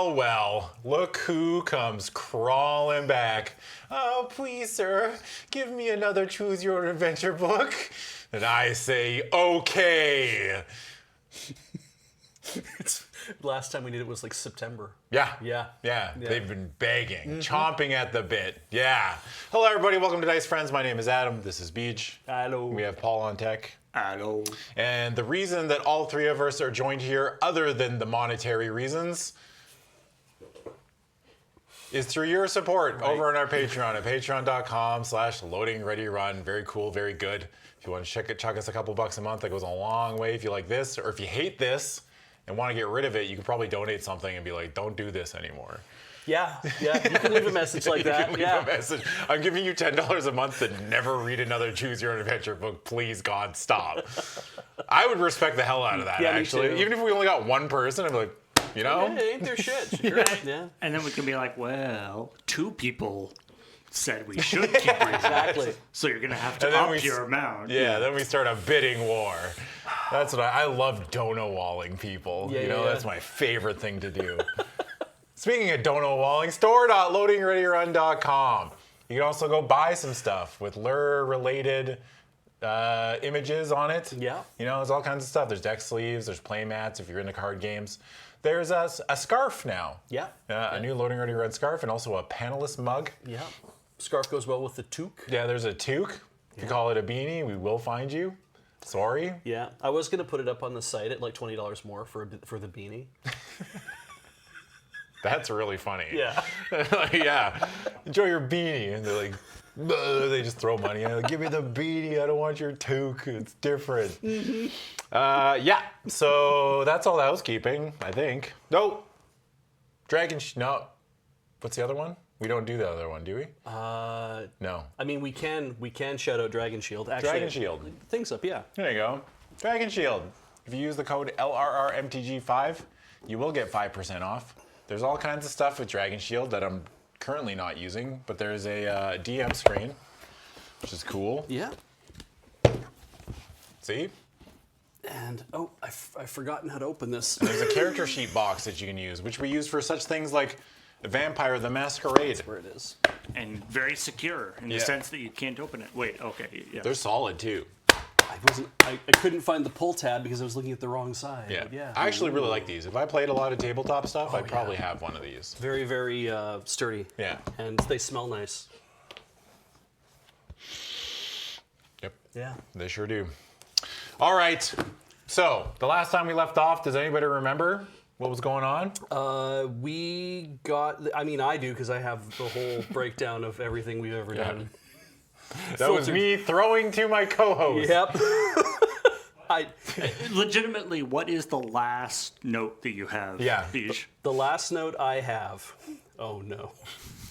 Well, well, look who comes crawling back. Oh, please, sir, give me another Choose Your Own Adventure book. And I say, okay. Last time we did it was like September. Yeah. Yeah. They've been begging, chomping at the bit. Yeah. Hello, everybody. Welcome to Dice Friends. My name is Adam. This is Beej. Hello. We have Paul on tech. Hello. And the reason that all three of us are joined here, other than the monetary reasons, is through your support over on our Patreon at patreon.com/loadingreadyrun. Very cool, very good. If you want to chuck us a couple bucks a month, that goes a long way. If you like this, or if you hate this and want to get rid of it, you could probably donate something and be like, don't do this anymore. Yeah. You can leave a message like that. You can leave a message. I'm giving you $10 a month to never read another Choose Your Own Adventure book. Please, God, stop. I would respect the hell out of that, actually. Even if we only got one person, I'd be like, you know? Hey, ain't their shit. Sure. Yeah. And then we can be like, well, 2 people said we should keep reading. Exactly. So you're going to have to up your amount. Yeah, then we start a bidding war. That's what I love dono-walling people. That's my favorite thing to do. Speaking of dono-walling, store.loadingreadyrun.com. You can also go buy some stuff with lure-related images on it. Yeah. There's all kinds of stuff. There's deck sleeves, there's play mats if you're into card games. There's a scarf now. Yeah. A new Loading Ready Run scarf and also a panelist mug. Yeah. Scarf goes well with the toque. Yeah, there's a toque. If you call it a beanie, we will find you. Sorry. Yeah. I was going to put it up on the site at like $20 more for the beanie. That's really funny. Yeah. Yeah. Enjoy your beanie. And they're like, they just throw money at it. Give me the beanie. I don't want your toque. It's different. Yeah. So that's all the housekeeping, I think. No. No. What's the other one? We don't do the other one, do we? No. I mean, we can shout out Dragon Shield. Actually, Dragon Shield. Things up, yeah. There you go. Dragon Shield. If you use the code LRRMTG5, you will get 5% off. There's all kinds of stuff with Dragon Shield that I'm currently not using, but there's a DM screen, which is cool. Yeah. See? And, I've forgotten how to open this. There's a character sheet box that you can use, which we use for such things like Vampire the Masquerade. That's where it is. And very secure in the sense that you can't open it. Wait, okay. Yeah. They're solid, too. I couldn't find the pull tab because I was looking at the wrong side. Yeah. I actually really like these. If I played a lot of tabletop stuff, I'd probably have one of these. Very, very sturdy. Yeah. And they smell nice. Yep. Yeah. They sure do. All right. So, the last time we left off, does anybody remember what was going on? We got, I do because I have the whole breakdown of everything we've ever done. That was me throwing to my co-host. Yep. Legitimately, what is the last note that you have, Beej? The last note I have,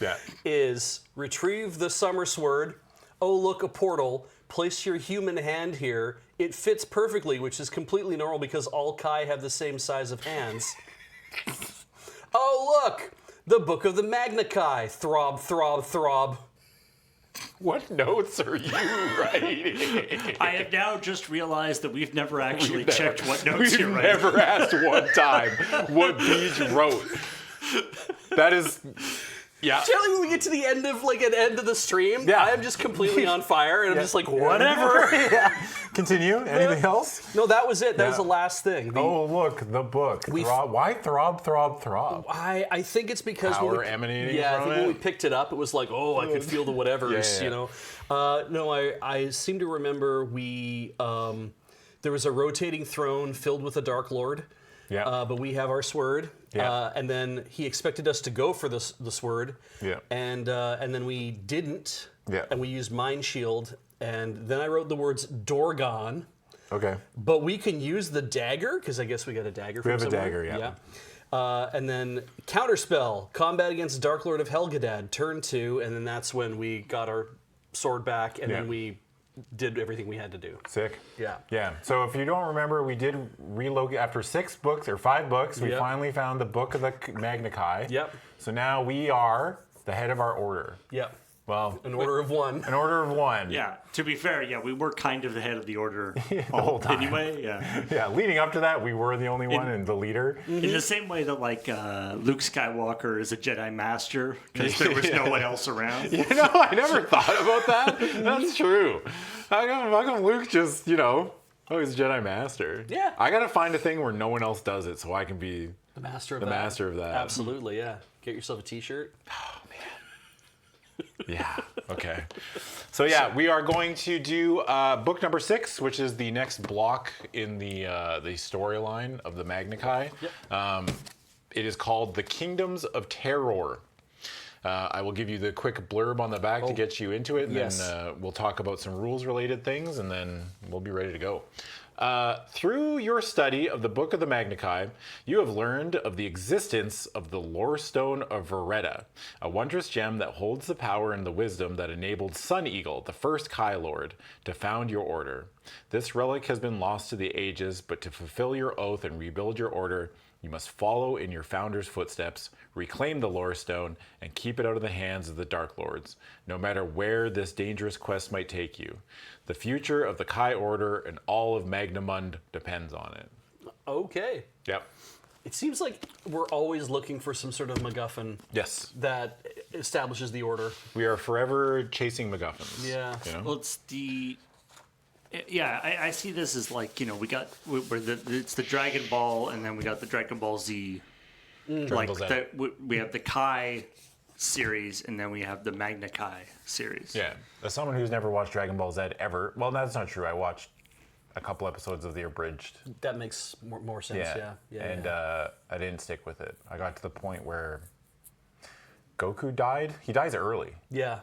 Yeah. is retrieve the summer sword. Oh, look, a portal. Place your human hand here. It fits perfectly, which is completely normal because all Kai have the same size of hands. Oh, look, the Book of the Magna Kai. Throb, throb, throb. What notes are you writing? I have now just realized that we've never actually checked what notes you're We've writing. never asked one time what Beej wrote. That is... Yeah. Generally, when we get to the end of the stream, Yeah. I am just completely on fire, and I'm just like, whatever. Continue. Anything else? No, that was it. That was the last thing. Oh, look, the book. Why throb, throb, throb? I think it's because Power emanating I from think it? when we picked it up, it was like, I could feel the whatevers, Yeah. No, I seem to remember there was a rotating throne filled with a Dark Lord. Yeah. But we have our sword. Yeah. And then he expected us to go for the sword. Yeah. And then we didn't. Yeah. And we used Mind Shield. And then I wrote the words Dorgon. Okay. But we can use the dagger, because I guess we got a dagger from have a somewhere. dagger, yeah. And then Counterspell, combat against Dark Lord of Helgadad, turn 2, and then that's when we got our sword back, and then we did everything we had to do. Sick. Yeah. Yeah. So if you don't remember, we did relocate after 6 books or 5 books. We Yep. finally found the Book of the Magna Kai. Yep. So now we are the head of our order. Yep. Well, An order of one. an order of one. Yeah, to be fair, yeah, we were kind of the head of the order the whole time. anyway. Yeah. Yeah, leading up to that, we were the only one and the leader. In the same way that like Luke Skywalker is a Jedi Master because there was no one else around. You know, I never thought about that. That's true. How come Luke just, he's a Jedi Master? Yeah. I gotta find a thing where no one else does it so I can be The master of the that. master of that. Absolutely, yeah. Get yourself a t-shirt. Yeah. Okay. So yeah, we are going to do book number 6, which is the next block in the storyline of the Magna Chi. Yep. It is called The Kingdoms of Terror. I will give you the quick blurb on the back to get you into it, and yes. then we'll talk about some rules-related things, and then we'll be ready to go. Through your study of the Book of the Magna Chi, you have learned of the existence of the Lore Stone of Veretta, a wondrous gem that holds the power and the wisdom that enabled Sun Eagle, the first Chi Lord, to found your order. This relic has been lost to the ages, but to fulfill your oath and rebuild your order, you must follow in your founder's footsteps, reclaim the Lore Stone, and keep it out of the hands of the Dark Lords, no matter where this dangerous quest might take you. The future of the Chi Order and all of Magnamund depends on it. Okay. Yep. It seems like we're always looking for some sort of MacGuffin Yes. that establishes the order. We are forever chasing MacGuffins. Yeah. You know? Well, it's the. Yeah, I see this as like, it's the Dragon Ball, and then we got the Dragon Ball Z. Like Ball Z. we have the Kai series, and then we have the Magna Chi series. Yeah. As someone who's never watched Dragon Ball Z ever, well, that's not true. I watched a couple episodes of the abridged. That makes more sense, yeah. And I didn't stick with it. I got to the point where Goku died. He dies early. Yeah.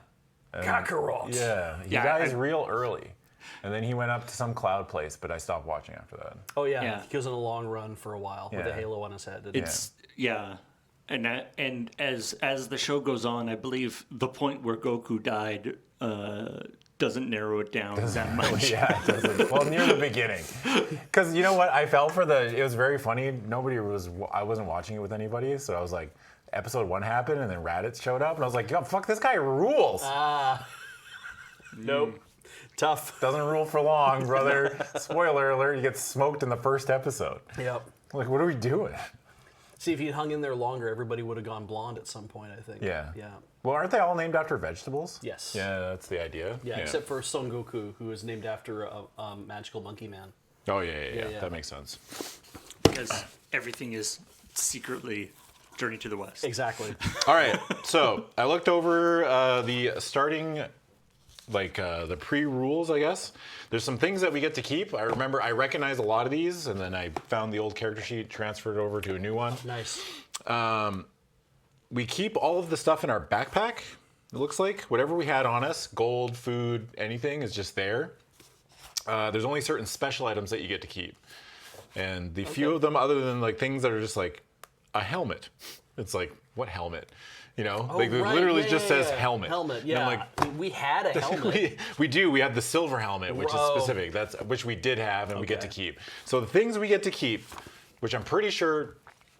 Kakarot. Yeah. He dies real early. And then he went up to some cloud place, but I stopped watching after that. Oh, yeah. Yeah. He goes on a long run for a while with a Yeah. halo on his head. didn't he? It's and as the show goes on, I believe the point where Goku died doesn't narrow it down that much. Yeah, it doesn't. Well, near the beginning. Because you know what? I fell for it was very funny. I wasn't watching it with anybody, so I was like, episode 1 happened, and then Raditz showed up, and I was like, yo, fuck, this guy rules. Nope. Tough. Doesn't rule for long, brother. Spoiler alert, he gets smoked in the first episode. Yep. Like, what are we doing? See, if he'd hung in there longer, everybody would have gone blonde at some point, I think. Yeah. Yeah. Well, aren't they all named after vegetables? Yes. Yeah, that's the idea. Yeah, except for Son Goku, who is named after a magical monkey man. Oh, yeah. Yeah. That makes sense. Because everything is secretly Journey to the West. Exactly. All right, so I looked over the starting, the pre-rules, I guess. There's some things that we get to keep. I recognize a lot of these, and then I found the old character sheet, transferred it over to a new one. Nice. We keep all of the stuff in our backpack, it looks like. Whatever we had on us, gold, food, anything is just there. There's only certain special items that you get to keep. And the few of them, other than things that are just like a helmet. It's like, what helmet? You know, Oh, it right. literally Yeah, just yeah, says yeah. helmet. Helmet, And yeah. I'm We had a helmet. we do. We have the silver helmet, which is Whoa. specific. Which we did have, and we get to Okay. keep. So the things we get to keep, which I'm pretty sure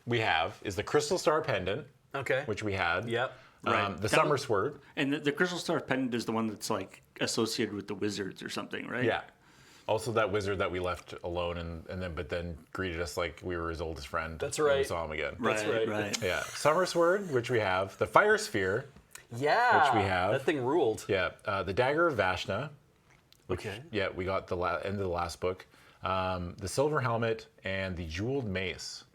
we have, is the Crystal Star Pendant, Okay. which we had. Yep. Right. The Summer Sword. And the Crystal Star Pendant is the one that's associated with the wizards or something, right? Yeah. Also, that wizard that we left alone, and then greeted us like we were his oldest friend. That's when we right. saw him again. Right, That's right. right. Yeah. Summer Sword, which we have. The Fire Sphere. Yeah. Which we have. That thing ruled. Yeah. The Dagger of Vashna. Okay. Yeah, we got the end of the last book. The Silver Helmet and the Jeweled Mace.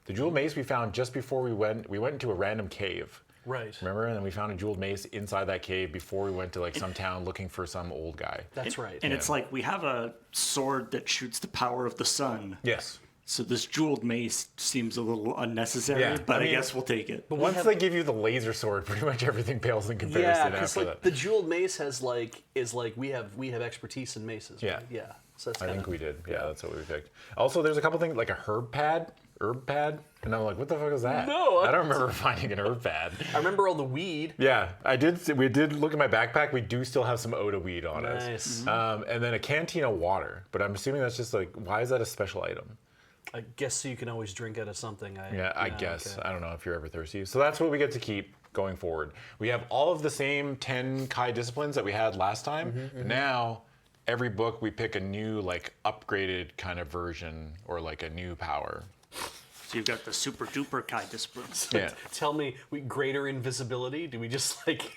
The Jeweled Mace we found just before we went into a random cave. Right. Remember? And then we found a jeweled mace inside that cave before we went to some town looking for some old guy. That's right. And it's like we have a sword that shoots the power of the sun. Yes. So this jeweled mace seems a little unnecessary, Yeah, but I I mean- guess we'll take it. But once they give you the laser sword, pretty much everything pales in yeah, comparison because after that. the jeweled mace has we have expertise in maces. Yeah. Right? Yeah. So that's I kind think of we did. Yeah, that's what we picked. Also, there's a couple things like a herb pad. And I'm like, what the fuck is that? No, I don't remember finding an herb pad. I remember all the weed. Yeah, we did look at my backpack. We do still have some Oda weed on us. Nice. And then a canteen of water. But I'm assuming that's just why is that a special item? I guess so you can always drink out of something. Yeah, I guess. okay. I don't know if you're ever thirsty. So that's what we get to keep. going forward. We have all of the same 10 Kai disciplines that we had last time. Now, every book we pick a new, like, upgraded kind of version or like a new power. So you've got the super duper Kai disciplines. Yeah. Tell me, greater invisibility? Do we just like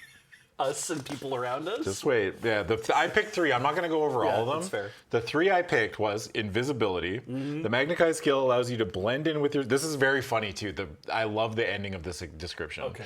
us and people around us? Just wait. Yeah, I picked 3. I'm not going to go over all of them. That's fair. The 3 I picked was invisibility. The Magna Kai skill allows you to blend in with your... This is very funny, too. I love the ending of this description. Okay.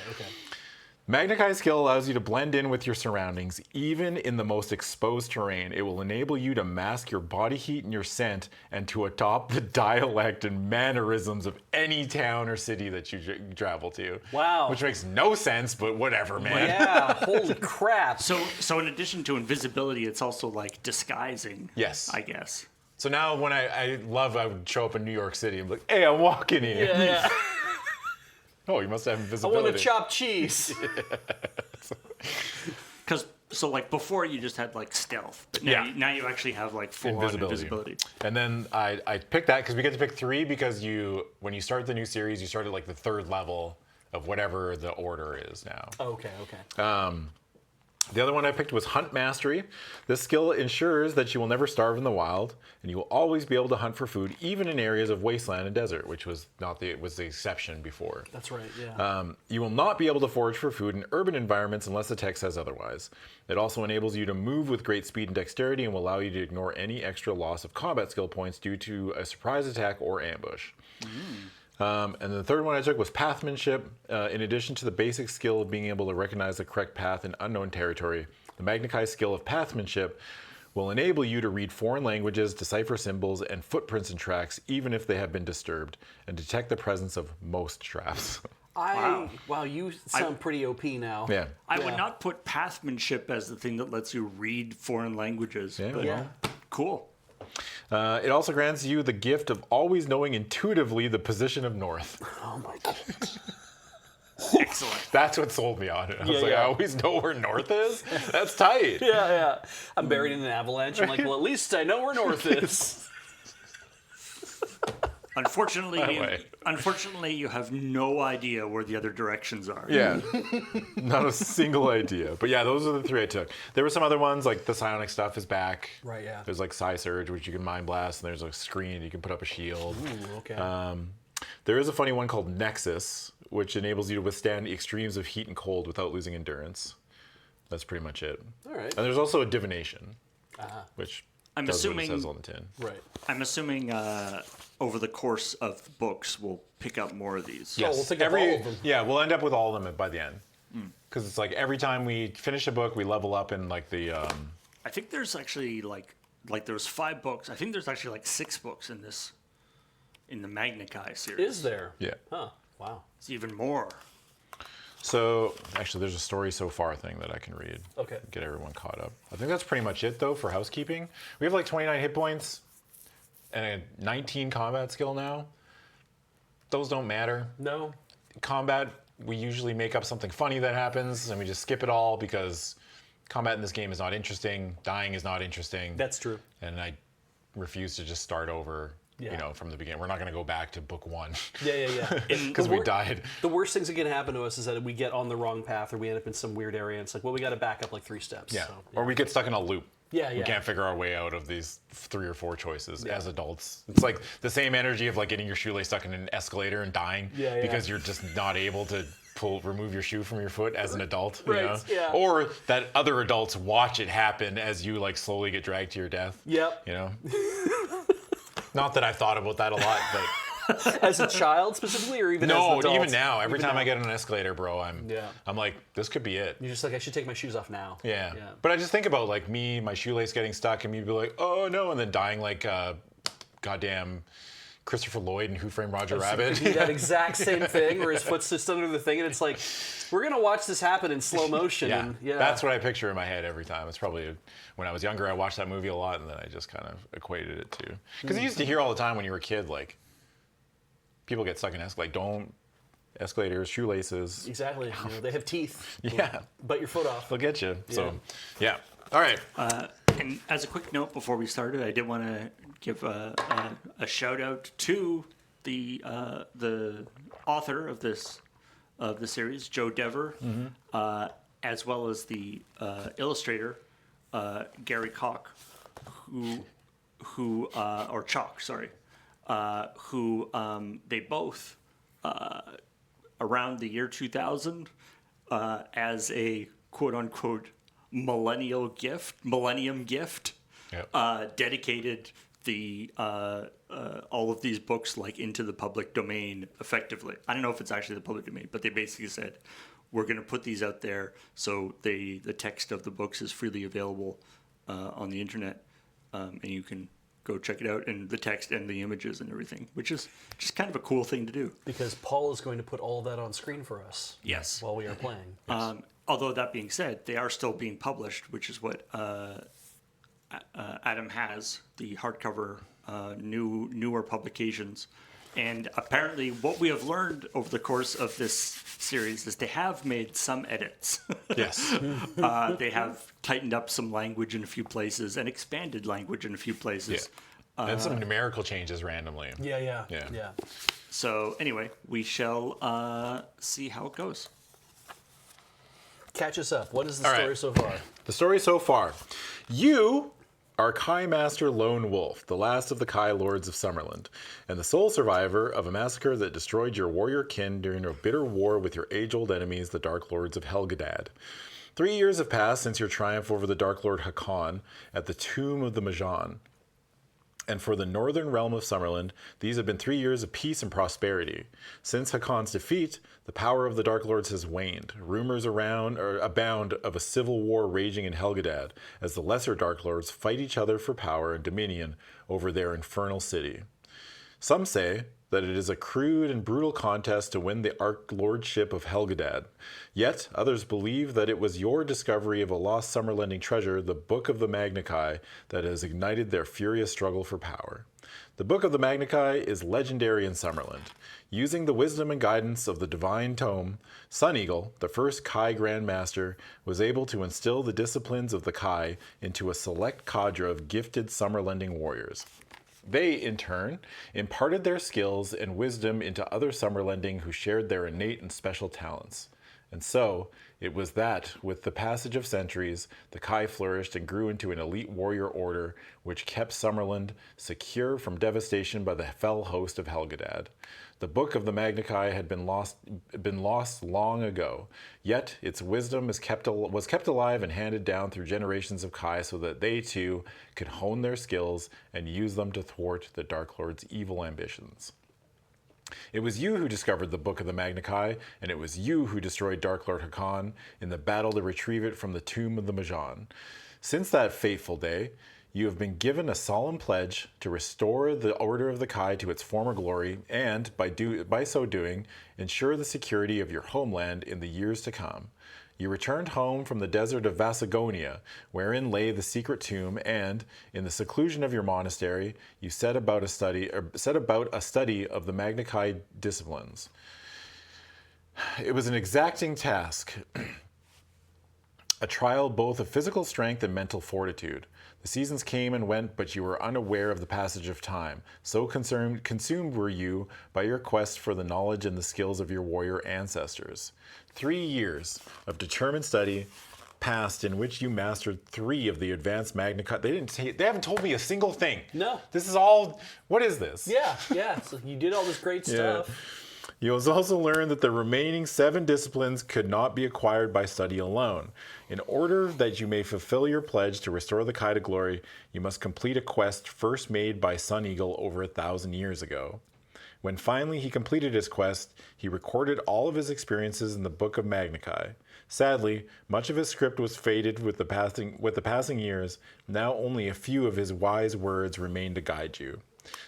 Magna Kai skill allows you to blend in with your surroundings, even in the most exposed terrain. It will enable you to mask your body heat and your scent, and to adopt the dialect and mannerisms of any town or city that you travel to. Wow. Which makes no sense, but whatever, man. Yeah, holy crap. So in addition to invisibility, it's also like disguising. Yes. I guess. So now when I would show up in New York City and be like, hey, I'm walking here. Yeah. Oh, you must have I invisibility. want to chop cheese. Because so like before you just had like stealth, but now you actually have like full on invisibility. And then I picked that because we get to pick 3 because when you start the new series, you start at like the 3rd level of whatever the order is now. Okay. The other one I picked was Hunt Mastery. This skill ensures that you will never starve in the wild, and you will always be able to hunt for food, even in areas of wasteland and desert, which was the exception before. That's right, yeah. You will not be able to forage for food in urban environments unless the text says otherwise. It also enables you to move with great speed and dexterity and will allow you to ignore any extra loss of combat skill points due to a surprise attack or ambush. And the 3rd one I took was Pathmanship. In addition to the basic skill of being able to recognize the correct path in unknown territory, the Magna Kai skill of Pathmanship will enable you to read foreign languages, decipher symbols and footprints and tracks, even if they have been disturbed, and detect the presence of most traps. Wow, you sound pretty OP now. Yeah. I would not put pathmanship as the thing that lets you read foreign languages. Yeah, But well. cool. It also grants you the gift of always knowing intuitively the position of north. Oh my god. Excellent. That's what sold me on it. I was like, yeah. I always know where north is? That's tight. Yeah. I'm buried in an avalanche. I'm like, well, at least I know where north is. Unfortunately, you have no idea where the other directions are. Yeah. Not a single idea. But yeah, those are the 3 I took. There were some other ones, like the psionic stuff is back. Right, yeah. There's like Psi Surge, which you can mind blast, and there's a screen you can put up a shield. Ooh, okay. There is a funny one called Nexus, which enables you to withstand the extremes of heat and cold without losing endurance. That's pretty much it. All right. And there's also a divination, which I'm does assuming what it says on the tin. Right. I'm assuming over the course of the books, we'll pick up more of these. Yeah. we'll pick up all of them. Yeah, we'll end up with all of them by the end. Because it's like every time we finish a book, we level up in like the... I think there's actually like there's 5 books. I think there's actually like 6 books in the Magna Kai series. Is there? Yeah. Huh. Wow. It's even more. So, actually, there's a story so far thing that I can read. Okay. Get everyone caught up. I think that's pretty much it, though, for housekeeping. We have like 29 hit points and a 19 combat skill now. Those don't matter. No. Combat, we usually make up something funny that happens, and we just skip it all because combat in this game is not interesting. Dying is not interesting. That's true. And I refuse to just start over. Yeah. You know, from the beginning. We're not going to go back to book 1. Yeah. Because we died. The worst things that can happen to us is that we get on the wrong path or we end up in some weird area. And it's like, well, we got to back up like 3 steps. Yeah. So, Or we get stuck in a loop. Yeah. We can't figure our way out of these 3 or 4 choices as adults. It's like the same energy of like getting your shoelace stuck in an escalator and dying because you're just not able to remove your shoe from your foot as an adult. Right, You know? yeah. Or that other adults watch it happen as you like slowly get dragged to your death. Yep. You know? Not that I've thought about that a lot, but As a child specifically, or even as an no, adult? even now. Every Even time now. I get on an escalator, bro, I'm Yeah. like, this could be it. You're just like, I should take my shoes off now. Yeah. But I just think about like me, my shoelace getting stuck, and me be like, oh no, and then dying like goddamn Christopher Lloyd and Who Framed Roger Rabbit. Do that exact same thing where his foot's just under the thing, and it's like, we're gonna watch this happen in slow motion. Yeah. And, That's what I picture in my head every time. It's probably when I was younger, I watched that movie a lot, and then I just kind of equated it to. Because you used to hear all the time when you were a kid, like, people get stuck in escalators, like, don't, escalators, shoelaces. Exactly. You know, they have teeth. Yeah. Bite your foot off. They'll get you. So, yeah. All right. And as a quick note before we started, I did want to give a shout out to the author of this of the series, Joe Dever, as well as the illustrator Gary Koch, who they both around the year 2000 as a quote unquote millennium gift, dedicated the all of these books like into the public domain effectively. I don't know if it's actually the public domain, but they basically said, we're going to put these out there so the text of the books is freely available on the internet, and you can go check it out, and the text and the images and everything, which is just kind of a cool thing to do. Because Paul is going to put all that on screen for us. Yes. While we are playing. Although that being said, they are still being published, which is what Adam has, the hardcover newer publications. And apparently what we have learned over the course of this series is they have made some edits. Yes. They have tightened up some language in a few places and expanded language in a few places. Yeah. And some numerical changes randomly. Yeah. So anyway, we shall see how it goes. Catch us up. What is the All story right. so far? The story so far. You are Kai Master Lone Wolf, the last of the Kai Lords of Summerland, and the sole survivor of a massacre that destroyed your warrior kin during a bitter war with your age-old enemies, the Dark Lords of Helgadad. 3 years have passed since your triumph over the Dark Lord Hakan at the Tomb of the Majan. And for the northern realm of Summerland, these have been 3 years of peace and prosperity. Since Hakon's defeat, the power of the Dark Lords has waned. Rumors abound of a civil war raging in Helgadad, as the lesser Dark Lords fight each other for power and dominion over their infernal city. Some say that it is a crude and brutal contest to win the Arch-Lordship of Helgadad. Yet, others believe that it was your discovery of a lost Summerlending treasure, the Book of the Magna Kai, that has ignited their furious struggle for power. The Book of the Magna Kai is legendary in Summerland. Using the wisdom and guidance of the divine tome, Sun Eagle, the first Kai Grand Master, was able to instill the disciplines of the Kai into a select cadre of gifted Summerlending warriors. They, in turn, imparted their skills and wisdom into other Summerlending who shared their innate and special talents. And so, it was that, with the passage of centuries, the Kai flourished and grew into an elite warrior order which kept Summerland secure from devastation by the fell host of Helgadad. The Book of the Magna Kai had been lost long ago, yet its wisdom was kept alive and handed down through generations of Kai so that they too could hone their skills and use them to thwart the Dark Lord's evil ambitions. It was you who discovered the Book of the Magna Kai, and it was you who destroyed Dark Lord Hakan in the battle to retrieve it from the Tomb of the Majan. Since that fateful day, you have been given a solemn pledge to restore the Order of the Kai to its former glory and, by so doing, ensure the security of your homeland in the years to come. You returned home from the desert of Vasagonia, wherein lay the secret tomb, and, in the seclusion of your monastery, you set about a study of the Magna Kai disciplines. It was an exacting task, a trial both of physical strength and mental fortitude. The seasons came and went, but you were unaware of the passage of time. So consumed were you by your quest for the knowledge and the skills of your warrior ancestors. 3 years of determined study passed in which you mastered 3 of the advanced Magna Kai. They haven't told me a single thing. No. This is all, what is this? Yeah. So you did all this great stuff. You have also learned that the remaining 7 disciplines could not be acquired by study alone. In order that you may fulfill your pledge to restore the Kai to glory, you must complete a quest first made by Sun Eagle over 1,000 years ago. When finally he completed his quest, he recorded all of his experiences in the Book of Magna Kai. Sadly, much of his script was faded with the passing years. Now only a few of his wise words remain to guide you.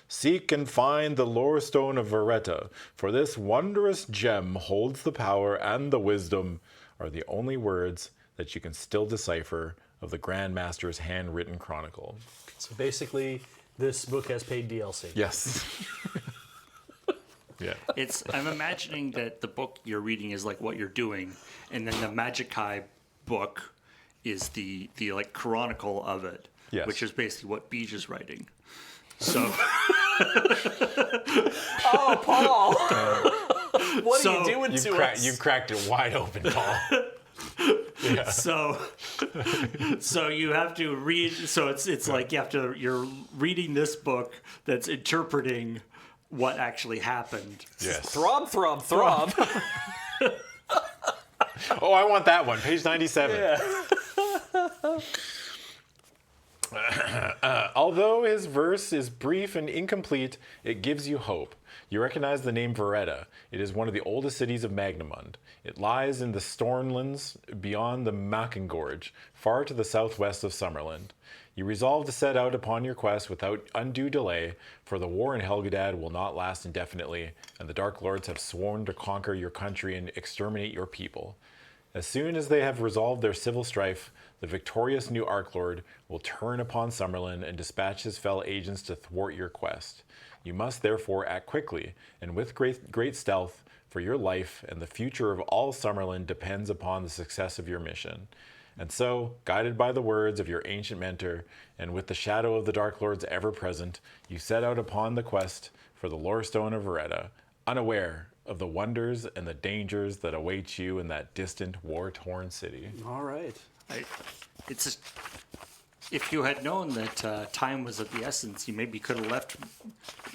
Seek and find the lore stone of Vareta, for this wondrous gem holds the power and the wisdom, are the only words that you can still decipher of the Grand Master's handwritten chronicle. So basically, this book has paid DLC. Yes. Yeah. I'm imagining that the book you're reading is like what you're doing, and then the Magikai book is the like chronicle of it, Yes. which is basically what Beej is writing. So Oh, Paul! What are you doing You've, to us? you've cracked it wide open, Paul. Yeah. So you have to read. So it's like you're reading this book that's interpreting what actually happened. Yes. Throb, throb, throb. Oh, I want that one. Page 97. Yeah. Although his verse is brief and incomplete, it gives you hope. You recognize the name Veretta. It is one of the oldest cities of Magnamund. It lies in the Stornlands beyond the Macken Gorge, far to the southwest of Summerland. You resolve to set out upon your quest without undue delay, for the war in Helgadad will not last indefinitely, and the Dark Lords have sworn to conquer your country and exterminate your people. As soon as they have resolved their civil strife, the victorious new Archlord will turn upon Summerland and dispatch his fellow agents to thwart your quest. You must therefore act quickly and with great stealth, for your life and the future of all Summerland depends upon the success of your mission. And so, guided by the words of your ancient mentor, and with the shadow of the Dark Lords ever present, you set out upon the quest for the lore stone of Veretta, unaware of the wonders and the dangers that await you in that distant, war-torn city. All right. If you had known that time was of the essence, you maybe could have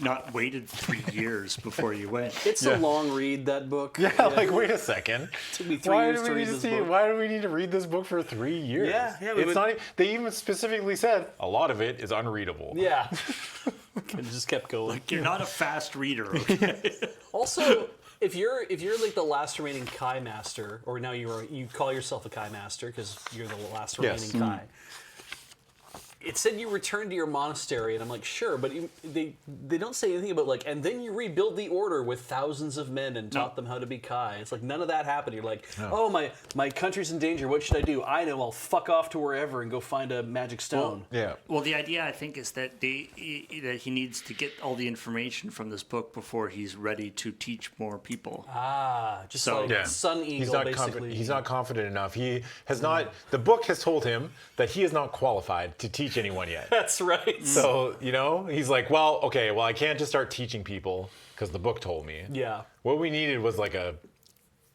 not waited 3 years before you went. It's a long read, that book. Yeah, like, wait a second. Took me 3 years to read this book. Why do we need to read this book for 3 years? Yeah, It's not. They even specifically said a lot of it is unreadable. Yeah. It just kept going. You're not a fast reader, okay? Also, if you're like the last remaining Kai master, or now you call yourself a Kai master because you're the last remaining Kai. It said you return to your monastery, and I'm like, sure, but they don't say anything about like, and then you rebuild the order with thousands of men and taught them how to be Kai. It's like none of that happened. You're like, oh, my country's in danger. What should I do? I know. I'll fuck off to wherever and go find a magic stone. Well, the idea I think is that that he needs to get all the information from this book before he's ready to teach more people. Just like Sun Eagle, basically. He's not confident enough. He has not. The book has told him that he is not qualified to teach anyone yet. That's right. So, he's like, well, I can't just start teaching people because the book told me. Yeah. What we needed was like a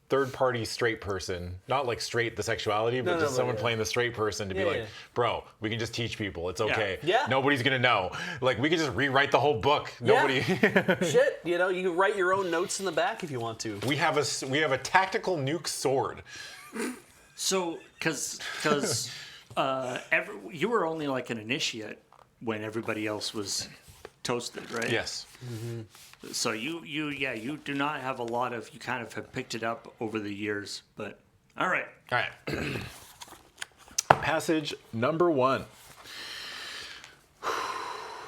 third-party straight person, not like straight the sexuality, but someone playing the straight person to be like, bro, we can just teach people. It's okay. Yeah. Nobody's gonna know. Like, we can just rewrite the whole book. Nobody. Shit. You can write your own notes in the back if you want to. We have a tactical nuke sword. So, because you were only like an initiate when everybody else was toasted, right? Yes. Mm-hmm. So you do not have a lot of. You kind of have picked it up over the years, but all right. All right. Passage number 1.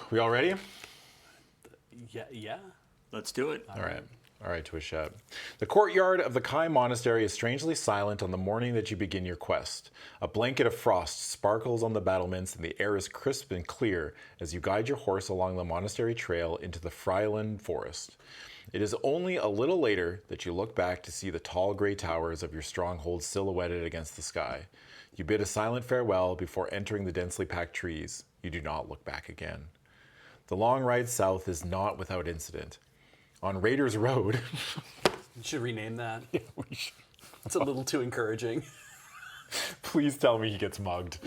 We all ready? Yeah. Let's do it. All right, Twishap. The courtyard of the Kai Monastery is strangely silent on the morning that you begin your quest. A blanket of frost sparkles on the battlements, and the air is crisp and clear as you guide your horse along the monastery trail into the Freiland forest. It is only a little later that you look back to see the tall gray towers of your stronghold silhouetted against the sky. You bid a silent farewell before entering the densely packed trees. You do not look back again. The long ride south is not without incident. On Raiders Road... You should rename that. Yeah, we should. It's a little too encouraging. Please tell me he gets mugged.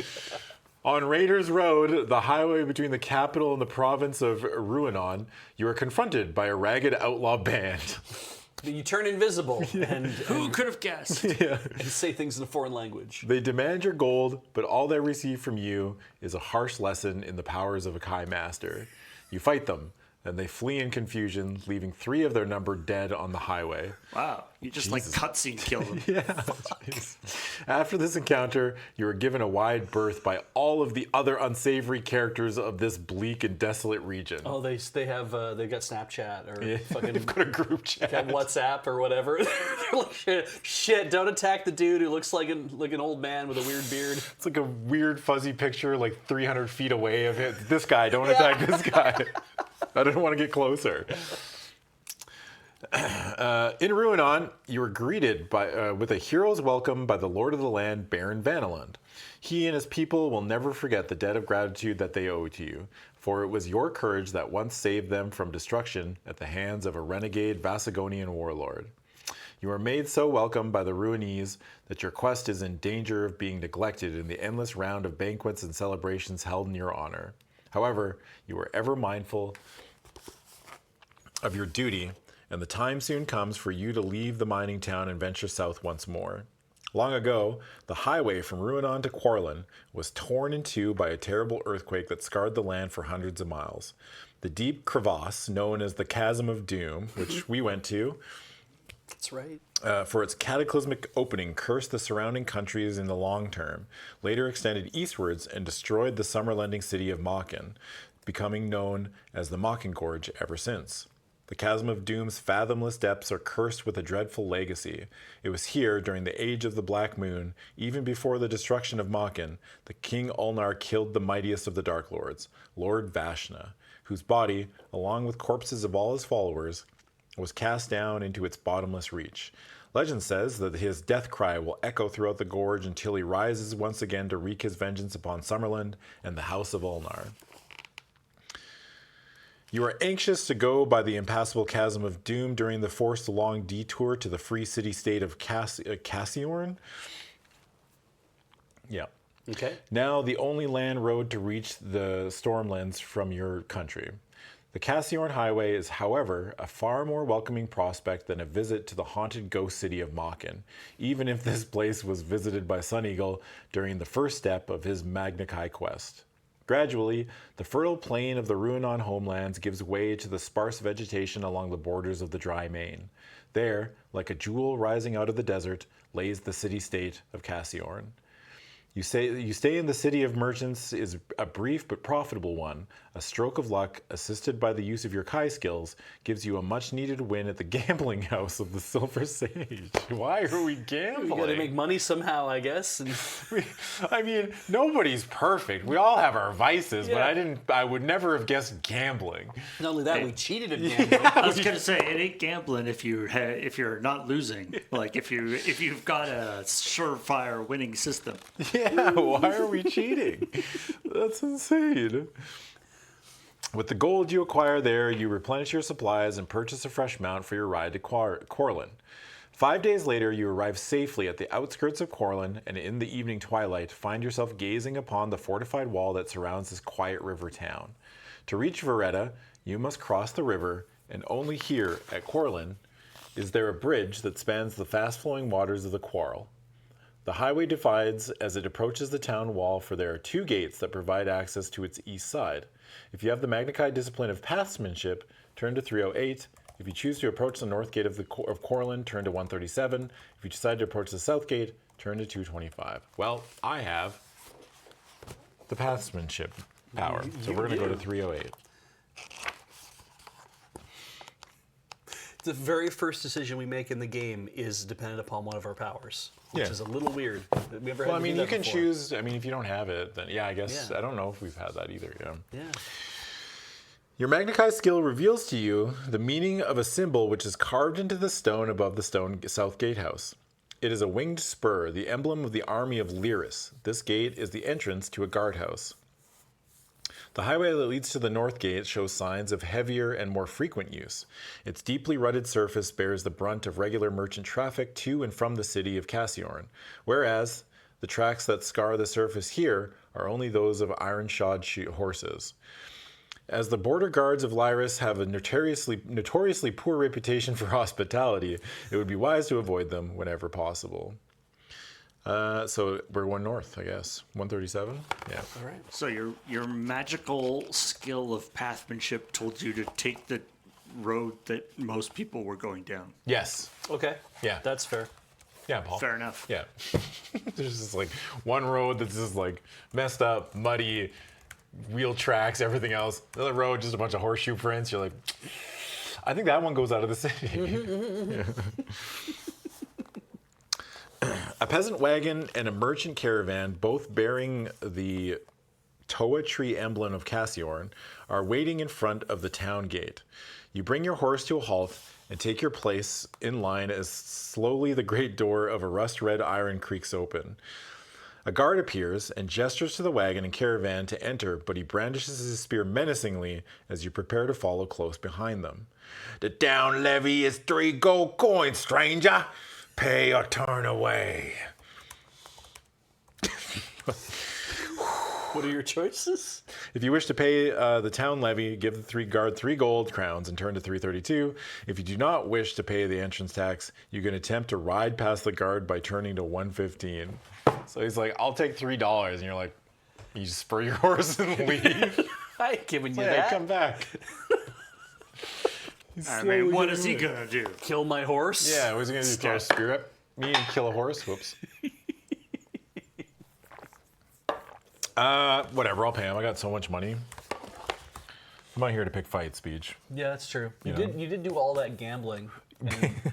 On Raiders Road, the highway between the capital and the province of Ruanon, you are confronted by a ragged outlaw band. You turn invisible and Who could have guessed? and say things in a foreign language. They demand your gold, but all they receive from you is a harsh lesson in the powers of a Kai master. You fight them, and they flee in confusion, leaving 3 of their number dead on the highway. Wow, you just like cutscene kill them. Jeez. After this encounter, you are given a wide berth by all of the other unsavory characters of this bleak and desolate region. Oh, they have they've got Snapchat or fucking They've got a group chat. got WhatsApp or whatever. They're like, shit, don't attack the dude who looks like an old man with a weird beard. It's like a weird fuzzy picture like 300 feet away of it. This guy, don't attack this guy. I don't want to get closer. In Ruinon, you were greeted with a hero's welcome by the Lord of the Land, Baron Vanneland. He and his people will never forget the debt of gratitude that they owe to you, for it was your courage that once saved them from destruction at the hands of a renegade Vasigonian warlord. You are made so welcome by the Ruinese that your quest is in danger of being neglected in the endless round of banquets and celebrations held in your honor. However, you are ever mindful of your duty, and the time soon comes for you to leave the mining town and venture south once more. Long ago, the highway from Ruinon to Quarlin was torn in two by a terrible earthquake that scarred the land for hundreds of miles. The deep crevasse, known as the Chasm of Doom, which we went to, That's right. for its cataclysmic opening, cursed the surrounding countries in the long term, later extended eastwards and destroyed the summer-lending city of Mockin, becoming known as the Mockin Gorge ever since. The Chasm of Doom's fathomless depths are cursed with a dreadful legacy. It was here, during the Age of the Black Moon, even before the destruction of Mockin, that King Ulnar killed the mightiest of the Dark Lords, Lord Vashna, whose body, along with corpses of all his followers, was cast down into its bottomless reach. Legend says that his death cry will echo throughout the gorge until he rises once again to wreak his vengeance upon Summerland and the House of Ulnar. You are anxious to go by the impassable Chasm of Doom during the forced long detour to the free city-state of Cassiorn? Yeah. Okay. Now the only land road to reach the Stormlands from your country. The Cassiorn Highway is, however, a far more welcoming prospect than a visit to the haunted ghost city of Mockin, even if this place was visited by Sun Eagle during the first step of his Magna Chi quest. Gradually, the fertile plain of the Ruinon homelands gives way to the sparse vegetation along the borders of the dry main. There, like a jewel rising out of the desert, lays the city-state of Cassiorn. You stay in the city of merchants is a brief but profitable one. A stroke of luck, assisted by the use of your Kai skills, gives you a much-needed win at the gambling house of the Silver Sage. Why are we gambling? We gotta make money somehow, I guess. And I mean, nobody's perfect. We all have our vices, Yeah. but I would never have guessed gambling. not only that, we cheated at gambling. I was gonna say it ain't gambling if you're not losing. Like if you've got a surefire winning system. Yeah, why are we cheating? That's insane. With the gold you acquire there, you replenish your supplies and purchase a fresh mount for your ride to Quarlin. 5 days later, you arrive safely at the outskirts of Quarlin, and in the evening twilight, find yourself gazing upon the fortified wall that surrounds this quiet river town. To reach Veretta, you must cross the river, and only here, at Quarlin, is there a bridge that spans the fast-flowing waters of the Quarl. The highway divides as it approaches the town wall, for there are 2 gates that provide access to its east side. If you have the Magna Chi discipline of Pathsmanship, turn to 308. If you choose to approach the north gate of Quarlin, turn to 137. If you decide to approach the south gate, turn to 225. Well, I have the Pathsmanship power, so we're going to go to 308. The very first decision we make in the game is dependent upon one of our powers, which Yeah. is a little weird. Have we ever Well, had I to mean, do you that can before? choose. I mean, if you don't have it, then yeah, I guess Yeah. I don't know if we've had that either. Yeah. Yeah. Your Magna Chi skill reveals to you the meaning of a symbol which is carved into the stone above the stone south gatehouse. It is a winged spur, the emblem of the army of Lyris. This gate is the entrance to a guardhouse. The highway that leads to the north gate shows signs of heavier and more frequent use. Its deeply rutted surface bears the brunt of regular merchant traffic to and from the city of Cassiorn, whereas the tracks that scar the surface here are only those of iron-shod horses. As the border guards of Lyris have a notoriously poor reputation for hospitality, it would be wise to avoid them whenever possible. So we're going north, I guess. 137? Yeah. All right. So your magical skill of pathmanship told you to take the road that most people were going down. Yes. Okay. Yeah. That's fair. Yeah, Paul. Fair enough. Yeah. There's just like one road that's just like messed up, muddy, wheel tracks, everything else. Another road, just a bunch of horseshoe prints. You're like, I think that one goes out of the city. Yeah. A peasant wagon and a merchant caravan, both bearing the Toa tree emblem of Cassiorn, are waiting in front of the town gate. You bring your horse to a halt and take your place in line as slowly the great door of a rust-red iron creaks open. A guard appears and gestures to the wagon and caravan to enter, but he brandishes his spear menacingly as you prepare to follow close behind them. The town levy is 3 gold coins, stranger. Pay or turn away. What are your choices? If you wish to pay the town levy, give the guard 3 gold crowns and turn to 332. If you do not wish to pay the entrance tax, you can attempt to ride past the guard by turning to 115. So he's like, I'll take $3. And you're like, you just spur your horse and leave. I ain't giving you Yeah, that. come back. I mean, what is he gonna do? Kill my horse? Yeah, what's he going to do? Throw a spear at me and kill a horse? Whoops. Whatever, I'll pay him. I got so much money. I'm not here to pick fights, Beej. Yeah, that's true. You know? did do all that gambling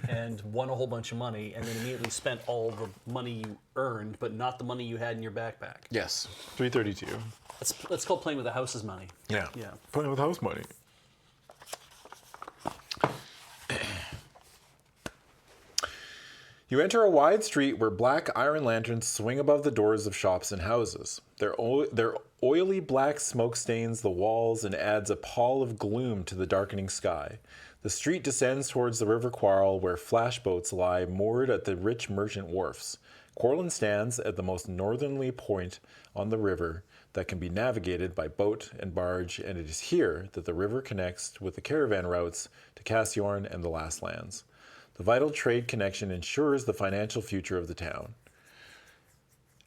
and won a whole bunch of money, and then immediately spent all the money you earned, but not the money you had in your backpack. Yes. 332. That's called playing with the house's money. Yeah. Yeah. Playing with house money. You enter a wide street where black iron lanterns swing above the doors of shops and houses. Their oily black smoke stains the walls and adds a pall of gloom to the darkening sky. The street descends towards the River Quarrel, where flashboats lie moored at the rich merchant wharfs. Corlin stands at the most northerly point on the river that can be navigated by boat and barge, and it is here that the river connects with the caravan routes to Cassiorn and the Last Lands. The vital trade connection ensures the financial future of the town.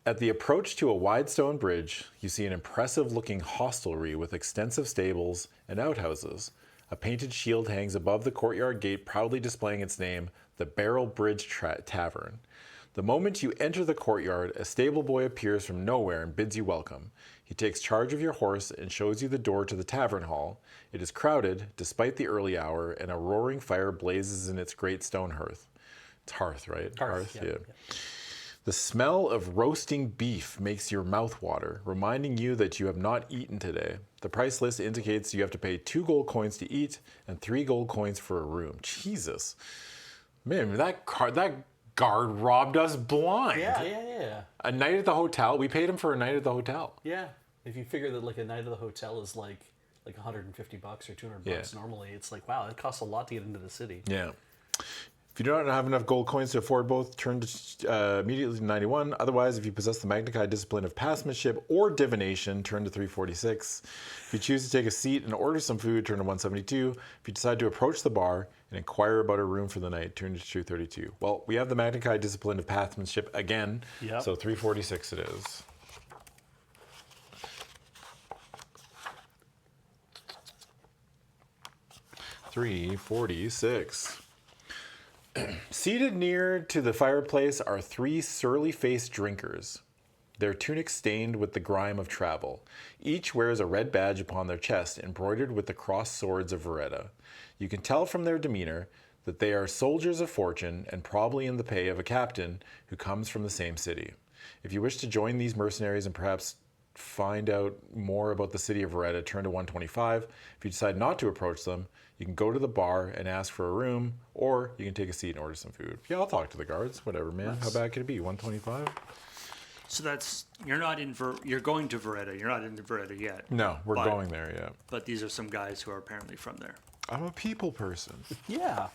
At the approach to a wide stone bridge, you see an impressive-looking hostelry with extensive stables and outhouses. A painted shield hangs above the courtyard gate, proudly displaying its name, the Barrel Bridge Tavern. The moment you enter the courtyard, a stable boy appears from nowhere and bids you welcome. He takes charge of your horse and shows you the door to the tavern hall. It is crowded, despite the early hour, and a roaring fire blazes in its great stone hearth. It's hearth, right? Hearth, yeah. The smell of roasting beef makes your mouth water, reminding you that you have not eaten today. The price list indicates you have to pay 2 gold coins to eat and 3 gold coins for a room. Jesus. Man, that guard robbed us blind. Yeah. A night at the hotel. We paid him for a night at the hotel. Yeah. If you figure that like a night at the hotel is like $150 or $200 normally, it's like, wow, it costs a lot to get into the city. Yeah. If you do not have enough gold coins to afford both, turn to immediately to 91. Otherwise, if you possess the Magna Chi discipline of passmanship or divination, turn to 346. If you choose to take a seat and order some food, turn to 172. If you decide to approach the bar and inquire about a room for the night, turn to 232. Well, we have the Magna Chi discipline of passmanship again, so 346 it is. $346. Seated near to the fireplace are 3 surly-faced drinkers, their tunics stained with the grime of travel. Each wears a red badge upon their chest, embroidered with the crossed swords of Veretta. You can tell from their demeanor that they are soldiers of fortune and probably in the pay of a captain who comes from the same city. If you wish to join these mercenaries and perhaps find out more about the city of Veretta, turn to 125. If you decide not to approach them, you can go to the bar and ask for a room, or you can take a seat and order some food. Yeah, I'll talk to the guards. Whatever, man. How bad could it be? 125? So that's you're going to Veretta. You're not in Veretta yet. No, we're going there, yeah. But these are some guys who are apparently from there. I'm a people person. Yeah.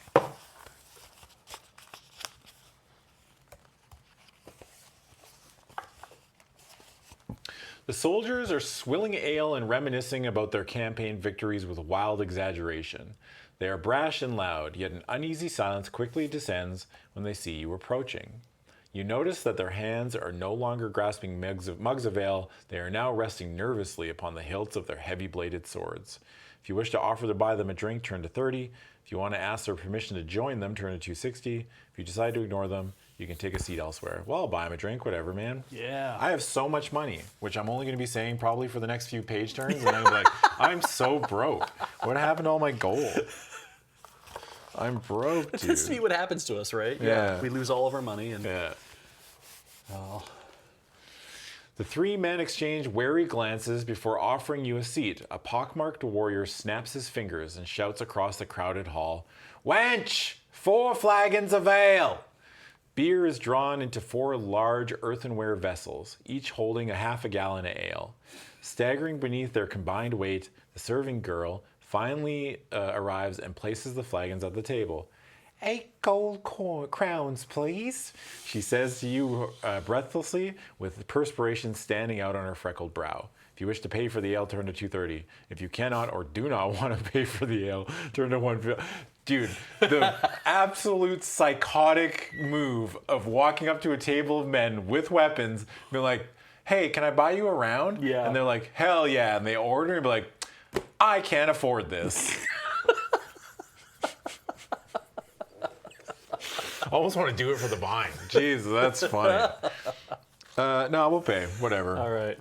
The soldiers are swilling ale and reminiscing about their campaign victories with wild exaggeration. They are brash and loud, yet an uneasy silence quickly descends when they see you approaching. You notice that their hands are no longer grasping mugs of ale, they are now resting nervously upon the hilts of their heavy-bladed swords. If you wish to offer to buy them a drink, turn to 30. If you want to ask their permission to join them, turn to 260. If you decide to ignore them, you can take a seat elsewhere. Well, I'll buy them a drink, whatever, man. Yeah. I have so much money, which I'm only going to be saying probably for the next few page turns, and I'm like, I'm so broke. What happened to all my gold? I'm broke, dude. That's to be what happens to us, right? Yeah. We lose all of our money and Yeah. oh. The three men exchange wary glances before offering you a seat. A pockmarked warrior snaps his fingers and shouts across the crowded hall, "Wench, 4 flagons of ale!" Beer is drawn into 4 large earthenware vessels, each holding a half a gallon of ale. Staggering beneath their combined weight, the serving girl finally arrives and places the flagons at the table. 8 gold crowns, please, she says to you breathlessly, with perspiration standing out on her freckled brow. If you wish to pay for the ale, turn to 230. If you cannot or do not want to pay for the ale, turn to 150. Dude, the absolute psychotic move of walking up to a table of men with weapons, being like, "Hey, can I buy you a round?" Yeah. And they're like, "Hell yeah!" And they order and be like, "I can't afford this." I almost want to do it for the vine. Jeez, that's funny. No, we'll pay. Whatever. All right.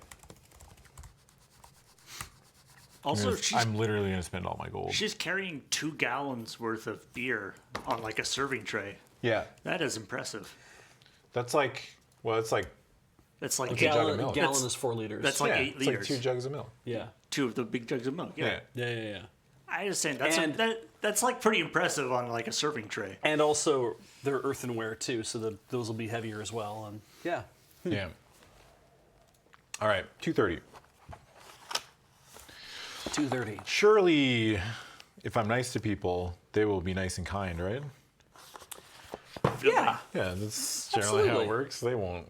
Also, I'm literally going to spend all my gold. she's carrying 2 gallons worth of beer on like a serving tray. Yeah. That is impressive. That's like, well, it's like, That's like jug of milk. Gallon is 4 liters. That's like yeah, 8 it's like liters. 2 jugs of milk. yeah. 2 of the big jugs of milk. Yeah. Yeah. I understand. That's And- that's like pretty impressive on like a serving tray. And also, they're earthenware too, so those will be heavier as well. And yeah. Yeah. All right, 230. 230. Surely, if I'm nice to people, they will be nice and kind, right? Yeah. Yeah, that's generally how Absolutely. it works. They won't.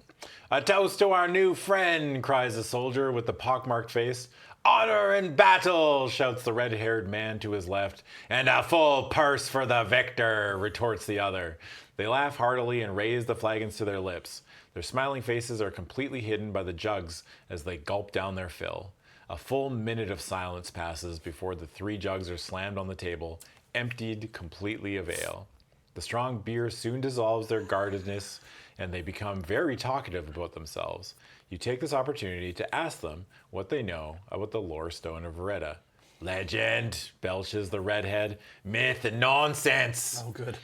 "A toast to our new friend," cries the soldier with the pockmarked face. "Honor in battle," shouts the red-haired man to his left. "And a full purse for the victor," retorts the other. They laugh heartily and raise the flagons to their lips. Their smiling faces are completely hidden by the jugs as they gulp down their fill. A full minute of silence passes before the 3 jugs are slammed on the table, emptied completely of ale. The strong beer soon dissolves their guardedness, and they become very talkative about themselves. You take this opportunity to ask them what they know about the lore stone of Veretta. "Legend," belches the redhead. "Myth and nonsense." Oh, good.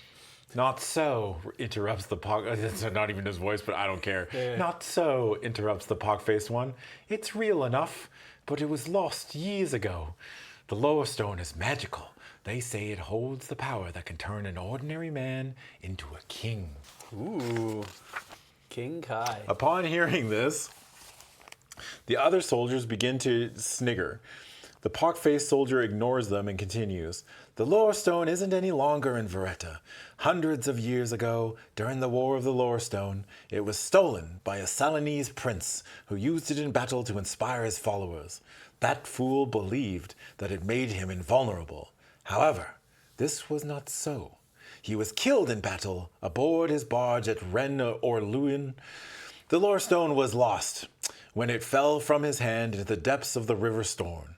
"Not so," interrupts the pock. It's not even his voice, but I don't care. "Not so," interrupts the pock-faced one. "It's real enough, but it was lost years ago. The lower stone is magical. They say it holds the power that can turn an ordinary man into a king." Ooh. King Kai. Upon hearing this, the other soldiers begin to snigger. The pock-faced soldier ignores them and continues. "The lore stone isn't any longer in Veretta. Hundreds of years ago, during the War of the Lore Stone, it was stolen by a Salanese prince who used it in battle to inspire his followers. That fool believed that it made him invulnerable. However, this was not so. He was killed in battle aboard his barge at Ren or Lewin. The lore stone was lost when it fell from his hand into the depths of the River Storm.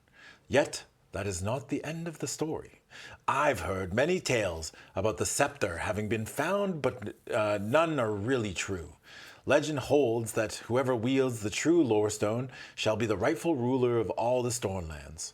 Yet, that is not the end of the story. I've heard many tales about the scepter having been found, but none are really true. Legend holds that whoever wields the true lore stone shall be the rightful ruler of all the Stormlands.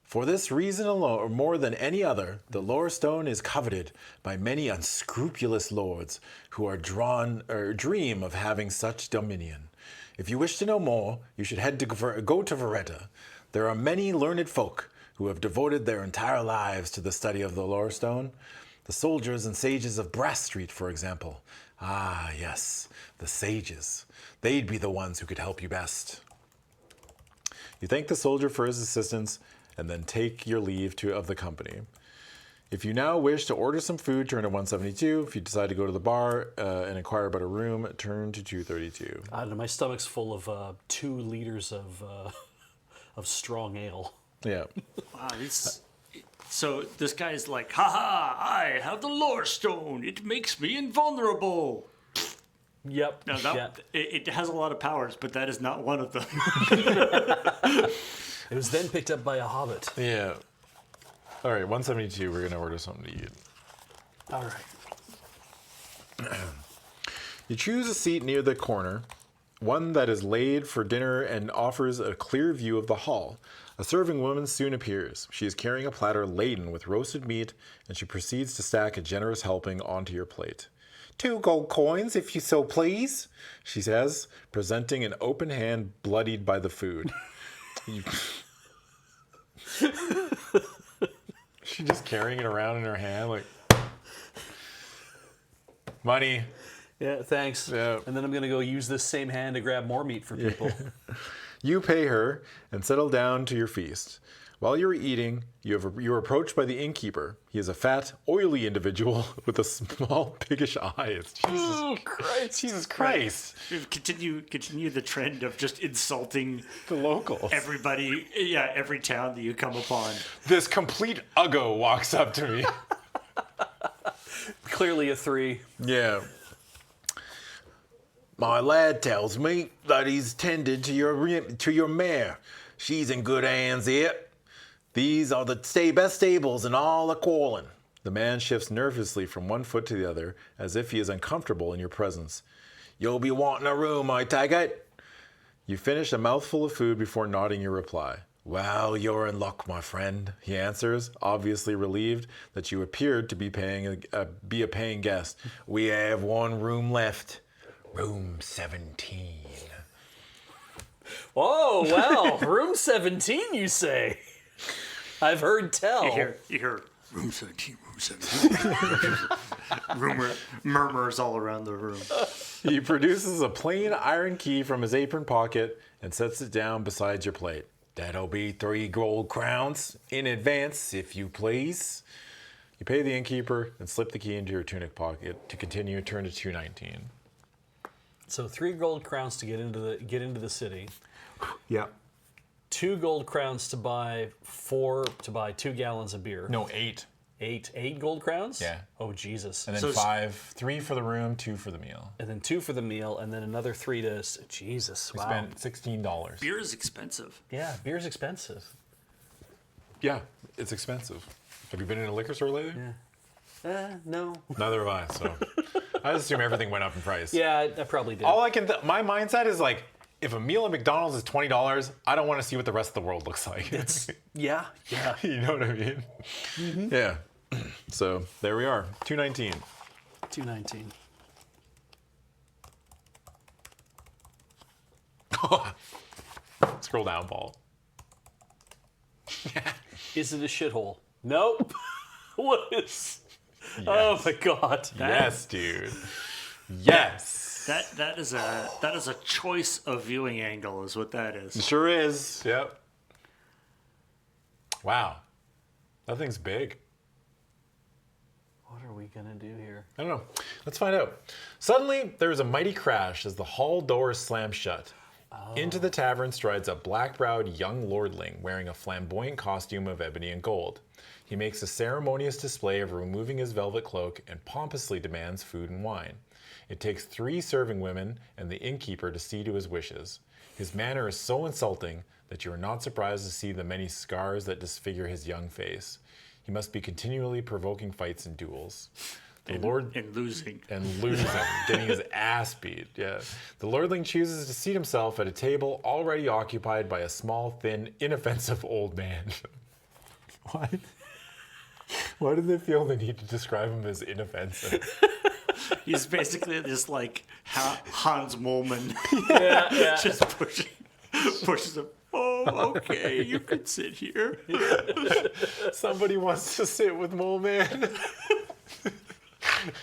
For this reason alone, or more than any other, the lore stone is coveted by many unscrupulous lords who are dream of having such dominion. If you wish to know more, you should go to Veretta. There are many learned folk who have devoted their entire lives to the study of the lore stone. The soldiers and sages of Brass Street, for example. Ah, yes, the sages. They'd be the ones who could help you best. You thank the soldier for his assistance and then take your leave of the company. If you now wish to order some food, turn to 172. If you decide to go to the bar and inquire about a room, turn to 232. I don't know, my stomach's full of 2 liters of strong ale. Yeah. Wow, so this guy's like, haha, I have the lore stone. It makes me invulnerable. Yep. Now, it has a lot of powers, but that is not one of them. It was then picked up by a hobbit. Yeah. All right, 172, we're going to order something to eat. All right. You choose a seat near the corner, one that is laid for dinner and offers a clear view of the hall. A serving woman soon appears. She is carrying a platter laden with roasted meat, and she proceeds to stack a generous helping onto your plate. 2 gold coins, if you so please, she says, presenting an open hand bloodied by the food. She's just carrying it around in her hand like, money. Yeah, thanks. Yeah. And then I'm going to go use this same hand to grab more meat for people. You pay her and settle down to your feast. While you're eating, you're approached by the innkeeper. He is a fat, oily individual with a small, piggish eyes. Jesus Christ. Continue the trend of just insulting The locals. everybody, every town that you come upon. This complete uggo walks up to me. Clearly a 3. Yeah. My lad tells me that he's tended to your mare. She's in good hands here. These are the best stables in all of Corlin. The man shifts nervously from one foot to the other, as if he is uncomfortable in your presence. You'll be wanting a room, I take it. You finish a mouthful of food before nodding your reply. Well, you're in luck, my friend, he answers, obviously relieved that you appeared to be a paying guest. We have one room left. Room 17. Oh, well, room 17, you say? I've heard tell. You hear room 17, room 17. Murmurs all around the room. He produces a plain iron key from his apron pocket and sets it down beside your plate. That'll be 3 gold crowns in advance, if you please. You pay the innkeeper and slip the key into your tunic pocket to continue turn to 219. So 3 gold crowns to get into the city. Yeah. 2 gold crowns to buy 2 gallons of beer. No, 8. 8 gold crowns? Yeah. Oh, Jesus. And then 3 for the room, 2 for the meal. And then 2 for the meal, and then another 3 to... Jesus, We wow. spent $16. Beer is expensive. Yeah, beer's expensive. Yeah, it's expensive. Have you been in a liquor store lately? Yeah. No. Neither have I, so I just assume everything went up in price. Yeah, I probably did. All I can, my mindset is like, if a meal at McDonald's is $20, I don't want to see what the rest of the world looks like. Yeah. You know what I mean? Mm-hmm. Yeah. So there we are, 219. 219. Scroll down, Paul. Is it a shithole? Nope. What is? Yes. Oh my God. Yes, dude. Yes. That is a choice of viewing angle, is what that is. It sure is. Yep. Wow. That thing's big. What are we gonna do here? I don't know. Let's find out. Suddenly, there is a mighty crash as the hall doors slam shut. Into the tavern strides a black-browed young lordling wearing a flamboyant costume of ebony and gold. He makes a ceremonious display of removing his velvet cloak and pompously demands food and wine. It takes 3 serving women and the innkeeper to see to his wishes. His manner is so insulting that you are not surprised to see the many scars that disfigure his young face. He must be continually provoking fights and duels. And losing. Getting his ass beat. Yeah. The lordling chooses to seat himself at a table already occupied by a small, thin, inoffensive old man. Why? Why do they feel the need to describe him as inoffensive? He's basically this like Hans Moleman. Yeah. Just pushes him. Oh, okay, you can sit here. Somebody wants to sit with Mole Man.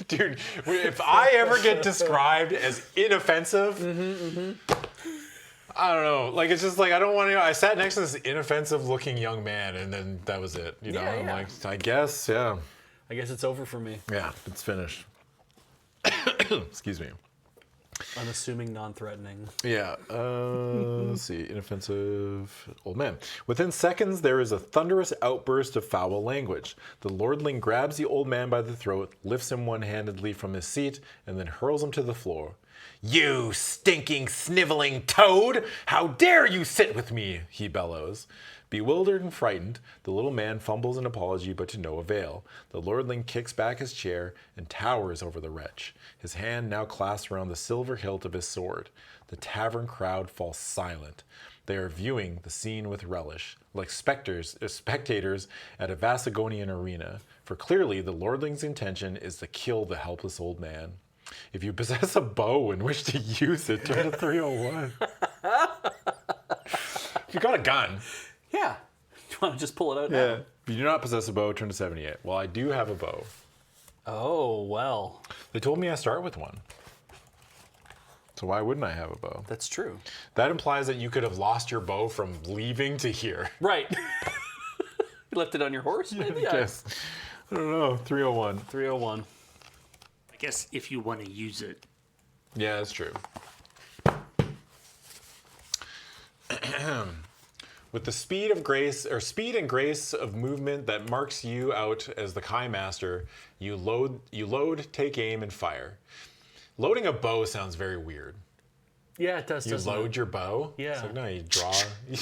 Dude, if I ever get described as inoffensive, I don't know. Like, it's just like, I don't want to. I sat next to this inoffensive looking young man, and then that was it. You know, I'm like, I guess, yeah. I guess it's over for me. Yeah, it's finished. Excuse me. Unassuming, non-threatening. Yeah, let's see. Inoffensive old man. Within seconds, there is a thunderous outburst of foul language. The lordling grabs the old man by the throat, lifts him one-handedly from his seat, and then hurls him to the floor. You stinking, sniveling toad! How dare you sit with me? He bellows. Bewildered and frightened, the little man fumbles an apology, but to no avail. The lordling kicks back his chair and towers over the wretch, his hand now clasped around the silver hilt of his sword. The tavern crowd falls silent. They are viewing the scene with relish, like spectators at a Vasagonian arena, for clearly the lordling's intention is to kill the helpless old man. If you possess a bow and wish to use it, turn to 301. If you got a gun. Yeah. You want to just pull it out now? If you do not possess a bow, turn to 78. Well, I do have a bow. Oh, well. They told me I start with one. So why wouldn't I have a bow? That's true. That implies that you could have lost your bow from leaving to here. Right. You left it on your horse, maybe? Yes. I don't know. 301. 301. I guess if you want to use it. Yeah, that's true. With the speed and grace of movement that marks you out as the Kai Master, you load, take aim, and fire. Loading a bow sounds very weird. Yeah, it does. You load your bow? Yeah. It's like, no, you draw. I'm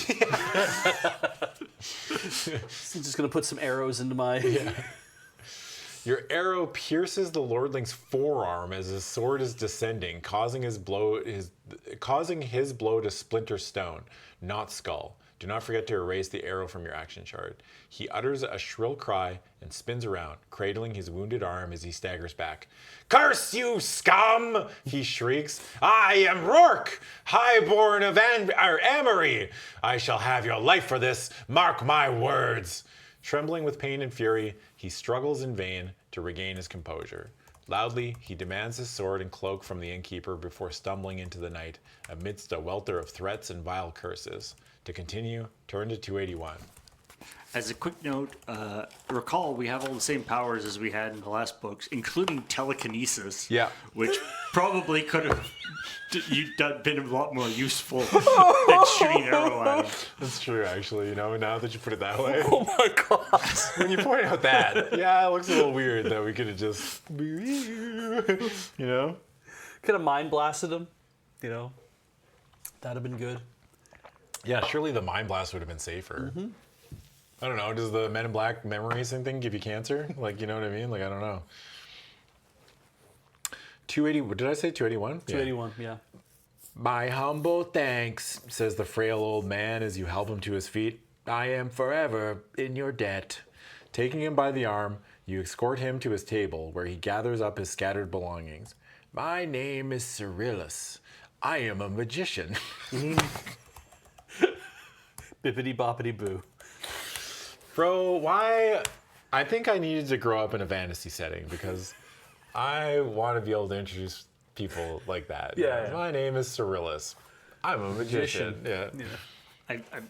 just going to put some arrows into my... Your arrow pierces the lordling's forearm as his sword is descending, causing his blow to splinter stone, not skull. Do not forget to erase the arrow from your action chart. He utters a shrill cry and spins around, cradling his wounded arm as he staggers back. "Curse you, scum!" he shrieks. "I am Rourke, highborn of Amory. I shall have your life for this, mark my words." Trembling with pain and fury, he struggles in vain to regain his composure. Loudly, he demands his sword and cloak from the innkeeper before stumbling into the night, amidst a welter of threats and vile curses. To continue, turn to 281. As a quick note, recall we have all the same powers as we had in the last books, including telekinesis. Yeah. Which probably could have been a lot more useful than shooting an arrow at him. That's true, actually, now that you put it that way. Oh my god. When you point out that, yeah, it looks a little weird that we could have just, you know? Could have mind blasted him, That'd have been good. Yeah, surely the Mind Blast would have been safer. Mm-hmm. I don't know. Does the Men in Black memorizing thing give you cancer? Like, you know what I mean? Like, I don't know. 280. What did I say? 281? 281, yeah. "My humble thanks," says the frail old man as you help him to his feet. "I am forever in your debt." Taking him by the arm, you escort him to his table, where he gathers up his scattered belongings. "My name is Cyrillus. I am a magician." Bippity boppity boo. Bro, why? I think I needed to grow up in a fantasy setting because I want to be able to introduce people like that. Yeah. "My name is Cyrillus. I'm a magician." Yeah.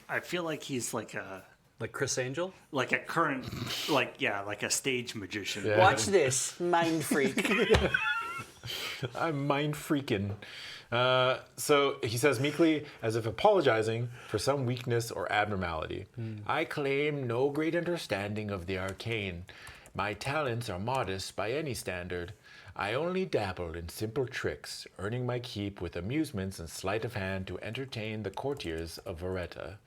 I feel like he's like a Chris Angel? like a current like a stage magician. Yeah. Watch this, mind freak. I'm mind freaking. So he says meekly, as if apologizing for some weakness or abnormality. "I claim no great understanding of the arcane. My talents are modest by any standard. I only dabble in simple tricks, earning my keep with amusements and sleight of hand to entertain the courtiers of Veretta."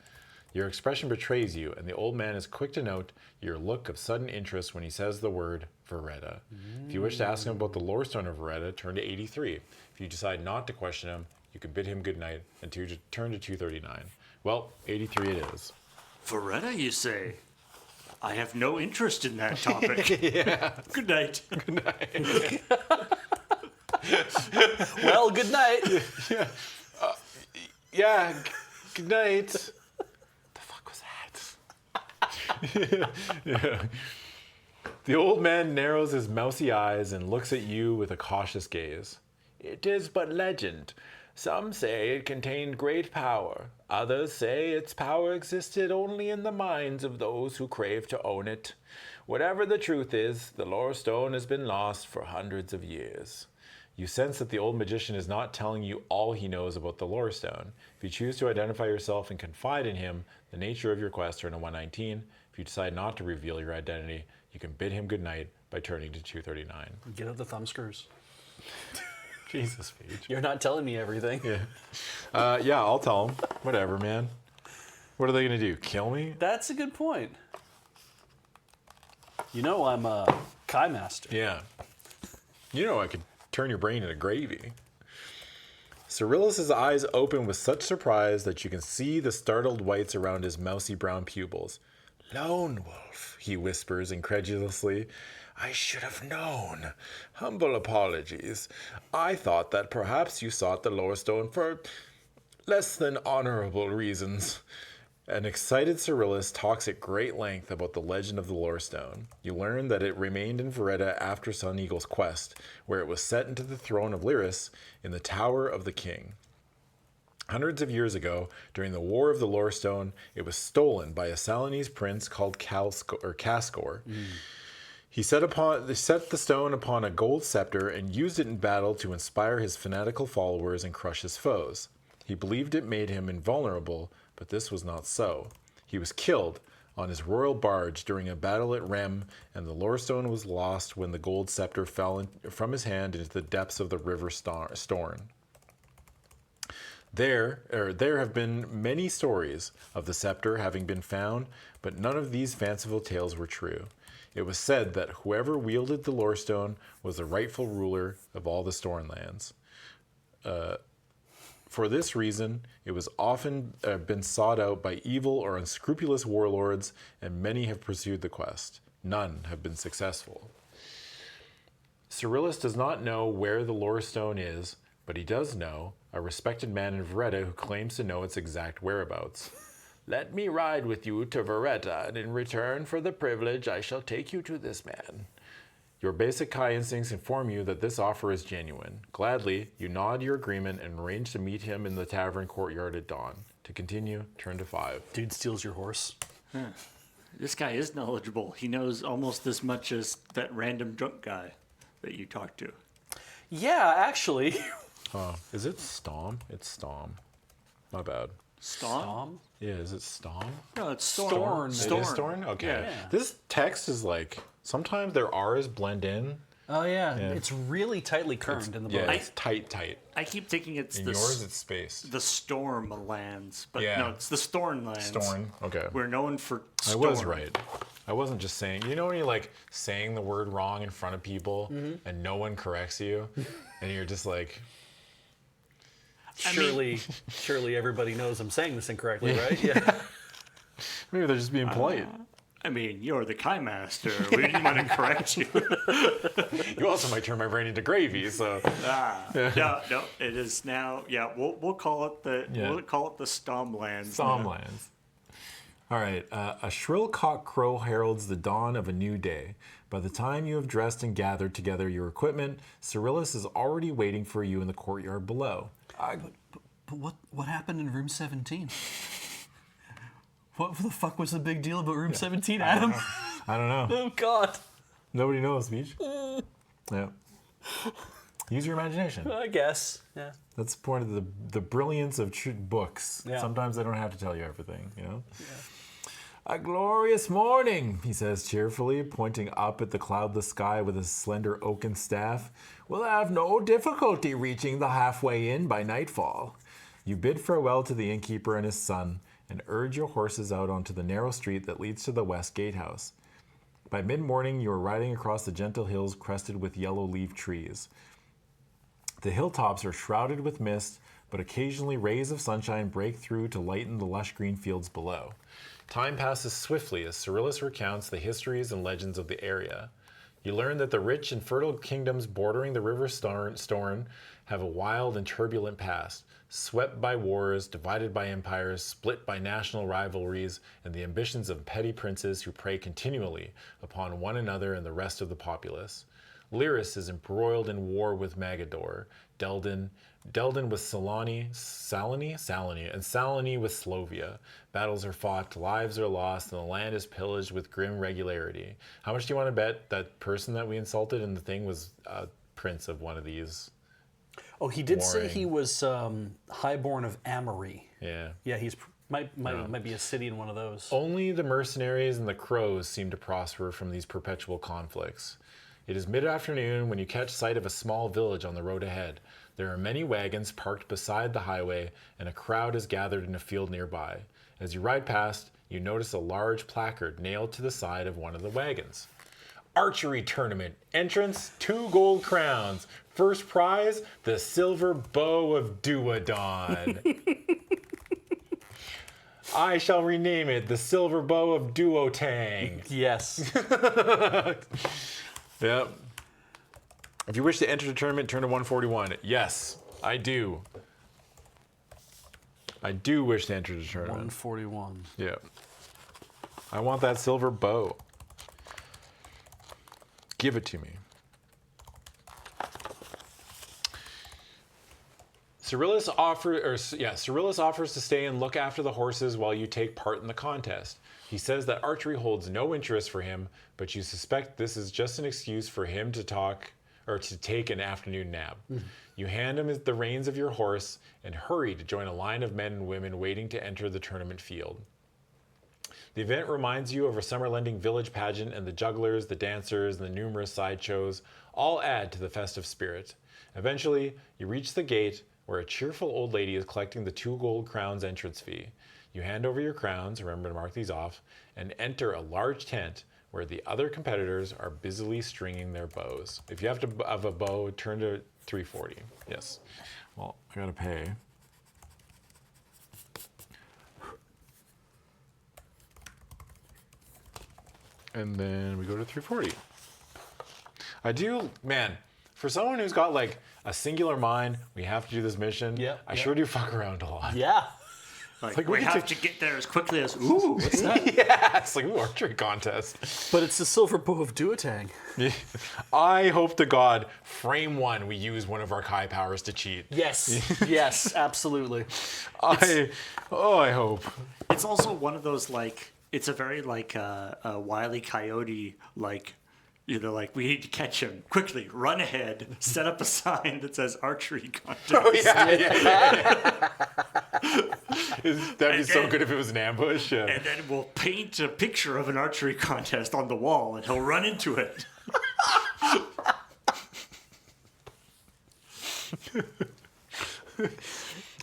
Your expression betrays you, and the old man is quick to note your look of sudden interest when he says the word Veretta. If you wish to ask him about the lore stone of Veretta, turn to 83. If you decide not to question him, you can bid him good night and turn to 239. Well, 83 it is. Veretta, you say? I have no interest in that topic. Yeah. Good night. Good night. Well, good night. Yeah. Yeah. Good night. The fuck was that? Yeah. The old man narrows his mousy eyes and looks at you with a cautious gaze. "It is but legend. Some say it contained great power. Others say its power existed only in the minds of those who crave to own it. Whatever the truth is, the lore stone has been lost for hundreds of years." You sense that the old magician is not telling you all he knows about the lore stone. If you choose to identify yourself and confide in him the nature of your quest, turn to 119. If you decide not to reveal your identity, you can bid him good night by turning to 239. Get out the thumb screws. Jesus, Beej. You're not telling me everything. Yeah. Yeah, I'll tell him. Whatever, man. What are they going to do? Kill me? That's a good point. I'm a Kai Master. Yeah. I could turn your brain into gravy. Cyrillus' eyes open with such surprise that you can see the startled whites around his mousy brown pupils. "Lone wolf," he whispers incredulously. I should have known. Humble apologies. I thought that perhaps you sought the Lowerstone for less than honorable reasons. An excited Cyrillus talks at great length about the legend of the Lowerstone. You learn that it remained in Veretta after Sun Eagle's quest, where it was set into the throne of Lyris in the Tower of the King. Hundreds of years ago, during the War of the Lowerstone, it was stolen by a Salinese prince called Cascor. He set the stone upon a gold scepter and used it in battle to inspire his fanatical followers and crush his foes. He believed it made him invulnerable, but this was not so. He was killed on his royal barge during a battle at Rem, and the Lowerstone was lost when the gold scepter fell from his hand into the depths of the river Storn. There have been many stories of the scepter having been found, but none of these fanciful tales were true. It was said that whoever wielded the Lowerstone was the rightful ruler of all the Stornlands. For this reason, it was often been sought out by evil or unscrupulous warlords, and many have pursued the quest. None have been successful. Cyrillus does not know where the Lowerstone is, but he does know a respected man in Veretta who claims to know its exact whereabouts. Let me ride with you to Veretta, and in return for the privilege, I shall take you to this man. Your basic Kai instincts inform you that this offer is genuine. Gladly, you nod your agreement and arrange to meet him in the tavern courtyard at dawn. To continue, turn to 5. Dude steals your horse. This guy is knowledgeable. He knows almost as much as that random drunk guy that you talked to. Yeah, actually. Is it Stom? It's Stom. My bad. Stom? Yeah, is it Stom? No, it's Storn. Storn. It is Storn? Okay. Yeah. This text is like, sometimes their R's blend in. Oh, yeah. It's really tightly kerned in the book. Yeah, it's tight. I keep thinking it's In yours, it's spaced. the Stormlands, but Yeah. no, it's the Stornlands. Storn, okay. We're known for I Storm. was right. I wasn't just saying, you know when you're like saying the word wrong in front of people and no one corrects you and you're just like, Surely everybody knows I'm saying this incorrectly, right? Yeah. maybe they're just being polite. I mean, you're the Kai Master. We didn't want to correct you. You also might turn my brain into gravy, so. No, it is now. Yeah, we'll call it the Stormlands. Somlands. All right. A shrill cock crow heralds the dawn of a new day. By the time you have dressed and gathered together your equipment, Cyrillus is already waiting for you in the courtyard below. But what happened in room 17? What the fuck was the big deal about room 17, Adam? I don't know. Oh, God. Nobody knows, Beej. Yeah. Use your imagination. I guess. Yeah. That's the point of the brilliance of books. Yeah. Sometimes they don't have to tell you everything, you know? Yeah. A glorious morning, he says cheerfully, pointing up at the cloudless sky with his slender oaken staff. We'll have no difficulty reaching the halfway inn by nightfall. You bid farewell to the innkeeper and his son, and urge your horses out onto the narrow street that leads to the west gatehouse. By mid-morning, you are riding across the gentle hills crested with yellow-leaved trees. The hilltops are shrouded with mist, but occasionally rays of sunshine break through to lighten the lush green fields below. Time passes swiftly as Cyrillus recounts the histories and legends of the area. You learn that the rich and fertile kingdoms bordering the river Storn have a wild and turbulent past, swept by wars, divided by empires, split by national rivalries, and the ambitions of petty princes who prey continually upon one another and the rest of the populace. Lyris is embroiled in war with Magador, Deldin with Salani, and Salani with Slovia. Battles are fought, lives are lost, and the land is pillaged with grim regularity. How much do you want to bet that person that we insulted in the thing was a prince of one of these? Oh, he did say Warring. he was highborn of Amory. Yeah. Yeah, he's might be a city in one of those. Only the mercenaries and the crows seem to prosper from these perpetual conflicts. It is mid-afternoon when you catch sight of a small village on the road ahead. There are many wagons parked beside the highway, and a crowd is gathered in a field nearby. As you ride past, you notice a large placard nailed to the side of one of the wagons. Archery tournament. Entrance, 2 gold crowns. First prize, the silver bow of Duodon. I shall rename it the silver bow of Duotang. Yes. Yep. If you wish to enter the tournament, turn to 141. Yes, I do. I do wish to enter the tournament. 141. Yeah. I want that silver bow. Give it to me. Cyrillus offers to stay and look after the horses while you take part in the contest. He says that archery holds no interest for him, but you suspect this is just an excuse for him to take an afternoon nap. You hand him the reins of your horse and hurry to join a line of men and women waiting to enter the tournament field. The event reminds you of a summer lending village pageant, and the jugglers, the dancers, and the numerous sideshows all add to the festive spirit. Eventually, you reach the gate where a cheerful old lady is collecting the 2 gold crowns entrance fee. You hand over your crowns, remember to mark these off, and enter a large tent where the other competitors are busily stringing their bows. If you have to have a bow, turn to 340. Yes. Well, I gotta pay. And then we go to 340. I do, man, for someone who's got like a singular mind, we have to do this mission. Yeah, I sure do fuck around a lot. Yeah. Like we have to get there as quickly as. Ooh, what's that? Yeah, it's like, ooh, archery contest. But it's the silver bow of Duotang. I hope to God, frame 1, we use one of our Kai powers to cheat. Yes. Yes, absolutely. I hope. It's also one of those like. It's a very like a Wile E. Coyote like. You know, like, we need to catch him. Quickly, run ahead, set up a sign that says archery contest. Oh, yeah. That'd be so good if it was an ambush. Yeah. And then we'll paint a picture of an archery contest on the wall, and he'll run into it.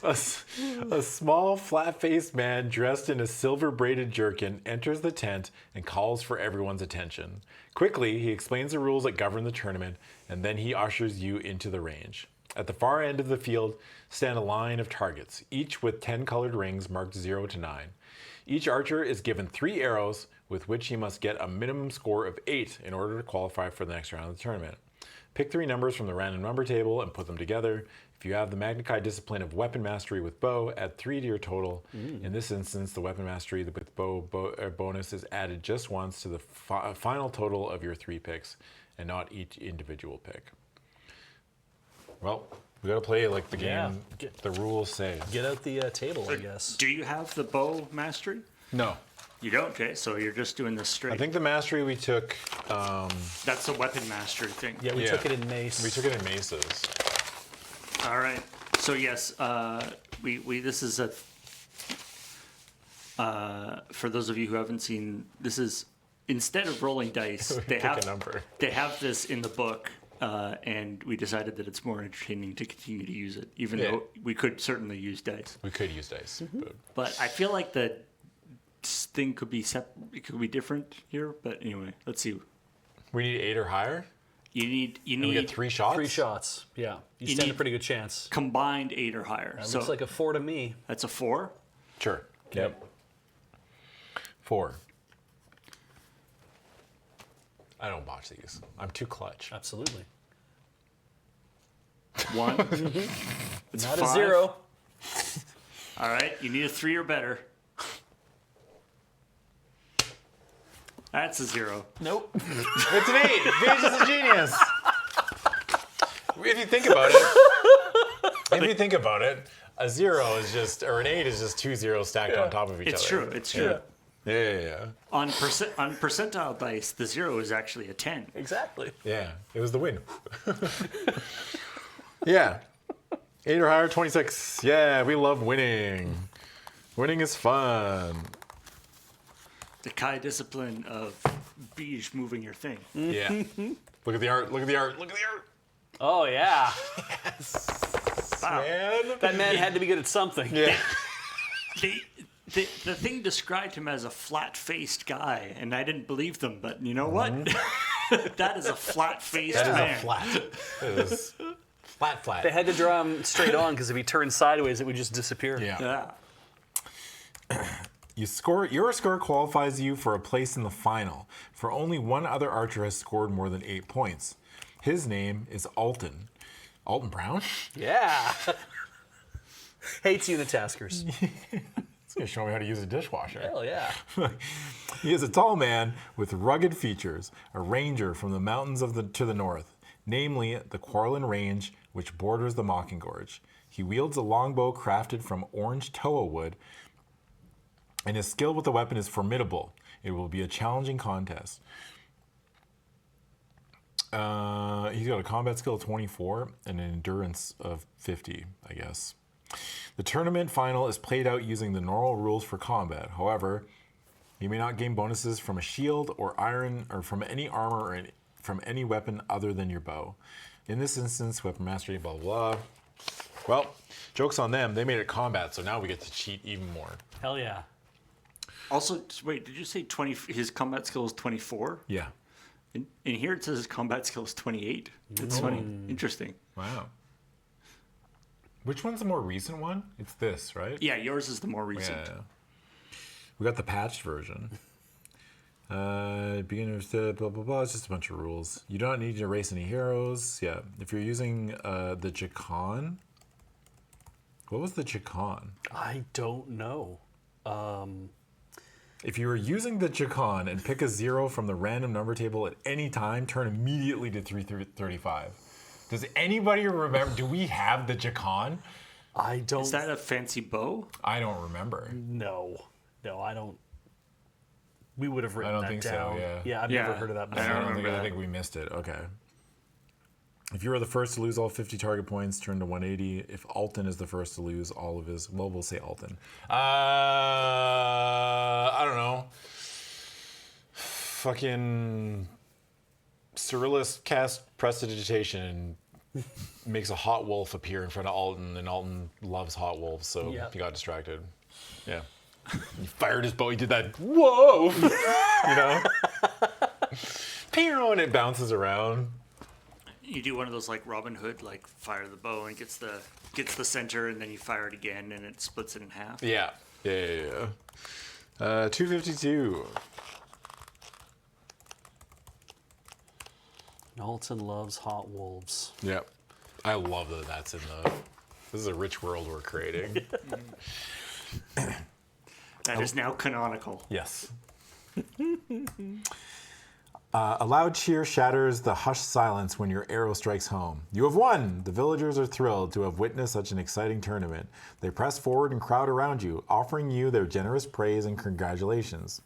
A small, flat-faced man dressed in a silver-braided jerkin enters the tent and calls for everyone's attention. Quickly, he explains the rules that govern the tournament, and then he ushers you into the range. At the far end of the field stand a line of targets, each with 10 colored rings marked 0 to 9. Each archer is given 3 arrows, with which he must get a minimum score of 8 in order to qualify for the next round of the tournament. Pick 3 numbers from the random number table and put them together. If you have the Magna Chi discipline of weapon mastery with bow, add 3 to your total. In this instance, the weapon mastery with bow bonus is added just once to the final total of your 3 picks, and not each individual pick. Well, we gotta play like the game the rules say. Get out the table, I guess. Do you have the bow mastery? No. You don't, okay? So you're just doing this straight. I think the mastery we took... That's the weapon mastery thing. Yeah, we took it in mace. We took it in maces. All right. So yes, we this is a for those of you who haven't seen, this is instead of rolling dice, they have this in the book, and we decided that it's more entertaining to continue to use it, even though we could certainly use dice. We could use dice, but I feel like the thing could be it could be different here. But anyway, let's see. We need 8 or higher. You need we get 3 shots. 3 shots. Yeah, you stand a pretty good chance. Combined 8 or higher. That looks like a 4 to me. That's a 4. Sure. Yep. 4. I don't botch these. I'm too clutch. Absolutely. 1. It's Not 5. a 0. All right, you need a 3 or better. That's a 0. Nope. It's an 8. Beej is a genius. If you think about it, a 0 is just, or an 8 is just 2 zeros stacked on top of each It's other. true. It's true. Yeah. On percentile dice, the 0 is actually a 10. Exactly. Yeah, it was the win. Yeah. 8 or higher, 26. Yeah, we love winning. Winning is fun. The Kai discipline of Beej moving your thing. Yeah. Look at the art. Look at the art. Look at the art. Oh, yeah. Wow. Man. That man had to be good at something. Yeah. The thing described him as a flat-faced guy, and I didn't believe them, but you know what? That is a flat-faced man. That is a flat. It is flat. They had to draw him straight on because if he turned sideways, it would just disappear. Yeah. Your score qualifies you for a place in the final, for only one other archer has scored more than 8 points. His name is Alton. Alton Brown? Yeah. Hates unitaskers. He's going to show me how to use a dishwasher. Hell yeah. He is a tall man with rugged features, a ranger from the mountains to the north, namely the Quarlin Range, which borders the Mocking Gorge. He wields a longbow crafted from orange toa wood, and his skill with the weapon is formidable. It will be a challenging contest. He's got a combat skill of 24 and an endurance of 50, I guess. The tournament final is played out using the normal rules for combat. However, you may not gain bonuses from a shield or iron or from any armor or from any weapon other than your bow. In this instance, weapon mastery, blah, blah, blah. Well, joke's on them. They made it combat, so now we get to cheat even more. Hell yeah. Also, wait, did you say 20? His combat skill is 24? Yeah. In here it says his combat skill is 28. It's funny. Interesting. Wow. Which one's the more recent one? It's this, right? Yeah, yours is the more recent. Yeah. We got the patched version. Beginners, blah, blah, blah. It's just a bunch of rules. You don't need to erase any heroes. Yeah. If you're using the Jacon. What was the Jacon? I don't know. If you are using the Jacon and pick a 0 from the random number table at any time, turn immediately to 335. Does anybody remember? Do we have the Jacon? I don't. Is that a fancy bow? I don't remember. No, I don't. We would have written I don't that think down. so, Yeah, I've never heard of that I before. I think we missed it. Okay. If you are the first to lose all 50 target points, turn to 180. If Alton is the first to lose all of his, well, we'll say Alton. I don't know. Fucking Cyrillus cast Prestidigitation and makes a hot wolf appear in front of Alton, and Alton loves hot wolves, so he got distracted. Yeah. He fired his bow. He did that. Whoa! You know? Pew, and it bounces around. You do one of those like Robin Hood, like fire the bow and gets the center, and then you fire it again, and it splits it in half. Yeah. 252. Alton loves hot wolves. Yep. I love that that's in the... This is a rich world we're creating. That is now canonical. Yes. A loud cheer shatters the hushed silence when your arrow strikes home. You have won! The villagers are thrilled to have witnessed such an exciting tournament. They press forward and crowd around you, offering you their generous praise and congratulations.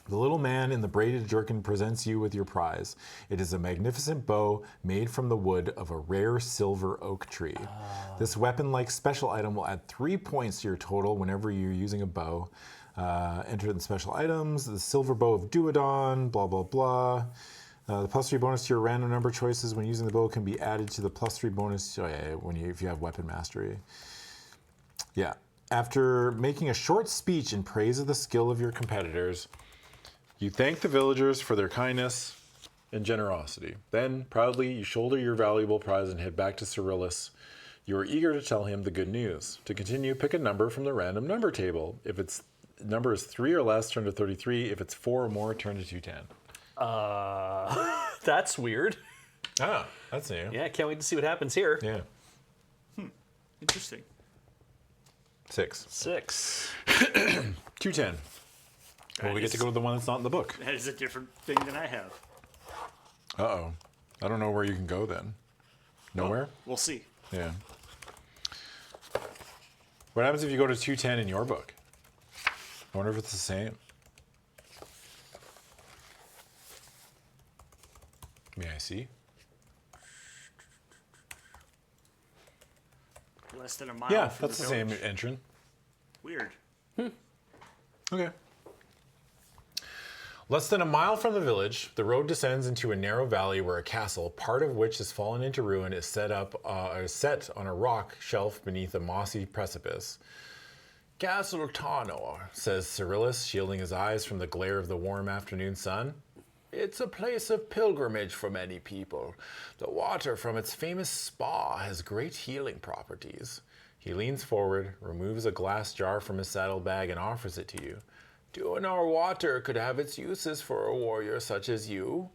The little man in the braided jerkin presents you with your prize. It is a magnificent bow made from the wood of a rare silver oak tree. This weapon-like special item will add 3 points to your total whenever you're using a bow. Enter in special items, the silver bow of Duodon, blah, blah, blah. The +3 bonus to your random number choices when using the bow can be added to the +3 bonus if you have weapon mastery. Yeah. After making a short speech in praise of the skill of your competitors, you thank the villagers for their kindness and generosity. Then, proudly, you shoulder your valuable prize and head back to Cyrillus. You are eager to tell him the good news. To continue, pick a number from the random number table. If its number is 3 or less, turn to 33. If it's 4 or more, turn to 210. That's weird. Ah, that's new. Yeah, can't wait to see what happens here. Yeah. Interesting. 6. 210. Well, we get to go to the one that's not in the book. That is a different thing than I have. Uh-oh. I don't know where you can go then. Nowhere? We'll see. Yeah. What happens if you go to 210 in your book? I wonder if it's the same. May I see? Less than a mile. Yeah, from that's the same village. entrance. Weird. Okay. Less than a mile from the village, the road descends into a narrow valley where a castle, part of which has fallen into ruin, is set on a rock shelf beneath a mossy precipice. Castle Tarnor, says Cyrillus, shielding his eyes from the glare of the warm afternoon sun. It's a place of pilgrimage for many people. The water from its famous spa has great healing properties. He leans forward, removes a glass jar from his saddlebag, and offers it to you. 2 in our water could have its uses for a warrior such as you.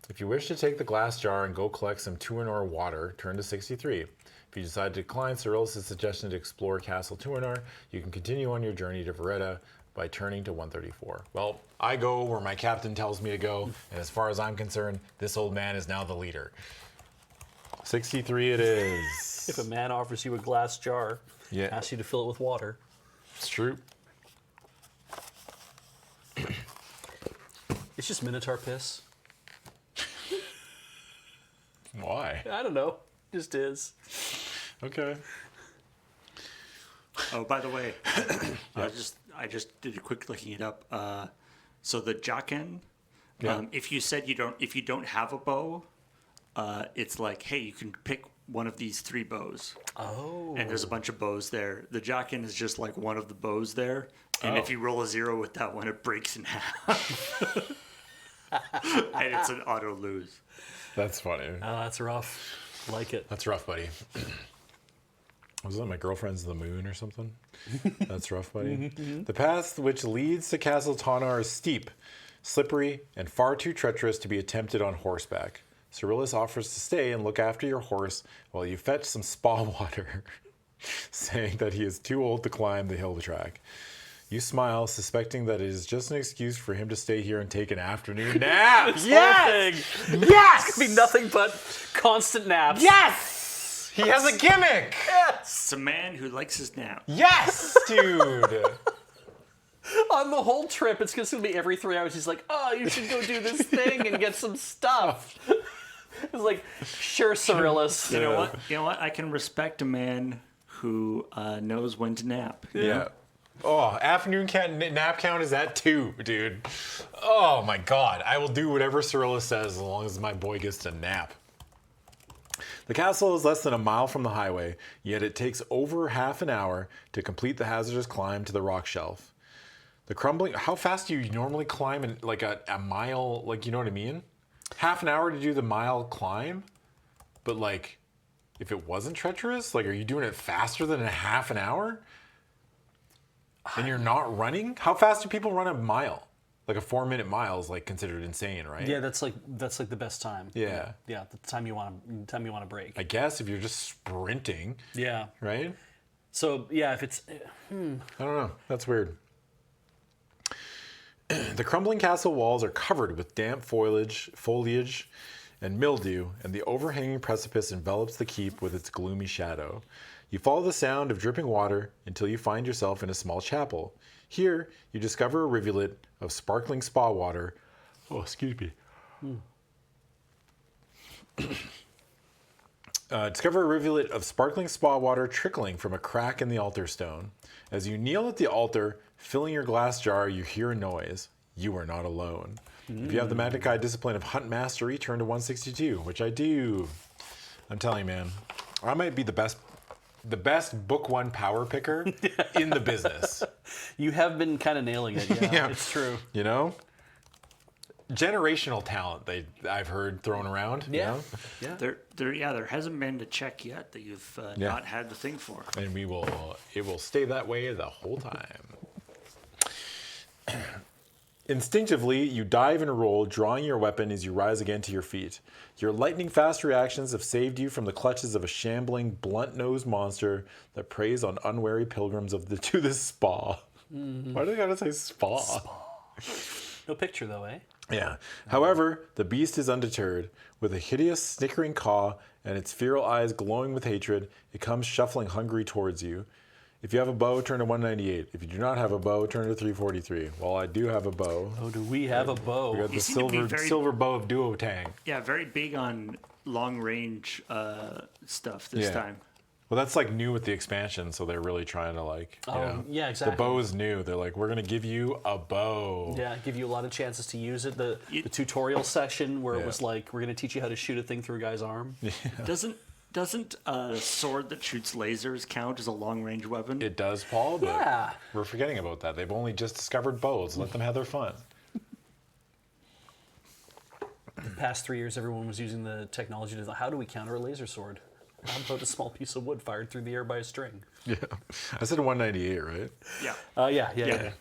If you wish to take the glass jar and go collect some 2 in our water, turn to 63. If you decide to decline Cyrilus' suggestion to explore Castle Tuanar, you can continue on your journey to Veretta by turning to 134. Well, I go where my captain tells me to go, and as far as I'm concerned, this old man is now the leader. 63 it is. If a man offers you a glass jar, Yeah. asks you to fill it with water. It's true. It's just Minotaur piss. Why? I don't know. Just is. Okay. Oh, by the way, I just did a quick looking it up. So the Jaqen, if you don't have a bow, it's like, hey, you can pick one of these 3 bows. Oh. And there's a bunch of bows there. The Jaqen is just like one of the bows there. And if you roll a 0 with that one, it breaks in half. And it's an auto lose. That's funny. Oh, that's rough. Like it. That's rough, buddy. Was that My Girlfriend's the Moon or something? That's rough, buddy. The path which leads to Castle Tuanar is steep, slippery, and far too treacherous to be attempted on horseback. Cyrilus offers to stay and look after your horse while you fetch some spa water, saying that he is too old to climb the hill track. You smile, suspecting that it is just an excuse for him to stay here and take an afternoon nap. Yes! Yes! It's gonna be nothing but constant naps. Yes! He has a gimmick! It's a man who likes his nap. Yes, dude! On the whole trip, it's just gonna be every 3 hours. He's like, "Oh, you should go do this thing and get some stuff." It's like, sure, Cyrilus. You know what? I can respect a man who knows when to nap. Yeah. Oh, afternoon nap count is at 2, dude. Oh my god. I will do whatever Cyrilus says as long as my boy gets to nap. The castle is less than a mile from the highway, yet it takes over half an hour to complete the hazardous climb to the rock shelf. The crumbling, how fast do you normally climb in like a mile, like, you know what I mean? Half an hour to do the mile climb? But like, if it wasn't treacherous, like, are you doing it faster than a half an hour? And you're not running? How fast do people run a mile? Like a 4-minute mile is like considered insane, right? Yeah, that's like the best time. Yeah. Yeah, the time you want to break. I guess if you're just sprinting, Yeah. right? So yeah, if it's I don't know. That's weird. The crumbling castle walls are covered with damp foliage and mildew, and the overhanging precipice envelops the keep with its gloomy shadow. You follow the sound of dripping water until you find yourself in a small chapel. Here, you discover a rivulet of sparkling spa water. Oh, excuse me. Discover a rivulet of sparkling spa water trickling from a crack in the altar stone. As you kneel at the altar, filling your glass jar, you hear a noise. You are not alone. If you have the Magnified discipline of Hunt Mastery, turn to 162, which I do. I'm telling you, man, I might be the best book 1 power picker in the business. You have been kind of nailing it. Yeah, Yeah. It's true. You know? Generational talent I've heard thrown around. Yeah. You know? Yeah. There hasn't been a check yet that you've not had the thing for. And it will stay that way the whole time. Instinctively, you dive and roll, drawing your weapon as you rise again to your feet. Your lightning-fast reactions have saved you from the clutches of a shambling, blunt-nosed monster that preys on unwary pilgrims to this spa. Why do they gotta say spa? No picture though, eh? Yeah. However, the beast is undeterred. With a hideous, snickering caw and its feral eyes glowing with hatred, it comes shuffling hungry towards you. If you have a bow, turn to 198. If you do not have a bow, turn to 343. Well, I do have a bow. Oh, do we have a bow? We got the seem to be silver bow of Duotang. Yeah, very big on long range stuff this time. Well, that's like new with the expansion, so they're really trying to like. Yeah, exactly. The bow is new. They're like, we're gonna give you a bow. Yeah, give you a lot of chances to use it. The tutorial section where it was like, we're going to teach you how to shoot a thing through a guy's arm. Doesn't a sword that shoots lasers count as a long range weapon? It does, Paul, but Yeah. we're forgetting about that. They've only just discovered bows. Let them have their fun. The past 3 years, everyone was using the technology to, how do we counter a laser sword? How about a small piece of wood fired through the air by a string? Yeah. I said 198, right? Yeah. Yeah.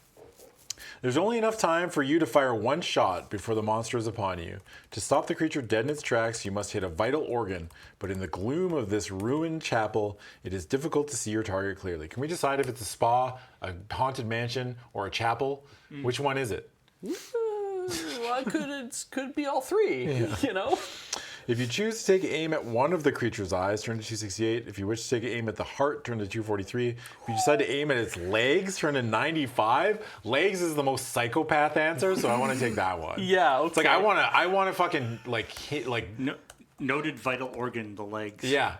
There's only enough time for you to fire one shot before the monster is upon you. To stop the creature dead in its tracks, you must hit a vital organ, but in the gloom of this ruined chapel, it is difficult to see your target clearly. Can we decide if it's a spa, a haunted mansion, or a chapel? Which one is it? Well, could be all three, you know? If you choose to take aim at one of the creature's eyes, turn to 268. If you wish to take aim at the heart, turn to 243. If you decide to aim at its legs, turn to 95. Legs is the most psychopath answer, so I want to take that one. Yeah, okay. It's like I want to fucking like hit like Noted vital organ, the legs. yeah.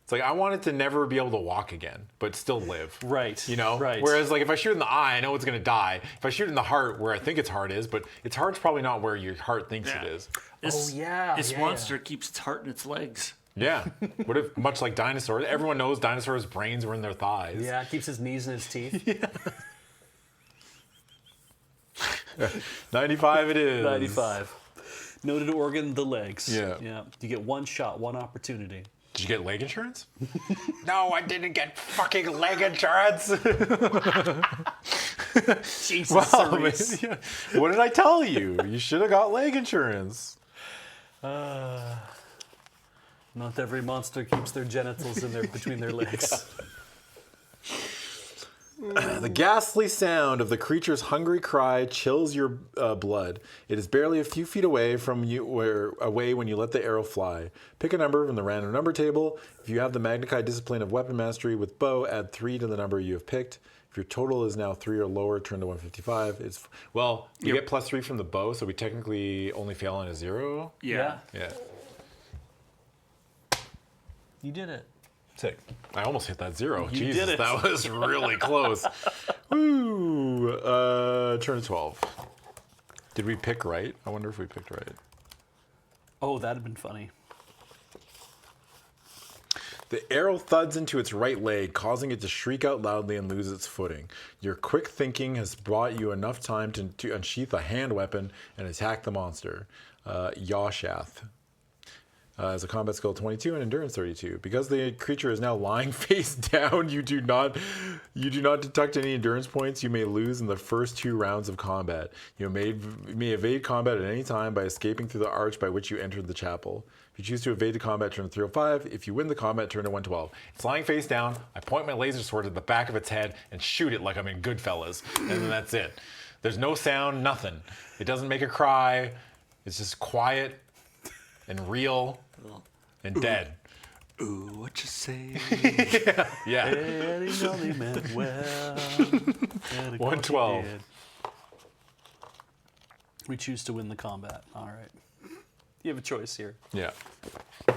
It's like I want it to never be able to walk again, but still live. Right. You know? Right. Whereas like if I shoot in the eye, I know it's gonna die. If I shoot in the heart where I think its heart is, but its heart's probably not where your heart thinks it is. This monster keeps its heart in its legs. Yeah. What if, much like dinosaurs, everyone knows dinosaurs' brains were in their thighs. Yeah, it keeps his knees in his teeth. 95 it is. 95. Noted organ, the legs. Yeah. Yeah. You get one shot, one opportunity. Did you get leg insurance? No, I didn't get fucking leg insurance. Jesus, Cerise. Yeah. What did I tell you? You should have got leg insurance. Not every monster keeps their genitals in between their legs. The ghastly sound of the creature's hungry cry chills your blood. It is barely a few feet away from you, when you let the arrow fly. Pick a number from the random number table. If you have the Magnified Discipline of Weapon Mastery with bow, add 3 to the number you have picked. If your total is now 3 or lower, turn to 155. You get +3 from the bow, so we technically only fail on a 0. Yeah. Yeah. You did it. Sick. I almost hit that 0. You Jesus, did it. that was really close. Woo! Turn to 12. Did we pick right? I wonder if we picked right. Oh, that'd have been funny. The arrow thuds into its right leg, causing it to shriek out loudly and lose its footing. Your quick thinking has bought you enough time to unsheath a hand weapon and attack the monster. Yawshath. As a combat skill 22 and endurance 32. Because the creature is now lying face down, you do not deduct any endurance points you may lose in the first 2 rounds of combat. You may evade combat at any time by escaping through the arch by which you entered the chapel. If you choose to evade the combat, turn to 305. If you win the combat, turn to 112. It's lying face down. I point my laser sword at the back of its head and shoot it like I'm in Goodfellas. And then that's it. There's no sound, nothing. It doesn't make a cry. It's just quiet and real. And dead. Ooh, what you say? Yeah. And he only meant well. 112. We choose to win the combat. All right. You have a choice here. Yeah. I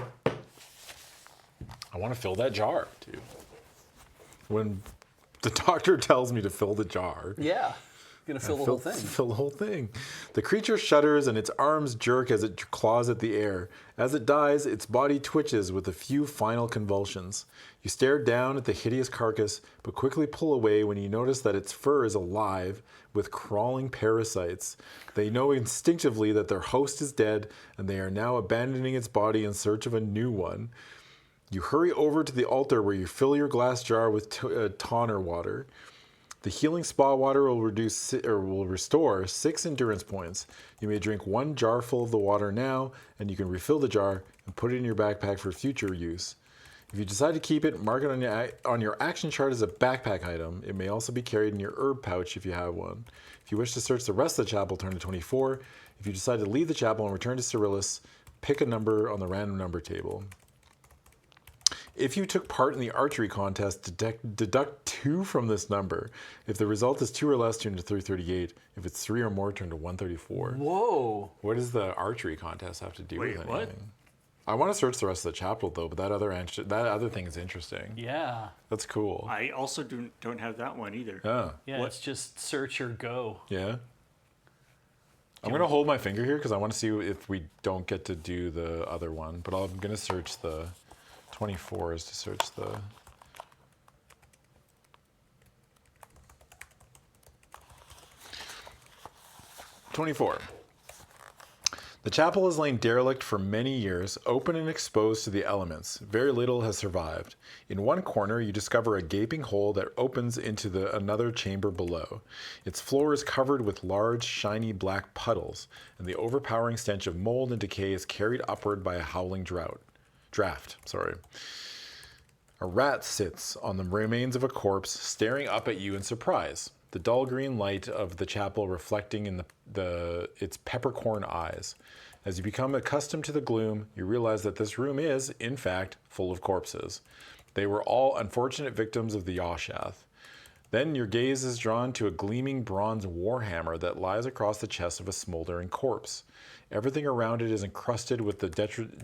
want to fill that jar, dude. When the doctor tells me to fill the jar. Yeah. You're gonna fill the whole thing. Fill the whole thing. The creature shudders and its arms jerk as it claws at the air. As it dies, its body twitches with a few final convulsions. You stare down at the hideous carcass, but quickly pull away when you notice that its fur is alive with crawling parasites. They know instinctively that their host is dead, and they are now abandoning its body in search of a new one. You hurry over to the altar where you fill your glass jar with toner water. The healing spa water will restore 6 endurance points. You may drink 1 jar full of the water now, and you can refill the jar and put it in your backpack for future use. If you decide to keep it, mark it on your action chart as a backpack item. It may also be carried in your herb pouch if you have one. If you wish to search the rest of the chapel, turn to 24. If you decide to leave the chapel and return to Cyrillus, pick a number on the random number table. If you took part in the archery contest, deduct 2 from this number. If the result is 2 or less, turn to 338. If it's 3 or more, turn to 134. Whoa. What does the archery contest have to do with anything? What? I want to search the rest of the chapel, though, but that other thing is interesting. Yeah. That's cool. I also don't have that one either. Oh. Yeah, it's just search or go. Yeah. I'm going to hold my finger here because I want to see if we don't get to do the other one, but I'm going to search the... 24 is to search the... The chapel has lain derelict for many years, open and exposed to the elements. Very little has survived. In one corner, you discover a gaping hole that opens into another chamber below. Its floor is covered with large, shiny black puddles, and the overpowering stench of mold and decay is carried upward by a howling draft. A rat sits on the remains of a corpse, staring up at you in surprise. The dull green light of the chapel reflecting in its peppercorn eyes. As you become accustomed to the gloom, you realize that this room is, in fact, full of corpses. They were all unfortunate victims of the Yawshath. Then your gaze is drawn to a gleaming bronze warhammer that lies across the chest of a smoldering corpse. Everything around it is encrusted with the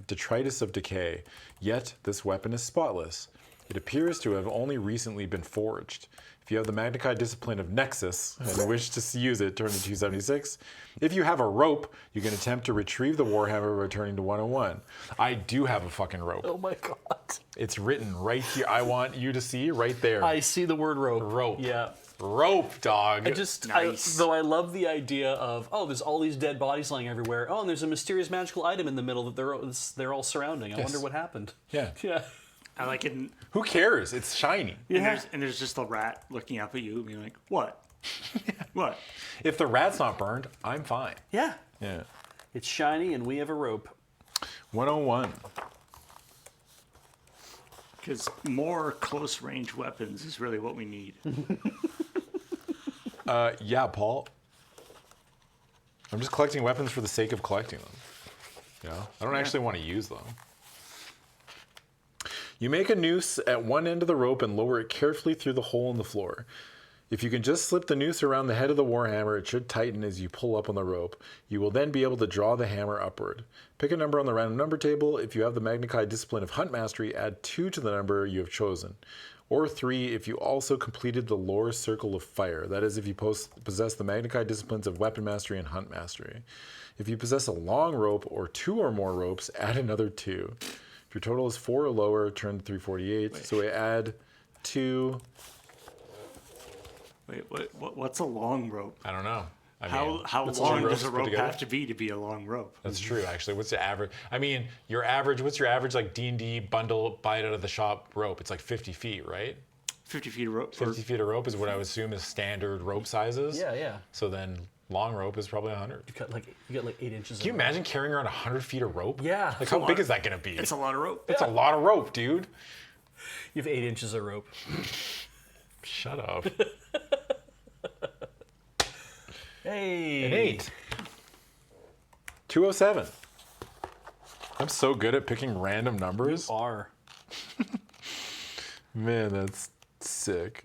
detritus of decay, yet this weapon is spotless. It appears to have only recently been forged. If you have the Magna discipline of Nexus and wish to use it, turn to 276. If you have a rope, you can attempt to retrieve the Warhammer by returning to 101. I do have a fucking rope. Oh my god. It's written right here. I want you to see right there. I see the word rope. Rope. Yeah. Rope, dog. Nice. I love the idea of, there's all these dead bodies lying everywhere. Oh, and there's a mysterious magical item in the middle that they're all surrounding. I wonder what happened. Yeah. Yeah. I like it. Who cares? It's shiny. And there's just a rat looking up at you, being like, "What? What?" If the rat's not burned, I'm fine. Yeah. Yeah. It's shiny and we have a rope. 101. Because more close range weapons is really what we need. Yeah, Paul. I'm just collecting weapons for the sake of collecting them. You know? I don't actually want to use them. You make a noose at one end of the rope and lower it carefully through the hole in the floor. If you can just slip the noose around the head of the warhammer, it should tighten as you pull up on the rope. You will then be able to draw the hammer upward. Pick a number on the random number table. If you have the Magna discipline of Hunt Mastery, add 2 to the number you have chosen. Or 3 if you also completed the lore circle of fire. That is, if you possess the Magna disciplines of Weapon Mastery and Hunt Mastery. If you possess a long rope or 2 or more ropes, add another 2. If your total is 4 or lower, turn to 348. Wait. So we add 2. Wait, what's a long rope? I don't know. How long does a rope have to be a long rope? That's true, actually. What's the average? I mean, what's your average like D&D bundle, buy it out of the shop rope? It's like 50 feet, right? 50 feet of rope. 50 feet of rope is what I would assume is standard rope sizes. Yeah, yeah. So then long rope is probably 100. You got like 8 inches. Can you imagine carrying around 100 feet of rope? Yeah. Like how big is that going to be? It's a lot of rope. It's a lot of rope, dude. You have 8 inches of rope. Shut up. Hey. An 8. 207. I'm so good at picking random numbers. You are. Man, that's sick.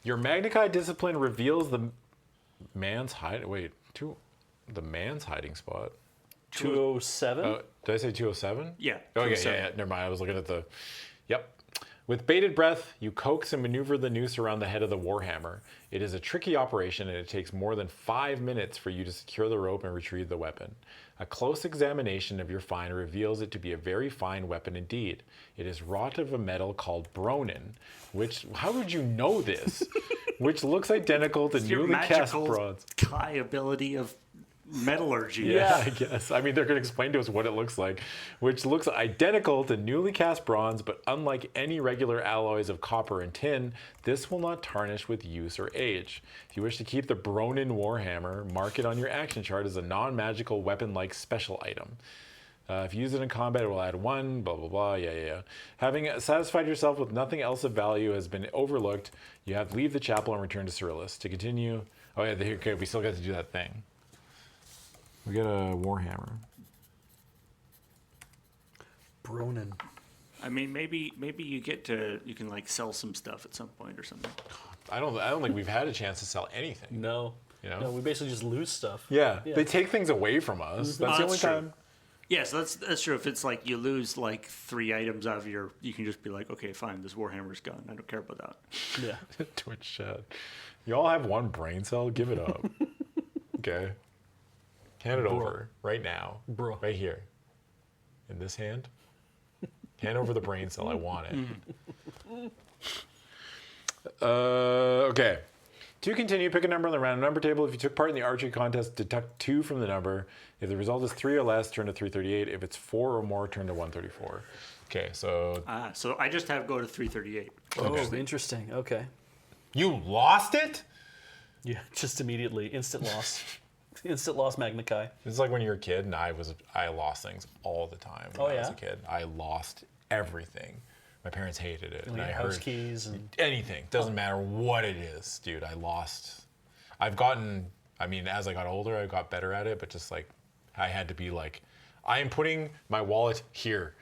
Your Magna discipline reveals the man's hiding. Wait, the man's hiding spot. 207. Did I say 207? Yeah. Okay, yeah. Never mind. I was looking at the. Yep. With bated breath, you coax and maneuver the noose around the head of the warhammer. It is a tricky operation, and it takes more than 5 minutes for you to secure the rope and retrieve the weapon. A close examination of your find reveals it to be a very fine weapon indeed. It is wrought of a metal called bronin, which, how would you know this? Which looks identical to newly cast bronze. Kai ability of metallurgy. Yeah, I guess. I mean, they're going to explain to us what it looks like, which looks identical to newly cast bronze, but unlike any regular alloys of copper and tin, this will not tarnish with use or age. If you wish to keep the Bronin Warhammer, mark it on your action chart as a non-magical weapon-like special item. If you use it in combat, it will add 1, blah, blah, blah, yeah. Having satisfied yourself with nothing else of value has been overlooked, you have to leave the chapel and return to Cyrillus. To continue, okay, we still got to do that thing. We got a warhammer. Bronin. I mean, maybe you can like sell some stuff at some point or something. I don't think we've had a chance to sell anything. No. You know? No, we basically just lose stuff. Yeah. They take things away from us. That's the only true. time. Yeah, so that's true. If it's like you lose like 3 items out of you can just be like, okay, fine, this warhammer's gone. I don't care about that. Yeah. Twitch chat. You all have one brain cell? Give it up. Okay. Hand it over right now. Bro. Right here. In this hand. Hand over the brain cell. I want it. Okay. To continue, pick a number on the random number table. If you took part in the archery contest, deduct 2 from the number. If the result is 3 or less, turn to 338. If it's 4 or more, turn to 134. Okay, so... So I just have go to 338. Oh, interesting. Okay. You lost it? Yeah, just immediately. Instant loss. Instant loss, Magna Chi. It's like when you were a kid and I lost things all the time when I was a kid. I lost everything. My parents hated it. Like and I house heard keys and anything. Doesn't matter what it is, dude. I lost. I've gotten, I mean, as I got older, I got better at it, but just like, I had to be like, I am putting my wallet here.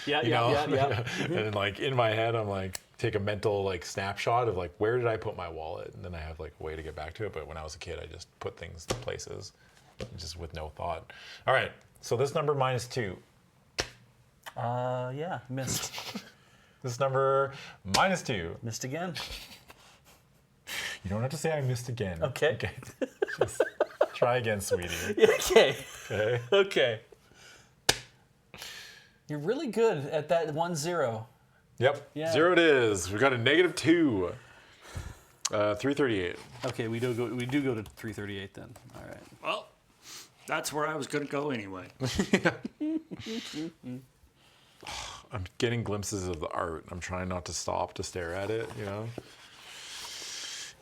Yeah. And then like in my head, I'm like, take a mental like snapshot of like, where did I put my wallet? And then I have like a way to get back to it. But when I was a kid, I just put things in places just with no thought. All right. So this number -2. Yeah, missed. This number -2. Missed again. You don't have to say I missed again. Okay. Just try again, sweetie. Okay. Okay. Okay. You're really good at that 1-0. Yep. Yeah. 0 it is. We got a -2. 338. Okay, we do go to 338 then. All right. Well, that's where I was going to go anyway. I'm getting glimpses of the art. I'm trying not to stop to stare at it, you know?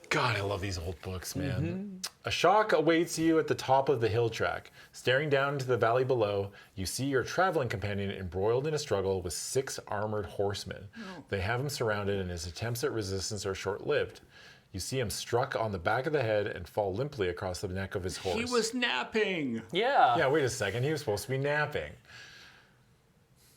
God, I love these old books, man. A shock awaits you at the top of the hill track. Staring down into the valley below, you see your traveling companion embroiled in a struggle with 6 armored horsemen. They have him surrounded, and his attempts at resistance are short-lived. You see him struck on the back of the head and fall limply across the neck of his horse. He was napping. Yeah. Yeah, wait a second. He was supposed to be napping.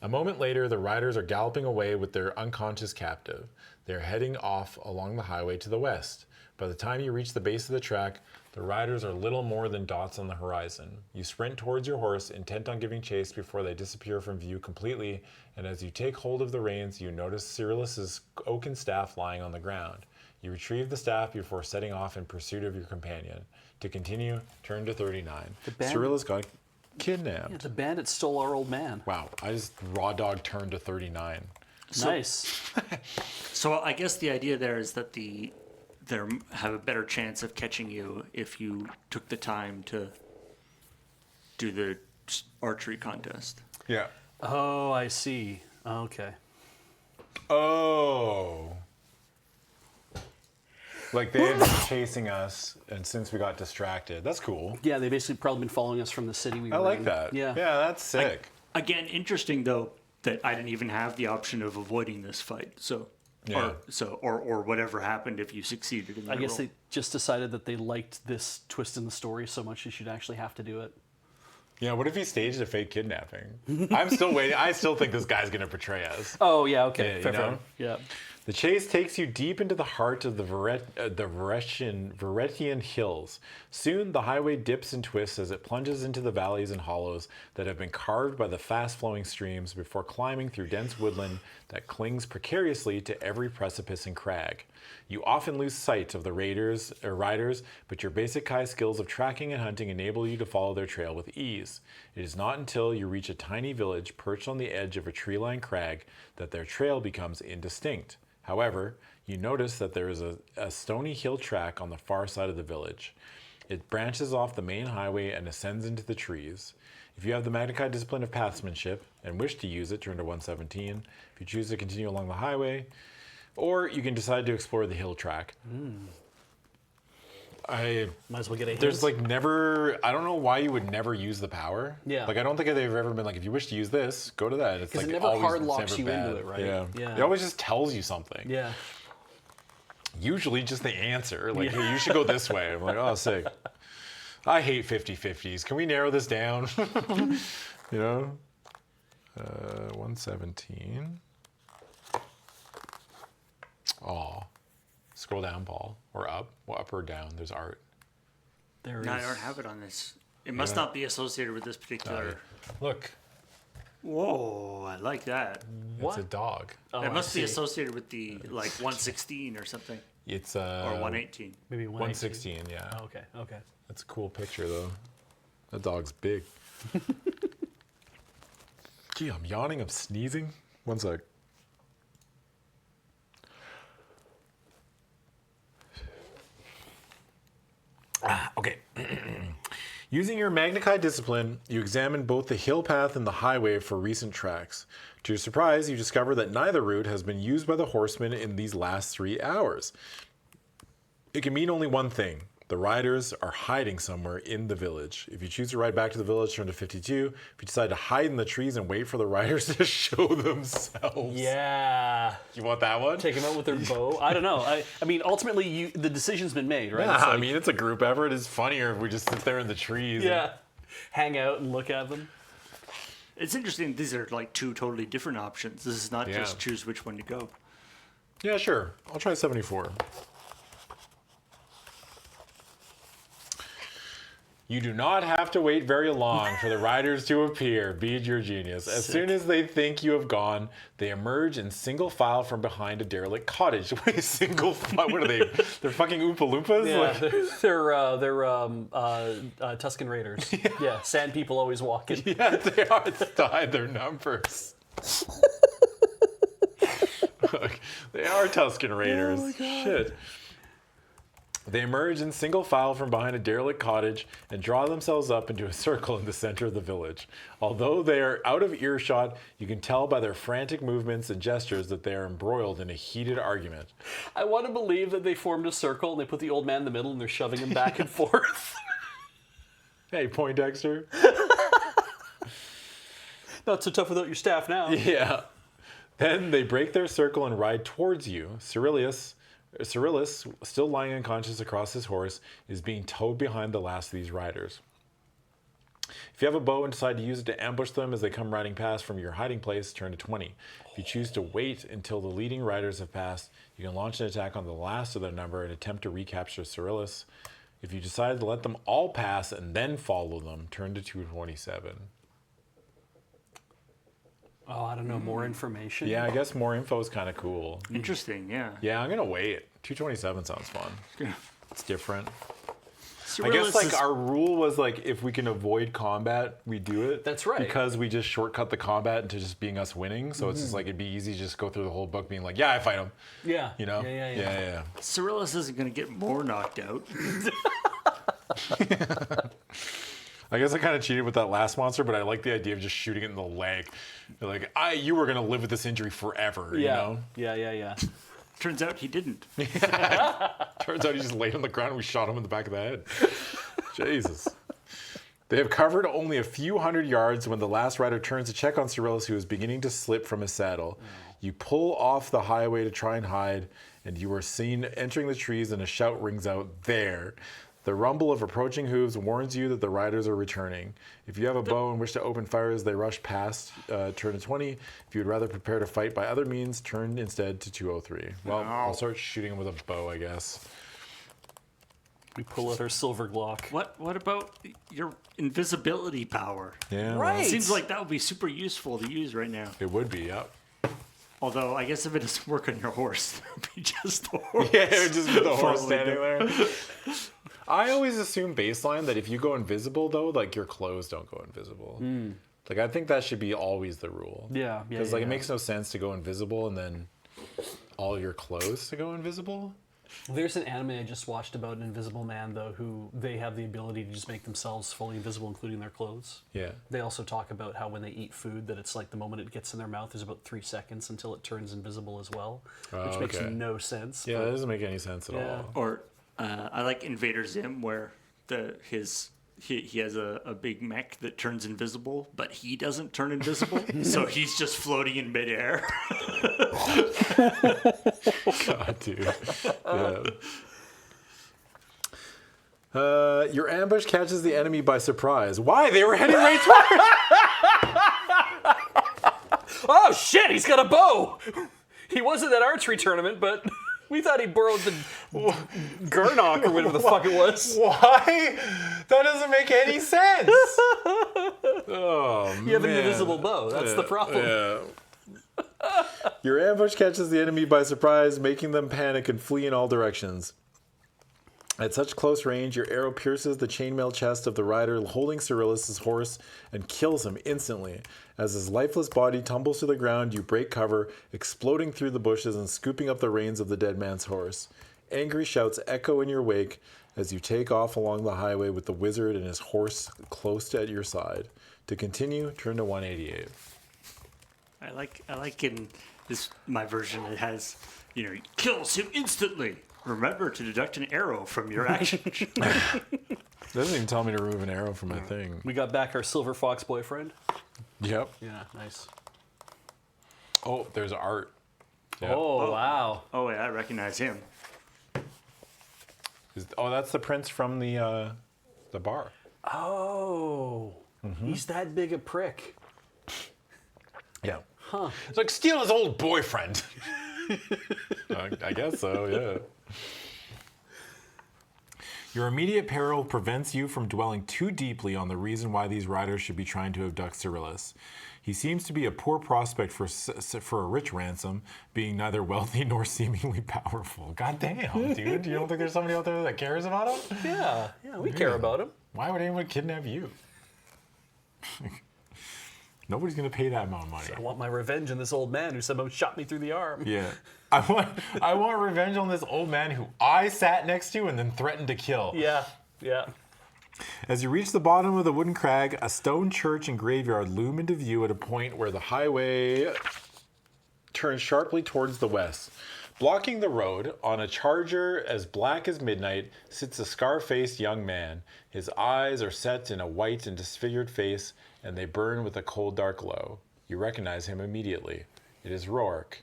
A moment later, the riders are galloping away with their unconscious captive. They're heading off along the highway to the west. By the time you reach the base of the track, the riders are little more than dots on the horizon. You sprint towards your horse, intent on giving chase before they disappear from view completely, and as you take hold of the reins, you notice Cyrilus's oaken staff lying on the ground. You retrieve the staff before setting off in pursuit of your companion. To continue, turn to 39. Cyrillus got kidnapped. Yeah, the bandits stole our old man. Wow, I just raw dog turned to 39. Nice. So I guess the idea there is that they have a better chance of catching you if you took the time to do the archery contest. Yeah. Oh, I see. Okay. Oh. Like they had been chasing us, and since we got distracted. That's cool. Yeah, they basically probably been following us from the city we were I like in. that. Yeah. Yeah, that's sick. Again, interesting though that I didn't even have the option of avoiding this fight. So, Yeah. or whatever happened if you succeeded in that I guess role. they just decided that they liked this twist in the story so much you should actually have to do it. Yeah, what if he staged a fake kidnapping? I'm still waiting. I still think this guy's going to betray us. Oh, yeah, okay. Yeah, fair, you know? fair. Yeah. The chase takes you deep into the heart of the Veretian hills. Soon, the highway dips and twists as it plunges into the valleys and hollows that have been carved by the fast-flowing streams before climbing through dense woodland that clings precariously to every precipice and crag. You often lose sight of the riders, but your basic Kai skills of tracking and hunting enable you to follow their trail with ease. It is not until you reach a tiny village perched on the edge of a tree-lined crag that their trail becomes indistinct. However, you notice that there is a stony hill track on the far side of the village. It branches off the main highway and ascends into the trees. If you have the Magna Chi discipline of pathsmanship and wish to use it, turn to 117. If you choose to continue along the highway, or you can decide to explore the hill track. Might as well get a hint. There's like never, I don't know why you would never use the power. Yeah. Like I don't think they've ever been like, if you wish to use this, go to that. It's 'Cause like it never always, hard it's locks never you bad. into it, right? Yeah. Yeah. It always just tells you something. Yeah. Usually just the answer. Like, hey, you should go this way. I'm like, oh, sick. I hate 50-50s. Can we narrow this down? You know? 117. Oh. Scroll down, Paul. Or up. Well, up or down. There's art. There it No, I is. don't have it on this. It must not be associated with this particular. Look. Whoa, I like that. It's a dog. Oh, It I must be see. associated with the like 116 or something, It's or 118. Maybe 116, yeah. Oh, okay, okay. That's a cool picture, though. That dog's big. Gee, I'm yawning. I'm sneezing. One sec. Using your Magnikai discipline, you examine both the hill path and the highway for recent tracks. To your surprise, you discover that neither route has been used by the horsemen in these last 3 hours. It can mean only one thing. The riders are hiding somewhere in the village. If you choose to ride back to the village, turn to 52. If you decide to hide in the trees and wait for the riders to show themselves. Yeah. You want that one? Take them out with their bow. I don't know. I mean, ultimately, the decision's been made, right? Yeah, It's like, I mean, it's a group effort. It's funnier if we just sit there in the trees. yeah. Hang out and look at them. It's interesting. These are like 2 totally different options. This is not Yeah. just choose which one to go. Yeah, sure. I'll try 74. You do not have to wait very long for the riders to appear. Beej, your genius. As soon as they think you have gone, they emerge in single file from behind a derelict cottage. Wait, single file? What are they? They're fucking Oompa Loompas? Yeah, they're Tuscan Raiders. Yeah, sand people always walking. Yeah, they are. It's died their numbers. Look, they are Tuscan Raiders. Oh my God. Shit. They emerge in single file from behind a derelict cottage and draw themselves up into a circle in the center of the village. Although they are out of earshot, you can tell by their frantic movements and gestures that they are embroiled in a heated argument. I want to believe that they formed a circle and they put the old man in the middle and they're shoving him back and forth. Hey, Poindexter. Not so tough without your staff now. Yeah. Then they break their circle and ride towards you. Cyrillus, still lying unconscious across his horse, is being towed behind the last of these riders. If you have a bow and decide to use it to ambush them as they come riding past from your hiding place, turn to 20. If you choose to wait until the leading riders have passed, you can launch an attack on the last of their number and attempt to recapture Cyrillus. If you decide to let them all pass and then follow them, turn to 227. Oh, I don't know. More information? Yeah, I guess more info is kind of cool. Interesting, yeah. Yeah, I'm going to wait. 227 sounds fun. It's different. Cyrillus I guess like is- our rule was like if we can avoid combat, we do it. That's right. Because we just shortcut the combat into just being us winning. So it's just like it'd be easy to just go through the whole book being like, yeah, I fight him. Yeah. You know? Yeah. Cyrillus isn't going to get more knocked out. I guess I kind of cheated with that last monster, but I like the idea of just shooting it in the leg. You're like, you were gonna live with this injury forever. You know? Yeah. Turns out he didn't. Turns out he just laid on the ground and we shot him in the back of the head. Jesus. They have covered only a few hundred yards when the last rider turns to check on Cyrillus, who is beginning to slip from his saddle. You pull off the highway to try and hide, and you are seen entering the trees and a shout rings out, "There!" The rumble of approaching hooves warns you that the riders are returning. If you have a bow and wish to open fire as they rush past, turn to 20. If you would rather prepare to fight by other means, turn instead to 203. Well, I'll start shooting them with a bow, I guess. We pull out our silver Glock. What about your invisibility power? Yeah, Right. well, Seems like that would be super useful to use right now. it would be, yep. Although, I guess if it doesn't work on your horse, it would be just the horse. Yeah, it would just be the horse Following standing them. there. I always assume baseline that if you go invisible, though, like your clothes don't go invisible. Like, I think that should be always the rule. Yeah. Because, like, it makes no sense to go invisible and then all your clothes to go invisible. There's an anime I just watched about an invisible man, though, who they have the ability to just make themselves fully invisible, including their clothes. Yeah. They also talk about how when they eat food, that it's like the moment it gets in their mouth, there's about 3 seconds until it turns invisible as well, which makes okay. no sense. Yeah, but- that doesn't make any sense at Yeah. all. Or I like Invader Zim, where he has a big mech that turns invisible, but he doesn't turn invisible, so he's just floating in midair. God, dude. Yeah. Your ambush catches the enemy by surprise. Why? They were heading right toward. Oh shit! He's got a bow. He was at that archery tournament, but we thought he borrowed the Gurnock or whatever the fuck it was. Why? That doesn't make any sense. Oh, You have an invisible bow. That's the problem. Yeah. Your ambush catches the enemy by surprise, making them panic and flee in all directions. At such close range, your arrow pierces the chainmail chest of the rider holding Cyrillus' horse and kills him instantly. As his lifeless body tumbles to the ground, you break cover, exploding through the bushes and scooping up the reins of the dead man's horse. Angry shouts echo in your wake as you take off along the highway with the wizard and his horse close at your side. To continue, turn to 188. I like in this my version it has, kills him instantly. Remember to deduct an arrow from your action. Doesn't even tell me to remove an arrow from my thing. We got back our silver fox boyfriend. Yep. Yeah, nice. Oh, there's art. Yep. Oh, wow. Oh yeah, I recognize him. That's the prince from the bar. Oh, he's that big a prick. Yeah. Huh. It's like steal his old boyfriend. I guess so, yeah. Your immediate peril prevents you from dwelling too deeply on the reason why these riders should be trying to abduct Cyrillus. He seems to be a poor prospect for a rich ransom, being neither wealthy nor seemingly powerful. God damn, dude. You don't think there's somebody out there that cares about him? Yeah, we care about him. Why would anyone kidnap you? Nobody's going to pay that amount of money. I want my revenge on this old man who somehow shot me through the arm. Yeah. I want revenge on this old man who I sat next to and then threatened to kill. Yeah. As you reach the bottom of the wooden crag, a stone church and graveyard loom into view at a point where the highway turns sharply towards the west. Blocking the road, on a charger as black as midnight, sits a scar-faced young man. His eyes are set in a white and disfigured face, and they burn with a cold, dark glow. You recognize him immediately. It is Rourke,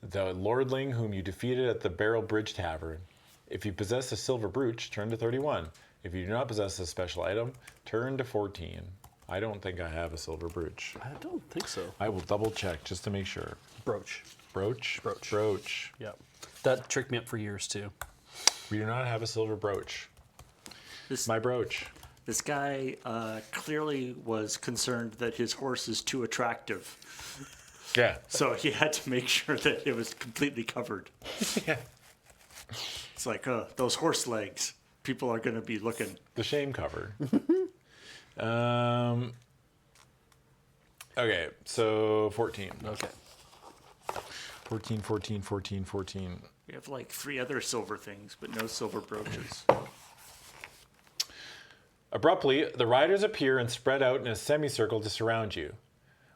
the lordling whom you defeated at the Barrel Bridge Tavern. If you possess a silver brooch, turn to 31. If you do not possess a special item, turn to 14. I don't think I have a silver brooch. I don't think so. I will double check just to make sure. Brooch. Brooch. Yep. That tricked me up for years too. We do not have a silver brooch. My brooch. This guy clearly was concerned that his horse is too attractive. Yeah. So he had to make sure that it was completely covered. Yeah. It's like, those horse legs. People are going to be looking. The shame cover. Okay, so 14. Okay. 14. We have like 3 other silver things, but no silver brooches. Abruptly, the riders appear and spread out in a semicircle to surround you.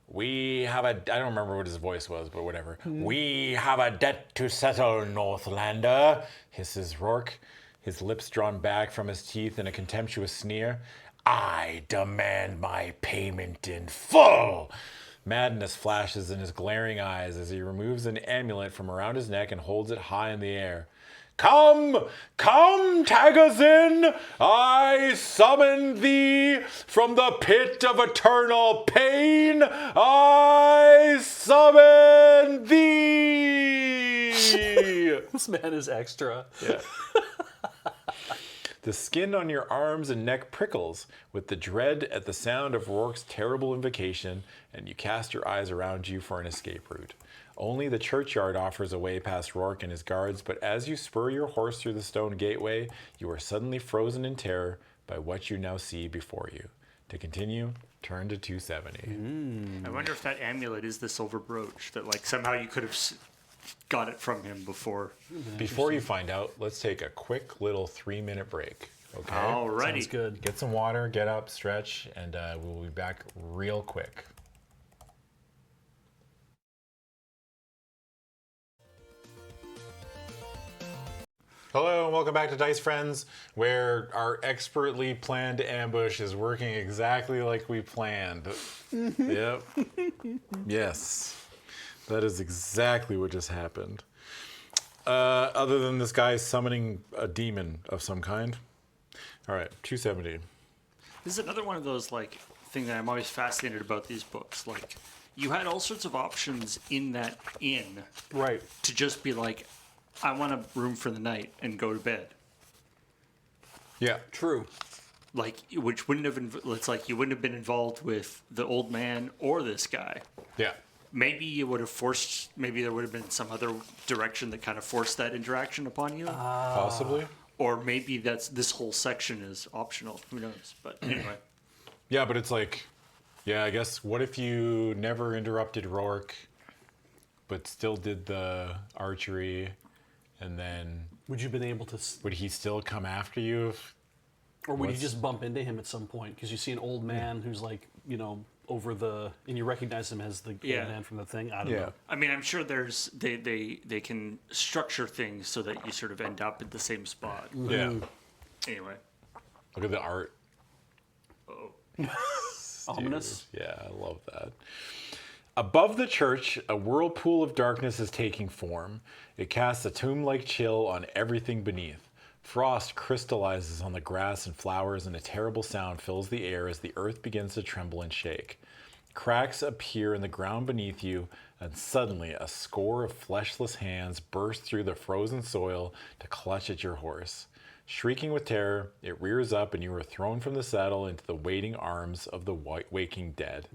We have I don't remember what his voice was, but whatever. We have a debt to settle, Northlander, hisses Rourke, his lips drawn back from his teeth in a contemptuous sneer. I demand my payment in full. Madness flashes in his glaring eyes as he removes an amulet from around his neck and holds it high in the air. Come, tag us in! I summon thee from the pit of eternal pain! I summon thee! This man is extra. Yeah. The skin on your arms and neck prickles with the dread at the sound of Rourke's terrible invocation, and you cast your eyes around you for an escape route. Only the churchyard offers a way past Rourke and his guards, but as you spur your horse through the stone gateway, you are suddenly frozen in terror by what you now see before you. To continue, turn to 270. I wonder if that amulet is the silver brooch, that like somehow you could have got it from him before. Before you find out, let's take a quick little 3-minute break. Okay? Alrighty. Sounds good. Get some water, get up, stretch, and we'll be back real quick. Hello and welcome back to Dice Friends, where our expertly planned ambush is working exactly like we planned. Yep. Yes. That is exactly what just happened. Other than this guy summoning a demon of some kind. All right, 270. This is another one of those like thing that I'm always fascinated about these books. Like, you had all sorts of options in that inn, Right. to just be like, I want a room for the night and go to bed. Yeah. True. Like, which wouldn't have. It's like you wouldn't have been involved with the old man or this guy. Yeah. Maybe you would have forced. Maybe there would have been some other direction that kind of forced that interaction upon you. Possibly. Or maybe this whole section is optional. Who knows? But anyway. Yeah, but it's like, yeah, I guess what if you never interrupted Rourke, but still did the archery, And then Would you have been able to, would he still come after you? or would you just bump into him at some point because you see an old man who's like, over the, and you recognize him as the old man from the thing? I don't know. I mean, I'm sure there's they can structure things so that you sort of end up at the same spot. Yeah. Anyway, Look at the art. Ominous. Yeah, I love that. Above the church, a whirlpool of darkness is taking form. It casts a tomb-like chill on everything beneath. Frost crystallizes on the grass and flowers, and a terrible sound fills the air as the earth begins to tremble and shake. Cracks appear in the ground beneath you, and suddenly a score of fleshless hands burst through the frozen soil to clutch at your horse. Shrieking with terror, it rears up and you are thrown from the saddle into the waiting arms of the waking dead.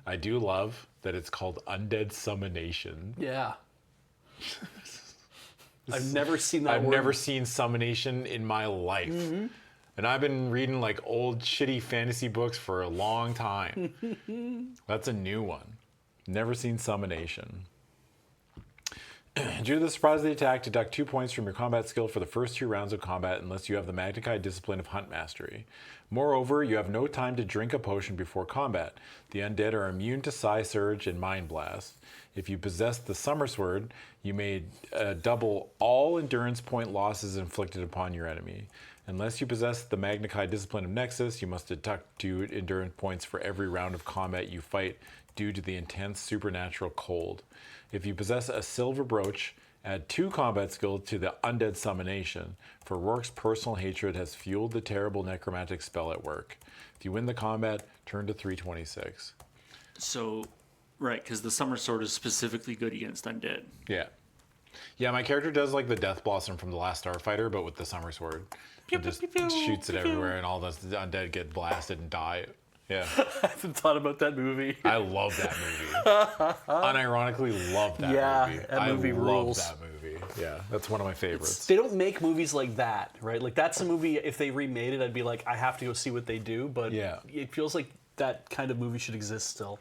I do love that it's called Undead Summonation. Yeah. I've never seen that I've word. never seen Summonation in my life. And I've been reading like old shitty fantasy books for a long time. That's a new one. Never seen Summonation. Due to the surprise of the attack, deduct 2 points from your combat skill for the first 2 rounds of combat unless you have the Magnified Discipline of Hunt Mastery. Moreover, you have no time to drink a potion before combat. The undead are immune to Psi Surge and Mind Blast. If you possess the Summer Sword, you may double all endurance point losses inflicted upon your enemy. Unless you possess the Magnified Discipline of Nexus, you must deduct 2 endurance points for every round of combat you fight due to the intense supernatural cold. If you possess a silver brooch, add 2 combat skill to the Undead Summonation, for Rourke's personal hatred has fueled the terrible necromantic spell at work. If you win the combat, turn to 326. so right, because the Summer Sword is specifically good against undead. Yeah. Yeah, my character does like the Death Blossom from the last Starfighter, but with the Summer Sword. It just shoots it everywhere, and all the undead get blasted and die. Yeah. I haven't thought about that movie. I love that movie. Unironically love that movie. That movie rules. I love that movie. Yeah, that's one of my favorites. They don't make movies like that, right? Like that's a movie, if they remade it, I'd be like, I have to go see what they do, but it feels like that kind of movie should exist still.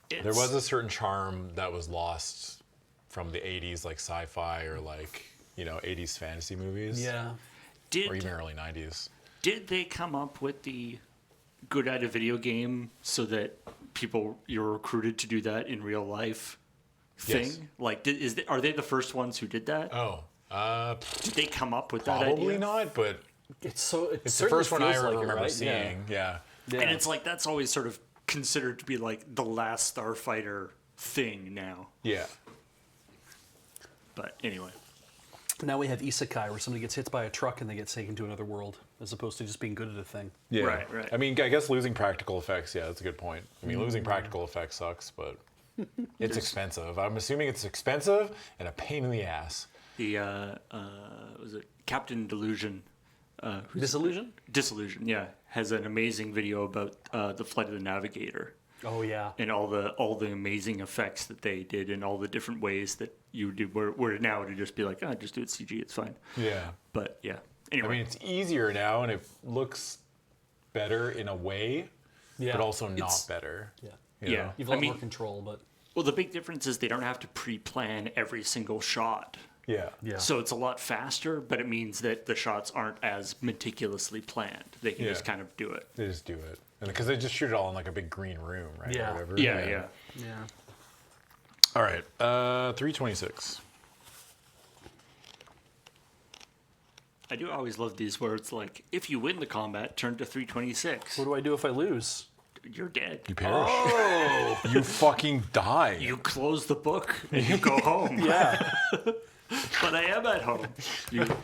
There was a certain charm that was lost from the 80s, like sci-fi or like, 80s fantasy movies. Yeah. Or even early 90s. Did they come up with the good at a video game so that you're recruited to do that in real life thing? Yes. Like, are they the first ones who did that? Oh, Did they come up with that idea? probably not, but It's the first one I remember right? seeing. Yeah. And it's like that's always sort of considered to be like the last Starfighter thing now. Yeah. But anyway, Now we have isekai, where somebody gets hit by a truck and they get taken to another world, as opposed to just being good at a thing. Yeah. Right. I mean, I guess losing practical effects, that's a good point. I mean, losing practical effects sucks, but it's expensive. I'm assuming it's expensive and a pain in the ass. the was it Captain Delusion? Disillusion? Disillusion, yeah, has an amazing video about the Flight of the Navigator. Oh yeah. And all the amazing effects that they did in all the different ways that you do. Where now to just be like, just do it CG, it's fine. Yeah. But yeah. Anyway, I mean, it's easier now and it looks better in a way, but also not better. Yeah. You know? You've a lot more control, but well, the big difference is they don't have to pre-plan every single shot. Yeah. yeah. So it's a lot faster, but it means that the shots aren't as meticulously planned. They can just kind of do it. They just do it. And because they just shoot it all in like a big green room, right? Yeah. Or whatever. Yeah. All right. 326. I do always love these words like, if you win the combat, turn to 326. What do I do if I lose? You're dead. You perish. Oh! You fucking die. You close the book and you go home. Yeah. But I am at home.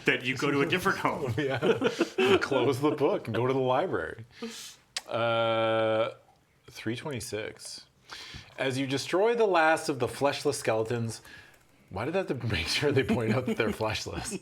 Then you go to a different home. You close the book and go to the library. 326. As you destroy the last of the fleshless skeletons, why did that have to make sure they point out that they're fleshless?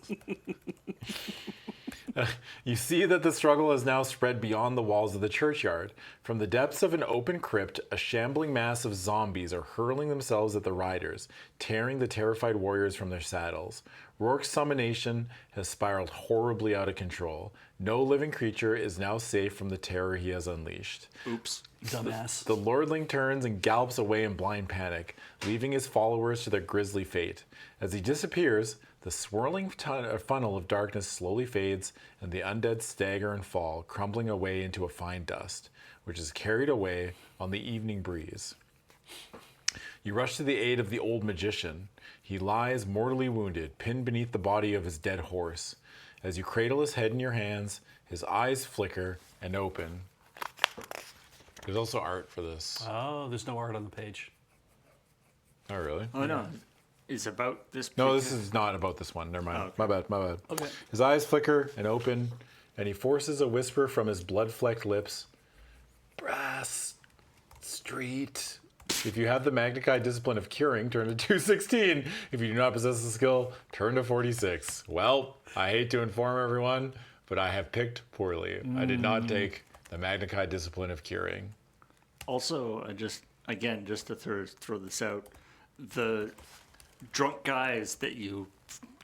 You see that the struggle has now spread beyond the walls of the churchyard. From the depths of an open crypt, a shambling mass of zombies are hurling themselves at the riders, tearing the terrified warriors from their saddles. Rourke's summonation has spiraled horribly out of control. No living creature is now safe from the terror he has unleashed. Oops. Dumbass. The lordling turns and gallops away in blind panic, leaving his followers to their grisly fate. As he disappears, the swirling funnel of darkness slowly fades, and the undead stagger and fall, crumbling away into a fine dust, which is carried away on the evening breeze. You rush to the aid of the old magician. He lies mortally wounded, pinned beneath the body of his dead horse. As you cradle his head in your hands, his eyes flicker and open. There's also art for this. Oh, there's no art on the page. Oh, really? Oh, no. It's about this. No, this is not about this one. Never mind. Oh, okay. My bad. Okay. His eyes flicker and open, and he forces a whisper from his blood-flecked lips. Brass Street. If you have the Magnified discipline of curing, turn to 216. If you do not possess the skill, turn to 46. Well, I hate to inform everyone, but I have picked poorly. I did not take the Magnified discipline of curing. Also, just to throw this out, the drunk guys that you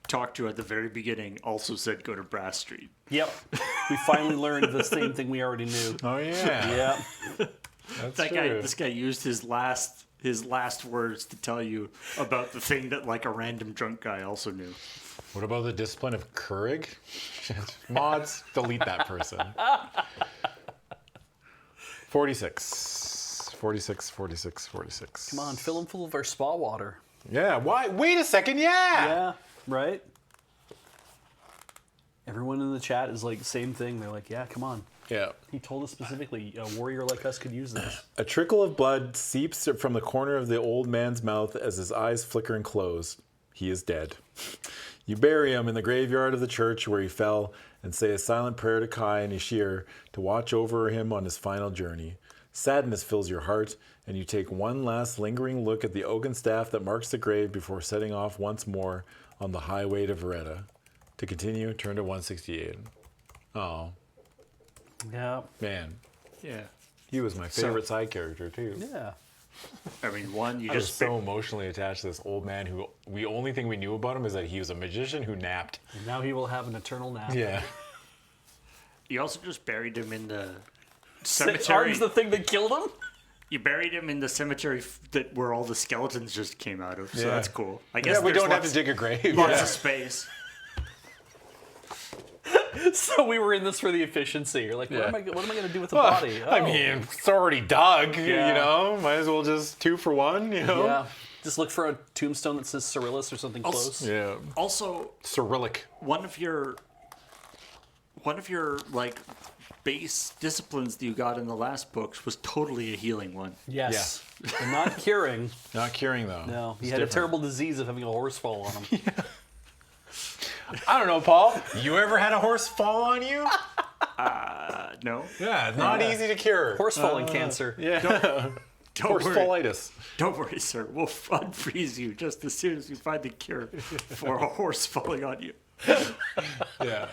talked to at the very beginning also said go to Brass Street. Yep. We finally learned the same thing we already knew. Oh, yeah. Yeah. That's true. This guy used his last words to tell you about the thing that like a random drunk guy also knew. What about the discipline of Keurig? Mods, delete that person. 46. Come on, fill them full of our spa water. Yeah, why? Wait a second, yeah! Yeah, right? Everyone in the chat is like, same thing. They're like, yeah, come on. Yeah. He told us specifically a warrior like us could use this. A trickle of blood seeps from the corner of the old man's mouth as his eyes flicker and close. He is dead. You bury him in the graveyard of the church where he fell and say a silent prayer to Kai and Ishir to watch over him on his final journey. Sadness fills your heart, and you take one last lingering look at the oaken staff that marks the grave before setting off once more on the highway to Veretta. To continue, turn to 168. Oh, Yeah. man. Yeah. He was my favorite side character, too. Yeah. I mean, one, you I was just so emotionally attached to this old man who the only thing we knew about him is that he was a magician who napped. And now he will have an eternal nap. Yeah. you also just buried him in the Six cemetery. arms the thing that killed him? You buried him in the cemetery that where all the skeletons just came out of. So Yeah. that's cool. I guess Yeah, we there's don't have lots- to dig a grave. Lots Yeah. of space. So we were in this for the efficiency. You're like, what Yeah. am I going to do with the Well, body? I mean, it's already dug, Yeah. you know? Might as well just 2 for 1, you know? Yeah. Just look for a tombstone that says Cyrillus or something Also- close. Yeah. Also, Cyrillic. one of your like base disciplines that you got in the last books was totally a healing one. Yes. And not curing. Not curing, though. No. He It's had a different. terrible disease of having a horse fall on him. I don't know, Paul. You ever had a horse fall on you? No, Yeah, it's not easy to cure. Horse falling cancer. Yeah. don't Horse worry. fallitis. Don't worry, sir. We'll unfreeze you just as soon as we find the cure for a horse falling on you. Yeah.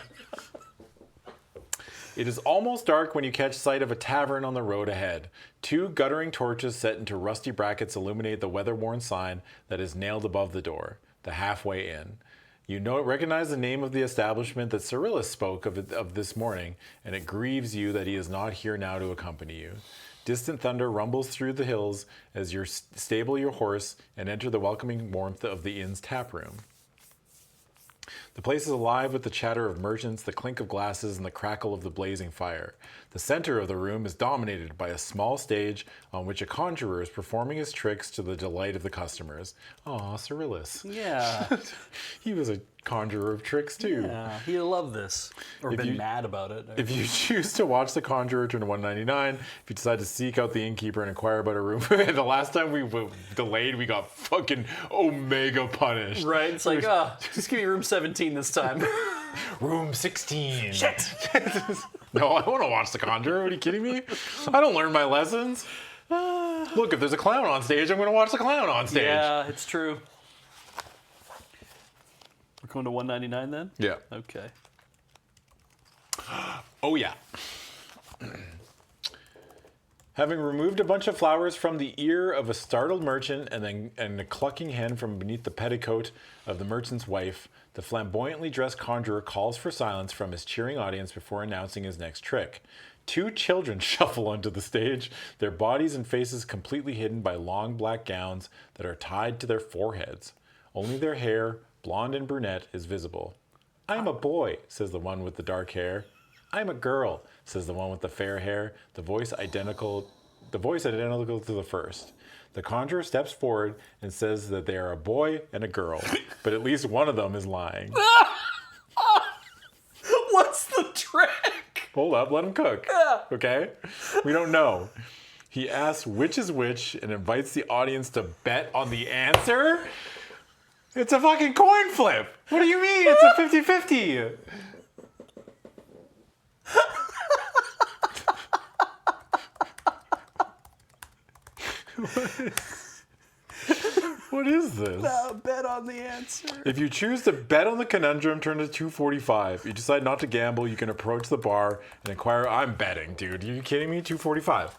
It is almost dark when you catch sight of a tavern on the road ahead. 2 guttering torches set into rusty brackets illuminate the weather-worn sign that is nailed above the door, the Halfway Inn. You recognize the name of the establishment that Cyrillus spoke of this morning, and it grieves you that he is not here now to accompany you. Distant thunder rumbles through the hills as you stable your horse and enter the welcoming warmth of the inn's tap room. The place is alive with the chatter of merchants, the clink of glasses, and the crackle of the blazing fire. The center of the room is dominated by a small stage on which a conjurer is performing his tricks to the delight of the customers. Aw, Cyrillus. Yeah. He was a conjurer of tricks, too. Yeah. He'd love this. Or been mad about it. If you choose to watch The Conjurer, turn to 199. If you decide to seek out the innkeeper and inquire about a room, the last time we delayed, we got fucking omega punished. Right? It's like, just give me room 17 this time. Room 16. Shit. No, I want to watch The Conjurer. Are you kidding me? I don't learn my lessons. Look, if there's a clown on stage, I'm going to watch the clown on stage. Yeah, it's true. We're going to 199 then? Yeah. Okay. Oh, yeah. Having removed a bunch of flowers from the ear of a startled merchant and a clucking hen from beneath the petticoat of the merchant's wife, the flamboyantly dressed conjurer calls for silence from his cheering audience before announcing his next trick. 2 children shuffle onto the stage, their bodies and faces completely hidden by long black gowns that are tied to their foreheads. Only their hair, blonde and brunette, is visible. "I'm a boy," says the one with the dark hair. "I'm a girl," says the one with the fair hair, the voice identical to the first. The conjurer steps forward and says that they are a boy and a girl, but at least one of them is lying. What's the trick? Hold up, let him cook. Okay? We don't know. He asks which is which and invites the audience to bet on the answer? It's a fucking coin flip. What do you mean? It's a 50-50. What is this? Bet on the answer. If you choose to bet on the conundrum, turn to 245. You decide not to gamble, you can approach the bar and inquire. I'm betting, dude. Are you kidding me? 245.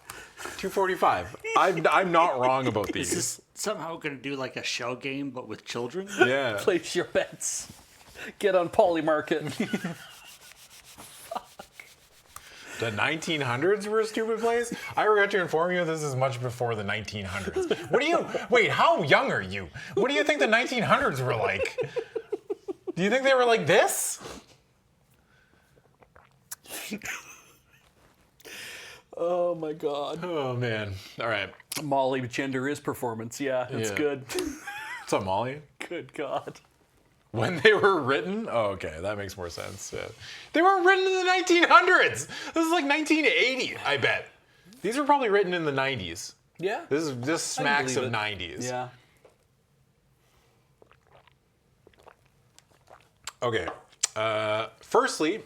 245. I'm not wrong about these. Is this somehow going to do like a shell game, but with children? Yeah. Place your bets. Get on Polymarket. The 1900s were a stupid place? I regret to inform you this is much before the 1900s. Wait, how young are you? What do you think the 1900s were like? Do you think they were like this? Oh my god. Oh man. All right. Molly gender is performance. Yeah, it's Yeah. good. What's up, Molly? Good god. When they were written? Oh, okay, that makes more sense. Yeah. They weren't written in the 1900s. This is like 1980, I bet. These were probably written in the 90s. Yeah. This smacks of believe it. 90s. Yeah. Okay. Firstly,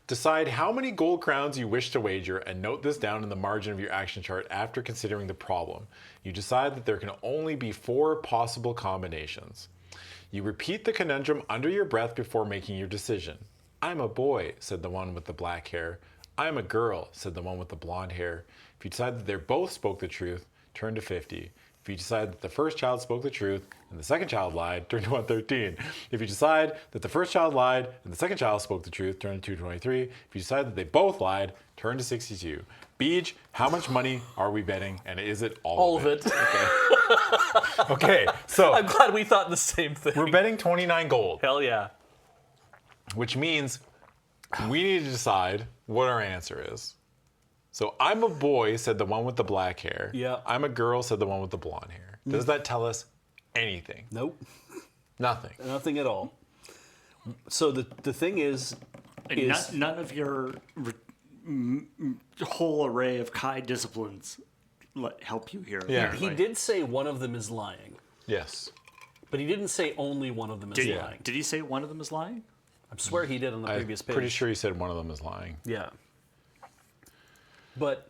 decide how many gold crowns you wish to wager and note this down in the margin of your action chart after considering the problem. You decide that there can only be 4 possible combinations. You repeat the conundrum under your breath before making your decision. "I'm a boy," said the one with the black hair. "I'm a girl," said the one with the blonde hair. If you decide that they both spoke the truth, turn to 50. If you decide that the first child spoke the truth and the second child lied, turn to 113. If you decide that the first child lied and the second child spoke the truth, turn to 223. If you decide that they both lied, turn to 62. Beej, how much money are we betting, and is it all of it? Okay, so I'm glad we thought the same thing. we're betting 29 gold, Hell yeah. which means we need to decide what our answer is. So "I'm a boy," said the one with the black hair. Yeah. "I'm a girl," said the one with the blonde hair. Does that tell us anything? Nope. Nothing. Nothing at all. So the thing is None of your whole array of Kai disciplines help you here. Yeah. he did say one of them is lying, Yes. but he didn't say only one of them is lying. Did he say one of them is lying? I swear he did on the previous page. Pretty sure he said one of them is lying. Yeah. But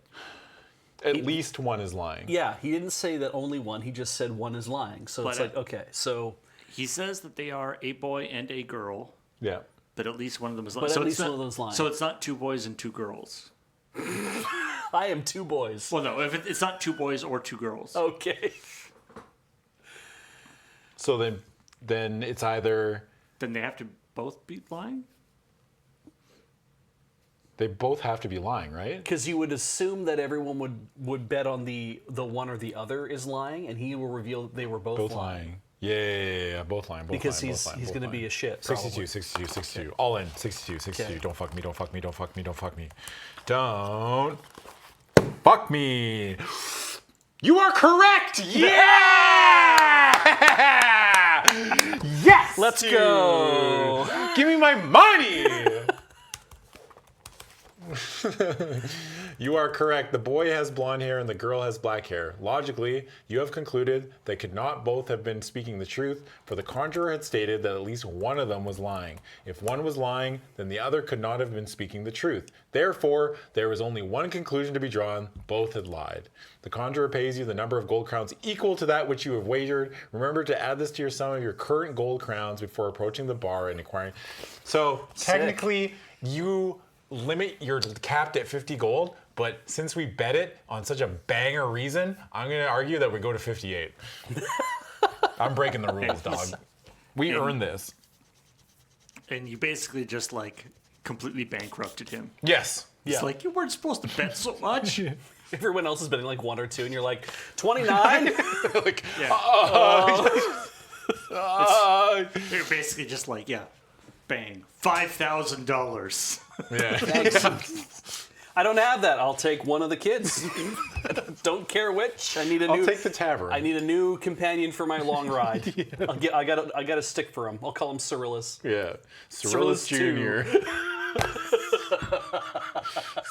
At least one is lying. yeah, he didn't say that only one. He just said one is lying. So it's But, like, okay, so He says that they are a boy and a girl, Yeah. but at least one of them is lying. But So at it's least not- one of them is lying. So it's not 2 boys and 2 girls. I am 2 boys. Well, no, it's not 2 boys or 2 girls. Okay. So then it's either Then they have to both be lying? they both have to be lying, right? Because you would assume that everyone would bet on the one or the other is lying, and he will reveal that they were both lying. Yeah, both lying. Both Because lying, he's both lying, he's both going to lying. be a shit. 62, Probably. 62, 62. All in. 62, 62. Okay. Don't fuck me, don't fuck me, don't fuck me, don't fuck me. Don't fuck me. You are correct! Yeah! Yes! Let's dude. go. Give me my money! You are correct. The boy has blonde hair and the girl has black hair. Logically, you have concluded they could not both have been speaking the truth, for the conjurer had stated that at least one of them was lying. If one was lying, then the other could not have been speaking the truth. Therefore, there was only one conclusion to be drawn: both had lied. The conjurer pays you the number of gold crowns equal to that which you have wagered. Remember to add this to your sum of your current gold crowns before approaching the bar and acquiring. So, technically, you limit your capped at 50 gold, But since we bet it on such a banger reason, I'm going to argue that we go to 58. I'm breaking the rules, dog. We earned this. And you basically just like completely bankrupted him. Yes. It's like, you weren't supposed to bet so much. Everyone else is betting like 1 or 2, and you're like, 29? Like, You're basically just like, yeah, bang, $5,000. yeah. I don't have that. I'll take one of the kids. Don't care which. I need a I'll new. take the tavern. I need a new companion for my long ride. I got a stick for him. I'll call him Cyrillus. Yeah. Cyrillus Jr.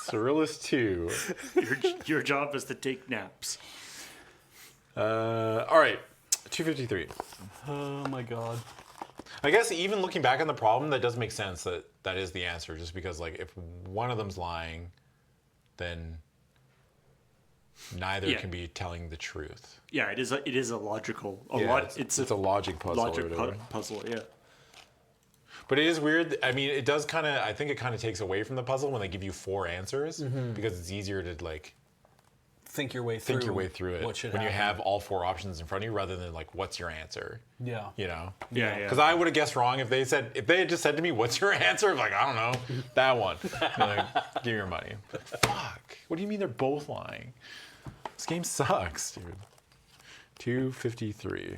Cyrillus 2. Your job is to take naps. All right. 253. Oh my god. I guess even looking back on the problem, that does make sense that that is the answer. Just because, like, if one of them's lying, then neither can be telling the truth. Yeah, it is a logical. It's a logic puzzle. Puzzle, yeah. But it is weird. I mean, it does kind of. I think it kind of takes away from the puzzle when they give you 4 answers because it's easier to like Think your way through it what should when you happen. have all 4 options in front of you, rather than like, what's your answer? Yeah. You know. Yeah. Because I would have guessed wrong if they had just said to me, "What's your answer?" I'm like, I don't know, that one. Like, give me your money. Fuck. What do you mean they're both lying? This game sucks, dude. 253.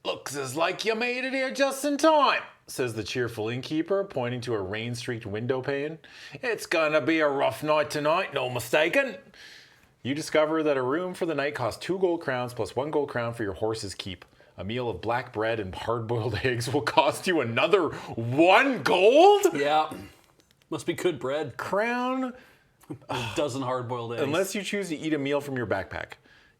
Looks as like you made it here just in time, says the cheerful innkeeper, pointing to a rain-streaked window pane. It's gonna be a rough night tonight, no mistaken. You discover that a room for the night costs 2 gold crowns plus 1 gold crown for your horse's keep. A meal of black bread and hard-boiled eggs will cost you another 1 gold? Yeah. Must be good bread. Crown? A dozen hard-boiled eggs. Unless you choose to eat a meal from your backpack.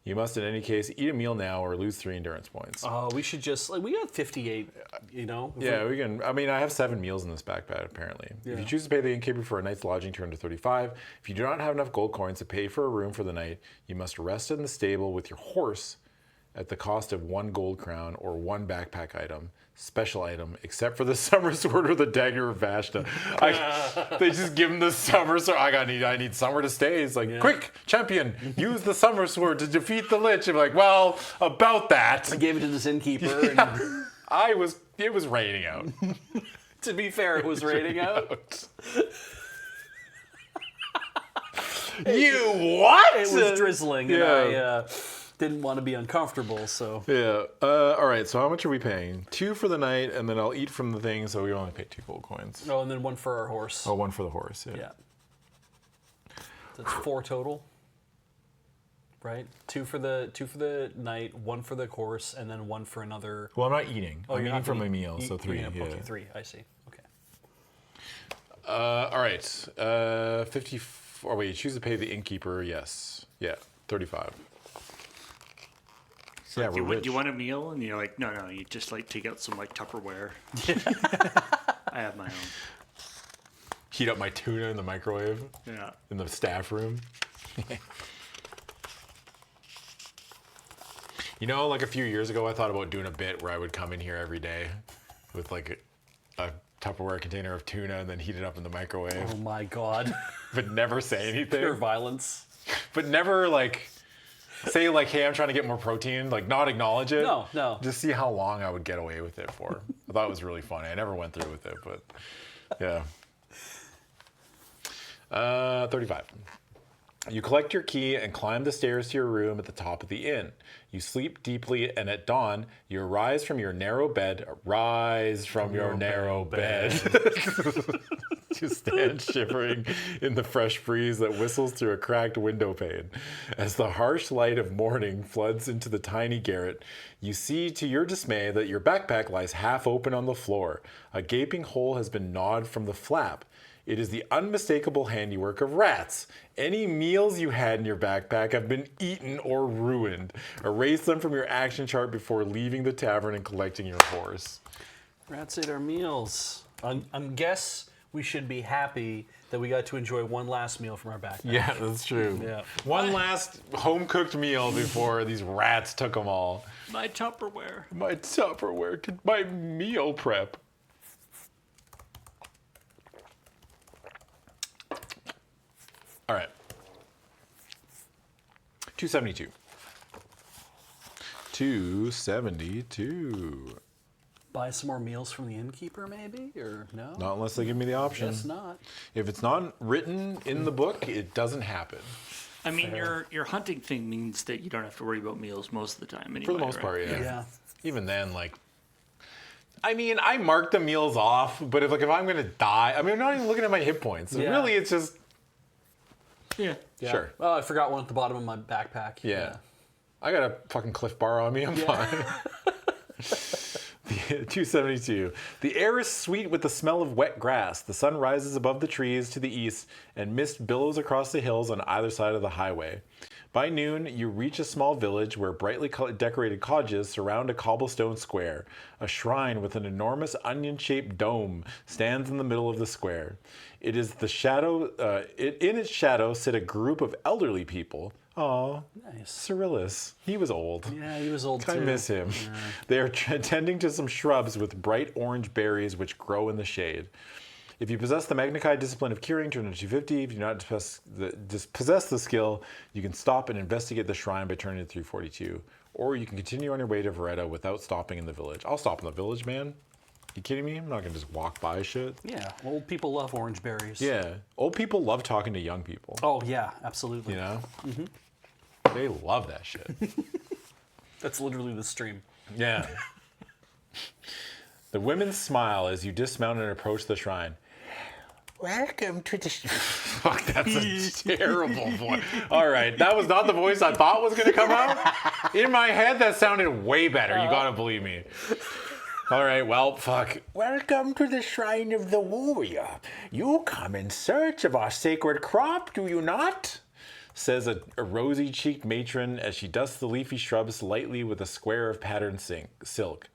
You must, in any case, eat a meal now or lose 3 endurance points. We should just, like, we got 58, you know? Yeah, we can. I mean, I have 7 meals in this backpack, apparently. Yeah. If you choose to pay the innkeeper for a night's lodging, turn to 35. If you do not have enough gold coins to pay for a room for the night, you must rest in the stable with your horse at the cost of 1 gold crown or 1 backpack item, special item, except for the summer sword or the dagger of Vashta. They just give him the summer sword. I need somewhere to stay. It's like, quick, champion, use the summer sword to defeat the lich. I'm like, well, about that. I gave it to this innkeeper. And It was raining out. to be fair, it was raining out. You what? It was drizzling, and Yeah. I didn't want to be uncomfortable, so. Yeah. All right. So how much are we paying? 2 for the night, and then I'll eat from the thing. So we only pay 2 gold coins. Oh, and then 1 for our horse. Oh, 1 for the horse. Yeah. Yeah. That's 4 total. Right? 2 for the night, 1 for the horse, and then 1 for another. Well, I'm not eating. I'm you're eating not from gonna my meal, eat- so 3. you're gonna- Yeah. Okay, 3. I see. Okay. All right. 50. Oh wait, choose to pay the innkeeper. Yes. Yeah. 35. Yeah, Do we're you rich. want a meal? And you're like, no, you just like take out some like Tupperware. I have my own. Heat up my tuna in the microwave Yeah. in the staff room. You know, like a few years ago, I thought about doing a bit where I would come in here every day with like a Tupperware container of tuna and then heat it up in the microwave, Oh my god. but never say anything. Pure violence. But never like say like, hey, I'm trying to get more protein, like not acknowledge it. No. Just see how long I would get away with it for. I thought it was really funny. I never went through with it, but yeah. 35. You collect your key and climb the stairs to your room at the top of the inn. You sleep deeply, and at dawn, you rise from your narrow bed. Rise from your narrow bed. You stand shivering in the fresh breeze that whistles through a cracked window pane. As the harsh light of morning floods into the tiny garret, you see to your dismay that your backpack lies half open on the floor. A gaping hole has been gnawed from the flap. It is the unmistakable handiwork of rats. Any meals you had in your backpack have been eaten or ruined. Erase them from your action chart before leaving the tavern and collecting your horse. Rats ate our meals. I guess we should be happy that we got to enjoy one last meal from our backpack. Yeah, that's true. Yeah. One last home-cooked meal before these rats took them all. My Tupperware. My Tupperware, my meal prep. 272. 272. Buy some more meals from the innkeeper, maybe? Or no? Not unless they give me the option. Guess not. If it's not written in the book, it doesn't happen. I mean, your hunting thing means that you don't have to worry about meals most of the time anyway. For the most part, yeah. Yeah. Even then, like, I mean, I mark the meals off, but if I'm gonna die, I mean, I'm not even looking at my hit points. Yeah. Really, it's just Yeah. sure. Oh, I forgot one at the bottom of my backpack. Yeah. I got a fucking Cliff Bar on me. I'm fine. 272. The air is sweet with the smell of wet grass. The sun rises above the trees to the east, and mist billows across the hills on either side of the highway. By noon, you reach a small village where brightly decorated cottages surround a cobblestone square. A shrine with an enormous onion-shaped dome stands in the middle of the square. It is the shadow. In its shadow sit a group of elderly people. Aw, Nice. Cyrillus. He was old. Yeah, he was old I too. miss him. They are tending to some shrubs with bright orange berries which grow in the shade. If you possess the Magnified discipline of curing, turn to 250. If you do not possess the skill, you can stop and investigate the shrine by turning to 342. Or you can continue on your way to Veretta without stopping in the village. I'll stop in the village, man. You kidding me? I'm not gonna just walk by shit. Yeah, old people love orange berries. Yeah, old people love talking to young people. Oh, yeah, absolutely. You know? They love that shit. That's literally the stream. Yeah. The women smile as you dismount and approach the shrine. Welcome to the... Fuck, that's a terrible voice. All right, that was not the voice I thought was going to come out. In my head, that sounded way better. You got to believe me. All right, well, fuck. Welcome to the Shrine of the Warrior. You come in search of our sacred crop, do you not? Says a rosy-cheeked matron as she dusts the leafy shrubs lightly with a square of patterned silk.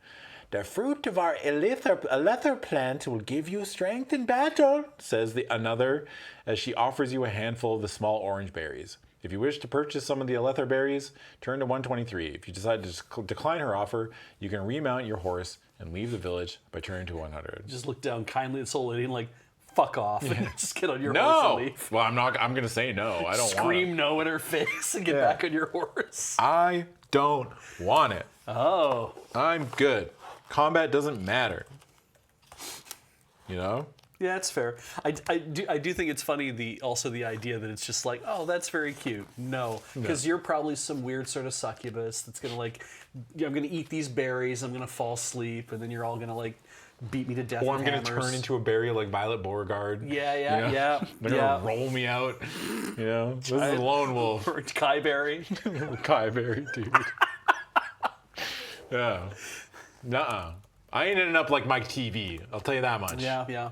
The fruit of our alether plant will give you strength in battle, says another as she offers you a handful of the small orange berries. If you wish to purchase some of the alether berries, turn to 123. If you decide to decline her offer, you can remount your horse and leave the village by turning to 100. Just look down kindly at this old lady and like, fuck off. And just get on your horse No! and leave. Well, I'm going to say no. I don't want Scream it. no in her face and get back on your horse. I don't want it. Oh. I'm good. Combat doesn't matter. You know? Yeah, it's fair. I do think it's funny, also the idea that it's just like, oh, that's very cute. No, because you're probably some weird sort of succubus that's going to like, I'm going to eat these berries, I'm going to fall asleep, and then you're all going to like beat me to death Or with I'm going to hammers. turn into a berry like Violet Beauregard. Yeah, you know? yeah. They're going to roll me out. You know? This is a lone wolf. Or Kai Berry. Kai Berry, dude. Yeah. Nuh-uh. I ain't ending up like Mike TV. I'll tell you that much. Yeah, yeah.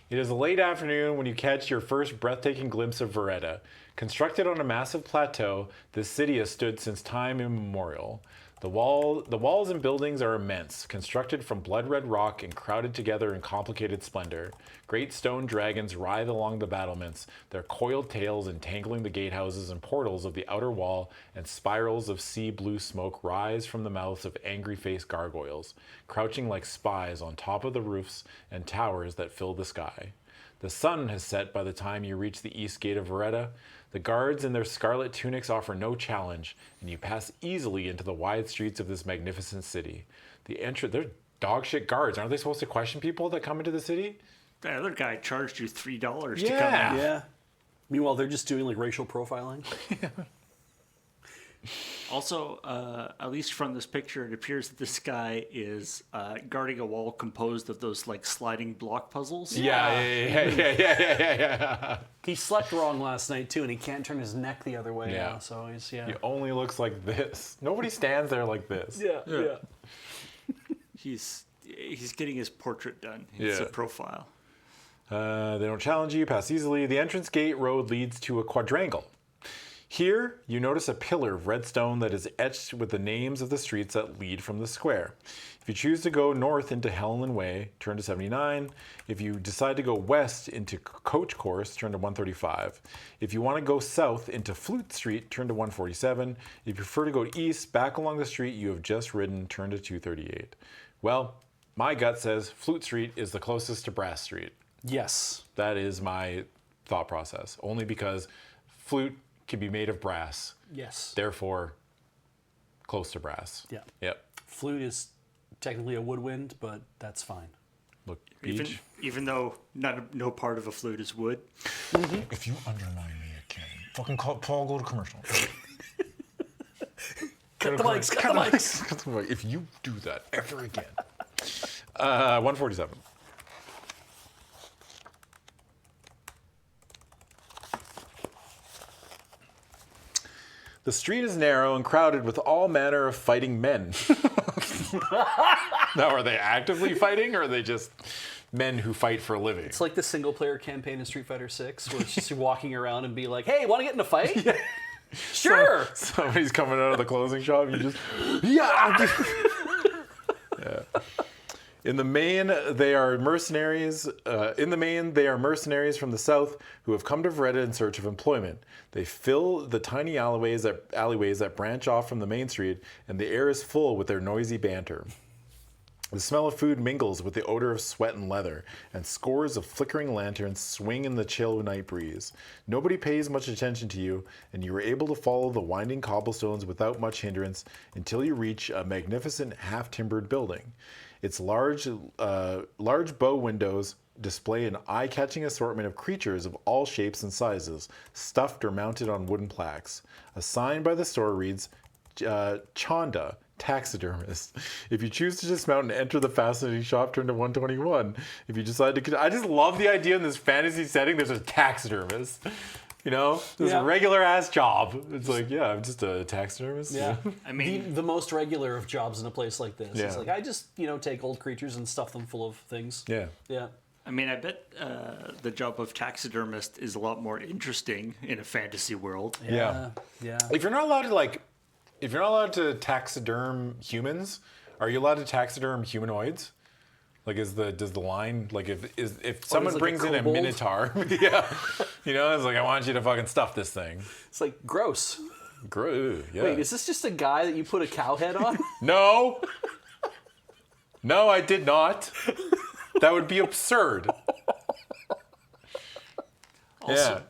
It is a late afternoon when you catch your first breathtaking glimpse of Veretta. Constructed on a massive plateau, this city has stood since time immemorial. The walls and buildings are immense, constructed from blood-red rock and crowded together in complicated splendor. Great stone dragons writhe along the battlements, their coiled tails entangling the gatehouses and portals of the outer wall, and spirals of sea-blue smoke rise from the mouths of angry-faced gargoyles, crouching like spies on top of the roofs and towers that fill the sky. The sun has set by the time you reach the east gate of Veretta. The guards in their scarlet tunics offer no challenge, and you pass easily into the wide streets of this magnificent city. They're dog shit guards. Aren't they supposed to question people that come into the city? That other guy charged you $3 to come Yeah. in. Yeah. Meanwhile, they're just doing like racial profiling. Also, at least from this picture, it appears that this guy is guarding a wall composed of those like sliding block puzzles. Yeah. He slept wrong last night too, and he can't turn his neck the other way Yeah. now. So he's He only looks like this. Nobody stands there like this. yeah. He's getting his portrait done. It's Yeah. a profile. They don't challenge you, pass easily. The entrance gate road leads to a quadrangle. Here, you notice a pillar of red stone that is etched with the names of the streets that lead from the square. If you choose to go north into Helen Way, turn to 79. If you decide to go west into Coach Course, turn to 135. If you want to go south into Flute Street, turn to 147. If you prefer to go east, back along the street you have just ridden, turn to 238. Well, my gut says Flute Street is the closest to Brass Street. Yes. That is my thought process. Only because Flute can be made of brass. Yes. Therefore, close to brass. Yeah. Yep. Flute is technically a woodwind, but that's fine. Look, Beej. Even though no part of a flute is wood. If you undermine me again, fucking call Paul, go to commercial. Cut the mics, cut the mics. If you do that ever again. 147. The street is narrow and crowded with all manner of fighting men. Now, are they actively fighting, or are they just men who fight for a living? It's like the single-player campaign in Street Fighter 6, where it's just you walking around and be like, "Hey, want to get in a fight?" Yeah. Sure. Somebody's coming out of the closing shop. You just, yeah. In the main, they are mercenaries. They are mercenaries from the south who have come to Veretta in search of employment. They fill the tiny alleyways that branch off from the main street, and the air is full with their noisy banter. The smell of food mingles with the odor of sweat and leather, and scores of flickering lanterns swing in the chill night breeze. Nobody pays much attention to you, and you are able to follow the winding cobblestones without much hindrance until you reach a magnificent half-timbered building. Its large bow windows display an eye-catching assortment of creatures of all shapes and sizes, stuffed or mounted on wooden plaques. A sign by the store reads, Chanda, taxidermist. If you choose to dismount and enter the fascinating shop, turn to 121. If you decide to... I just love the idea in this fantasy setting, there's a taxidermist. You know, this regular ass job. It's like, yeah, I'm just a taxidermist. Yeah. I mean, the most regular of jobs in a place like this. Yeah. It's like, I just, take old creatures and stuff them full of things. Yeah. Yeah. I mean, I bet the job of taxidermist is a lot more interesting in a fantasy world. Yeah. Yeah. If you're not allowed to taxiderm humans, are you allowed to taxiderm humanoids? Like, does the line, like, if someone like brings a in a kobold? minotaur, yeah, it's like, I want you to fucking stuff this thing. It's like, gross. Yeah. Wait, is this just a guy that you put a cow head on? No, I did not. That would be absurd. Also,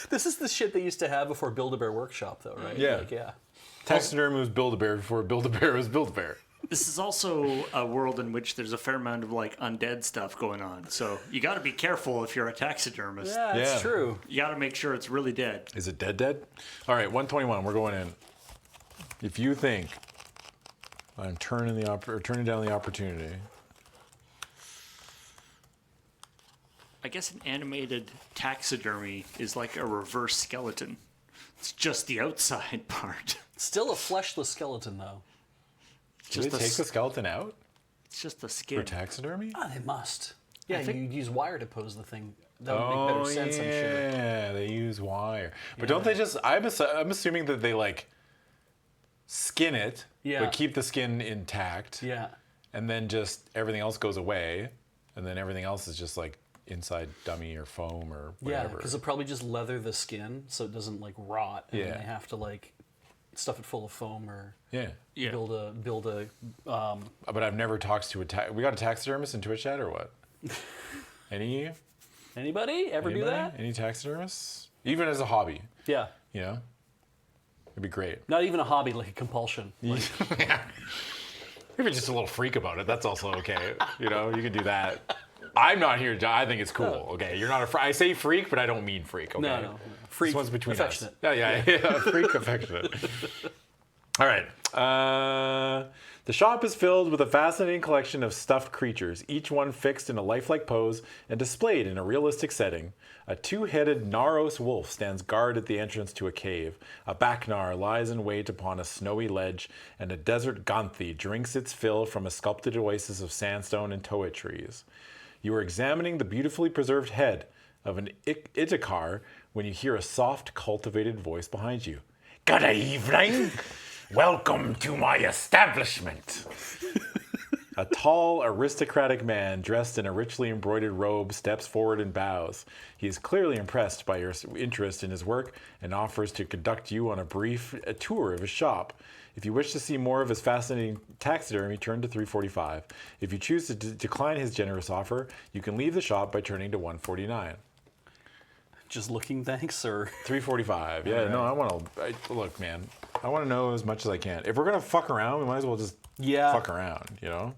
this is the shit they used to have before Build-A-Bear Workshop, though, right? Yeah. Like, yeah. Taxidermy was Build-A-Bear before Build-A-Bear was Build-A-Bear. This is also a world in which there's a fair amount of like undead stuff going on. So you got to be careful if you're a taxidermist. Yeah, that's Yeah. true. You got to make sure it's really dead. Is it dead? All right, 121. We're going in. If you think I'm turning down the opportunity, I guess an animated taxidermy is like a reverse skeleton. It's just the outside part. Still a fleshless skeleton, though. do they take the skeleton out It's just the for skin. taxidermy? Ah, they must. Yeah, I think- you'd use wire to pose the thing. That would make better sense, I'm sure. Yeah, they use wire. But don't they just? I'm assuming that they like skin it, Yeah. but keep the skin intact, Yeah. and then just everything else goes away, and then everything else is just like inside dummy or foam or Yeah, whatever. because they'll probably just leather the skin so it doesn't like rot, and Yeah. then they have to like stuff it full of foam or Yeah. Yeah. build a. But I've never talked to we got a taxidermist in Twitch chat or what? Any? Anybody ever do that? Any taxidermists? Even as a hobby, Yeah. it'd be great. Not even a hobby, like a compulsion. Like, Yeah. If you're just a little freak about it, that's also okay. You can do that. I'm not here to. I think it's cool. Okay, you're not a. I say freak, but I don't mean freak. Okay. no. Freak. This one's between affectionate. us. Yeah. Freak affectionate. All right. The shop is filled with a fascinating collection of stuffed creatures, each one fixed in a lifelike pose and displayed in a realistic setting. A two-headed Naros wolf stands guard at the entrance to a cave. A Baknar lies in wait upon a snowy ledge, and a desert Gonthi drinks its fill from a sculpted oasis of sandstone and toa trees. You are examining the beautifully preserved head of an Itakar when you hear a soft, cultivated voice behind you. Good evening! Welcome to my establishment! A tall, aristocratic man dressed in a richly embroidered robe steps forward and bows. He is clearly impressed by your interest in his work and offers to conduct you on a brief tour of his shop. If you wish to see more of his fascinating taxidermy, turn to 345. If you choose to decline his generous offer, you can leave the shop by turning to 149. Just looking, thanks, or 345. Yeah, no, I want to. Look, man, I want to know as much as I can. If we're gonna fuck around, we might as well just fuck around. You know.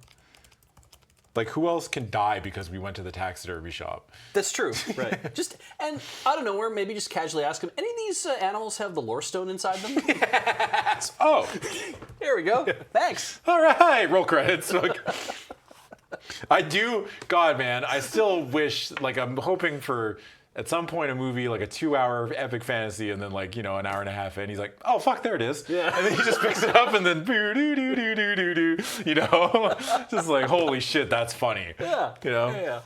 Like, who else can die because we went to the taxidermy shop? That's true, right? Just, and I don't know, or maybe just casually ask them, any of these animals have the lore stone inside them? Yes. Oh, There we go. Thanks. all right. Roll credits. Like, I do. God, man, I still wish. Like, I'm hoping for at some point a movie like a 2-hour epic fantasy, and then like an hour and a half in, he's like, oh fuck, there it is. Yeah. And then he just picks it up, and then boo doo doo doo doo doo doo. Just like holy shit, that's funny. Yeah. Yeah.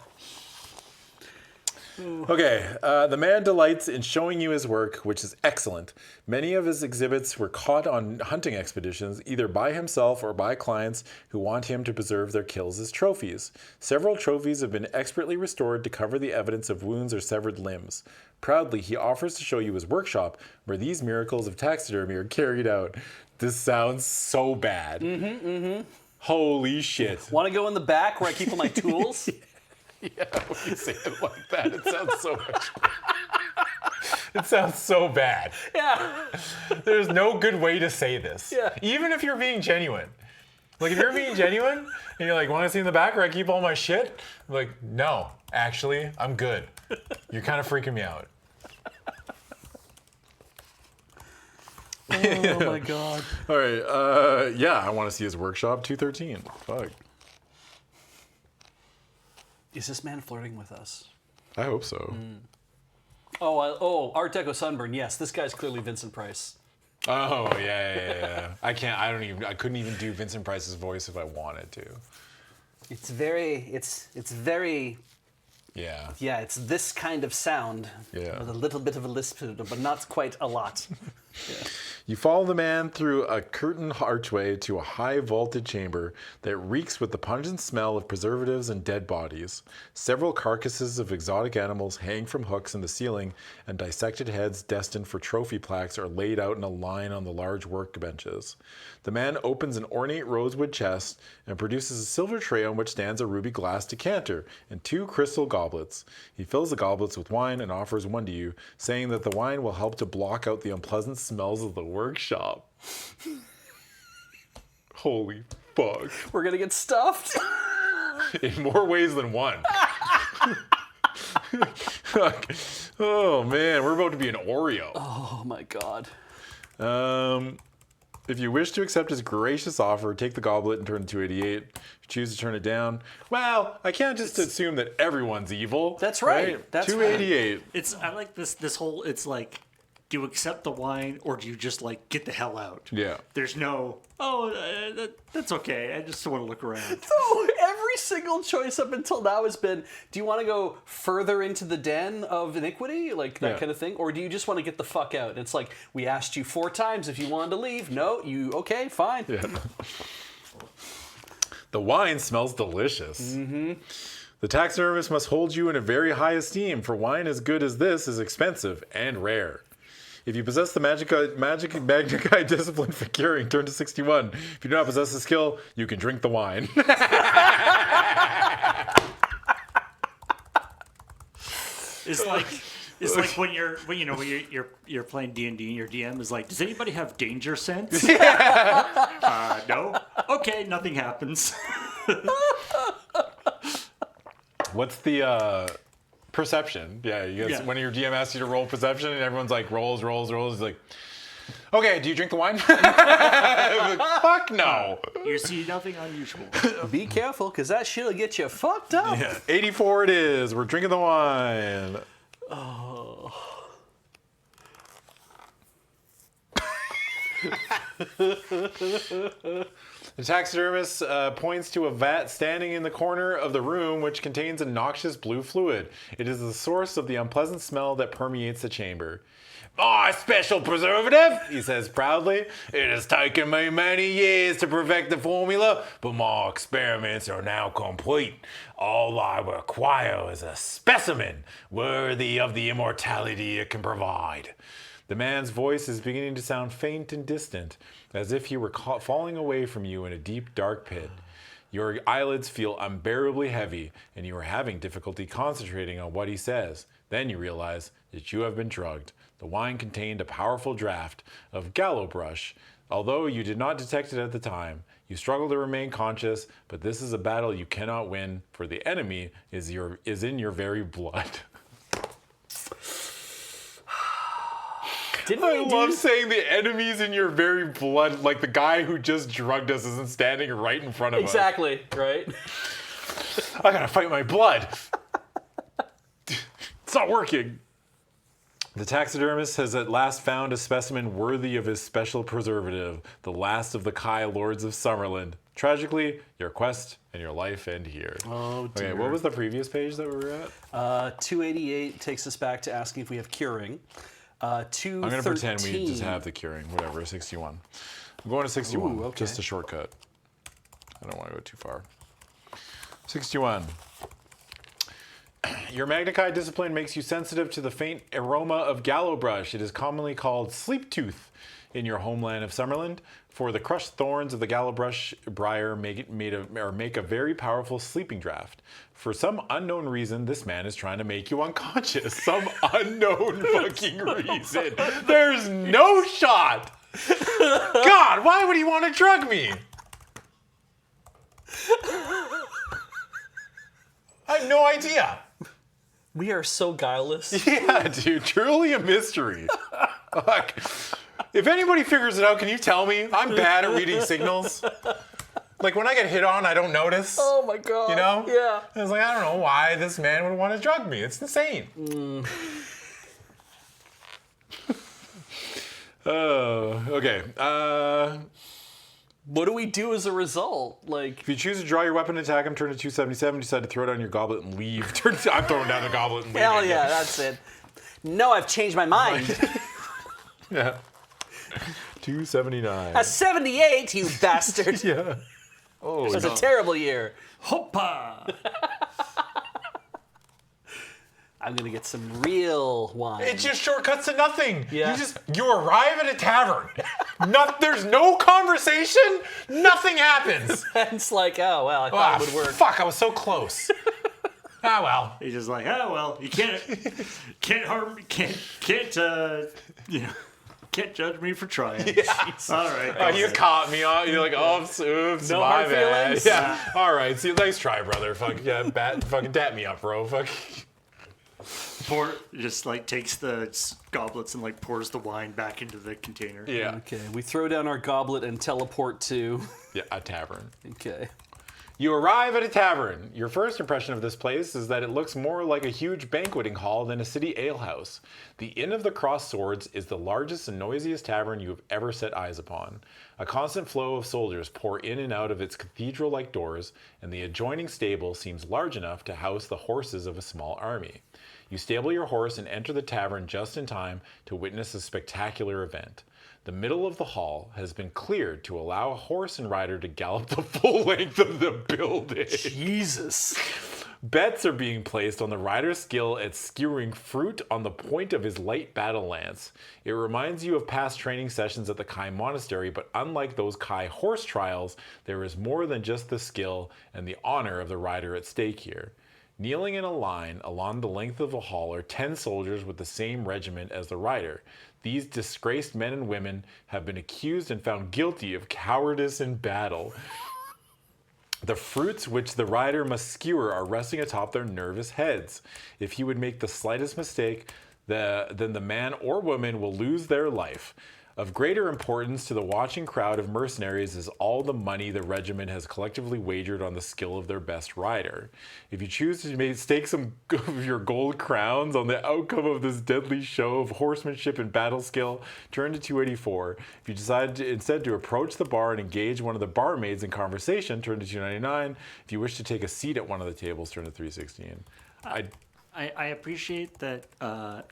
Okay, the man delights in showing you his work, which is excellent. Many of his exhibits were caught on hunting expeditions, either by himself or by clients who want him to preserve their kills as trophies. Several trophies have been expertly restored to cover the evidence of wounds or severed limbs. Proudly, he offers to show you his workshop, where these miracles of taxidermy are carried out. This sounds so bad. Holy shit. Want to go in the back where I keep all my tools? Yeah, when you say it like that, it sounds so much. It sounds so bad. Yeah. There's no good way to say this. Yeah. Even if you're being genuine. Like, if you're being genuine and you're like, want to see in the back where I keep all my shit? I'm like, no, actually, I'm good. You're kind of freaking me out. Oh my god. All right. Yeah, I want to see his workshop. 213. Fuck. Is this man flirting with us? I hope so. Oh, Art Deco sunburn. Yes, this guy's clearly Vincent Price. Oh yeah. I couldn't even do Vincent Price's voice if I wanted to. It's very. Yeah. Yeah, it's this kind of sound. Yeah. With a little bit of a lisp, but not quite a lot. Yeah. You follow the man through a curtained archway to a high vaulted chamber that reeks with the pungent smell of preservatives and dead bodies. Several carcasses of exotic animals hang from hooks in the ceiling, and dissected heads destined for trophy plaques are laid out in a line on the large workbenches. The man opens an ornate rosewood chest and produces a silver tray on which stands a ruby glass decanter and 2 crystal goblets. He fills the goblets with wine and offers one to you, saying that the wine will help to block out the unpleasant smells of the workshop. Holy fuck. We're gonna get stuffed. In more ways than one. Oh man, we're about to be an Oreo. Oh my god. If you wish to accept his gracious offer, take the goblet and turn it to 288. If you choose to turn it down, well, I can't just assume that everyone's evil. That's right. That's 288. I like this whole, it's like, do you accept the wine or do you just like get the hell out? Yeah. There's no, that's okay. I just want to look around. So every single choice up until now has been, do you want to go further into the den of iniquity? Like that kind of thing? Or do you just want to get the fuck out? And it's like, we asked you 4 times if you wanted to leave. No, okay, fine. Yeah. The wine smells delicious. Mm-hmm. The taxidermist must hold you in a very high esteem, for wine as good as this is expensive and rare. If you possess the magic Magna discipline for curing, turn to 61. If you do not possess the skill, you can drink the wine. It's like when you're playing D&D and your DM is like, does anybody have danger sense? No. Okay, nothing happens. What's the perception? Yeah, you guys, when your DM asks you to roll perception and everyone's like rolls. He's like, okay, do you drink the wine? Like, fuck no. You see nothing unusual. Be careful, because that shit'll get you fucked up. Yeah. 84 it is. We're drinking the wine. Oh. The taxidermist points to a vat standing in the corner of the room which contains a noxious blue fluid. It is the source of the unpleasant smell that permeates the chamber. My special preservative, he says proudly. It has taken me many years to perfect the formula, but my experiments are now complete. All I require is a specimen worthy of the immortality it can provide. The man's voice is beginning to sound faint and distant, as if he were falling away from you in a deep, dark pit. Your eyelids feel unbearably heavy, and you are having difficulty concentrating on what he says. Then you realize that you have been drugged. The wine contained a powerful draft of gallow brush. Although you did not detect it at the time, you struggle to remain conscious, but this is a battle you cannot win, for the enemy is in your very blood. I love saying the enemy's in your very blood, like the guy who just drugged us isn't standing right in front of us. Exactly, right? I gotta fight my blood. It's not working. The taxidermist has at last found a specimen worthy of his special preservative, the last of the Kai Lords of Summerland. Tragically, your quest and your life end here. Oh, dear. Okay, what was the previous page that we were at? 288 takes us back to asking if we have curing. 213. I'm going to pretend we just have the curing, whatever, 61. I'm going to 61, Ooh, okay. just a shortcut. I don't want to go too far. 61. Your Magnikai discipline makes you sensitive to the faint aroma of gallow brush. It is commonly called sleep tooth in your homeland of Summerland, for the crushed thorns of the gallow brush briar make a very powerful sleeping draught. For some unknown reason, this man is trying to make you unconscious. Some unknown fucking reason. There's no shot. God, why would he want to drug me? I have no idea. We are so guileless. Yeah, dude, truly a mystery. Like, if anybody figures it out, can you tell me? I'm bad at reading signals. Like, when I get hit on, I don't notice. Oh my god. You know? Yeah. I was like, I don't know why this man would want to drug me. It's insane. Okay. What do we do as a result? Like, If you choose to draw your weapon and attack him, turn to 277, decide to throw down your goblet and leave. I'm throwing down the goblet and leaving. hell yeah, that's it. No, I've changed my mind. Yeah. 279. A 78, you bastard. Yeah. Oh, It was a terrible year. Hoppa! I'm gonna get some real wine. It just shortcuts to nothing. Yeah. You arrive at a tavern. There's no conversation. Nothing happens. It's like, oh well, I thought it would work. Fuck, I was so close. Ah well. He's just like, oh well, you can't harm me, can't judge me for trying. Yeah. All right. Oh, you caught me. You're like, oops, No my hard bad. feelings? Yeah. All right. See, nice try, brother. Fuck yeah, fucking dap me up, bro. Fuck. Just like takes the goblets and like pours the wine back into the container. Yeah. Okay, we throw down our goblet and teleport to. Yeah, a tavern. Okay. You arrive at a tavern. Your first impression of this place is that it looks more like a huge banqueting hall than a city alehouse. The Inn of the Crossed Swords is the largest and noisiest tavern you have ever set eyes upon. A constant flow of soldiers pour in and out of its cathedral-like doors, and the adjoining stable seems large enough to house the horses of a small army. You stable your horse and enter the tavern just in time to witness a spectacular event. The middle of the hall has been cleared to allow a horse and rider to gallop the full length of the building. Jesus. Bets are being placed on the rider's skill at skewering fruit on the point of his light battle lance. It reminds you of past training sessions at the Kai Monastery, but unlike those Kai horse trials, there is more than just the skill and the honor of the rider at stake here. Kneeling in a line along the length of the hall are 10 soldiers with the same regiment as the rider. These disgraced men and women have been accused and found guilty of cowardice in battle. The fruits which the rider must skewer are resting atop their nervous heads. If he would make the slightest mistake, then the man or woman will lose their life. Of greater importance to the watching crowd of mercenaries is all the money the regiment has collectively wagered on the skill of their best rider. If you choose to stake some of your gold crowns on the outcome of this deadly show of horsemanship and battle skill, turn to 284. If you decide instead to approach the bar and engage one of the barmaids in conversation, turn to 299. If you wish to take a seat at one of the tables, turn to 316. I appreciate that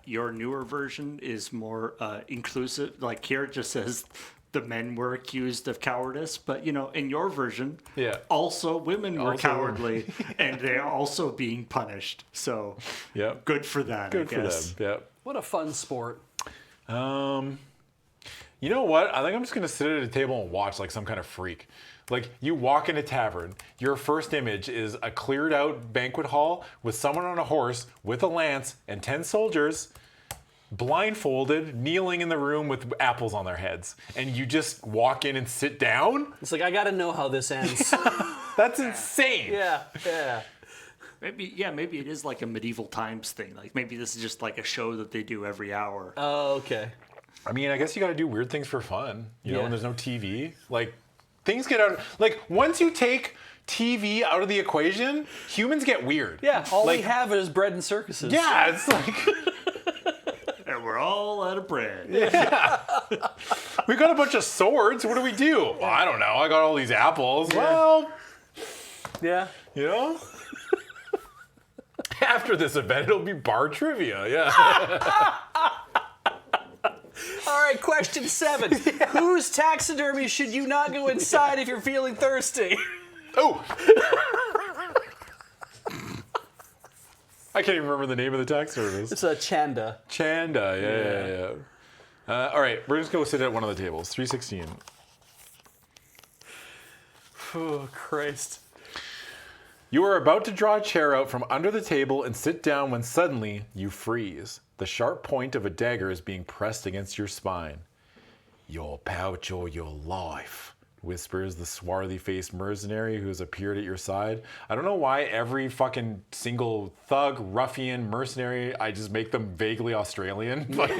your newer version is more inclusive. Like here it just says the men were accused of cowardice, but in your version, also women were cowardly and they're also being punished. So good for them. Good I guess. for them. Yep. What a fun sport. You know what? I think I'm just gonna sit at a table and watch like some kind of freak. Like, you walk in a tavern, your first image is a cleared out banquet hall with someone on a horse with a lance and 10 soldiers, blindfolded, kneeling in the room with apples on their heads, and you just walk in and sit down? It's like, I gotta know how this ends. That's insane. Yeah. Maybe it is like a medieval times thing. Like maybe this is just like a show that they do every hour. Oh, okay. I mean, I guess you got to do weird things for fun, you know, Yeah. when there's no TV. Like, things get out. Like, once you take TV out of the equation, humans get weird. Yeah, all like, we have is bread and circuses. Yeah, it's like. And we're all out of bread. Yeah. We got a bunch of swords. What do we do? Well, I don't know. I got all these apples. Yeah. Well, Yeah. you know? After this event, it'll be bar trivia. Yeah. All right, question 7. Whose taxidermy should you not go inside if you're feeling thirsty? Oh! I can't even remember the name of the taxidermist. It's a Chanda. Chanda, yeah. All right, we're just going to sit at one of the tables. 316. Oh, Christ. You are about to draw a chair out from under the table and sit down when suddenly you freeze. The sharp point of a dagger is being pressed against your spine. Your pouch or your life, whispers the swarthy-faced mercenary who has appeared at your side. I don't know why every fucking single thug, ruffian, mercenary, I just make them vaguely Australian. But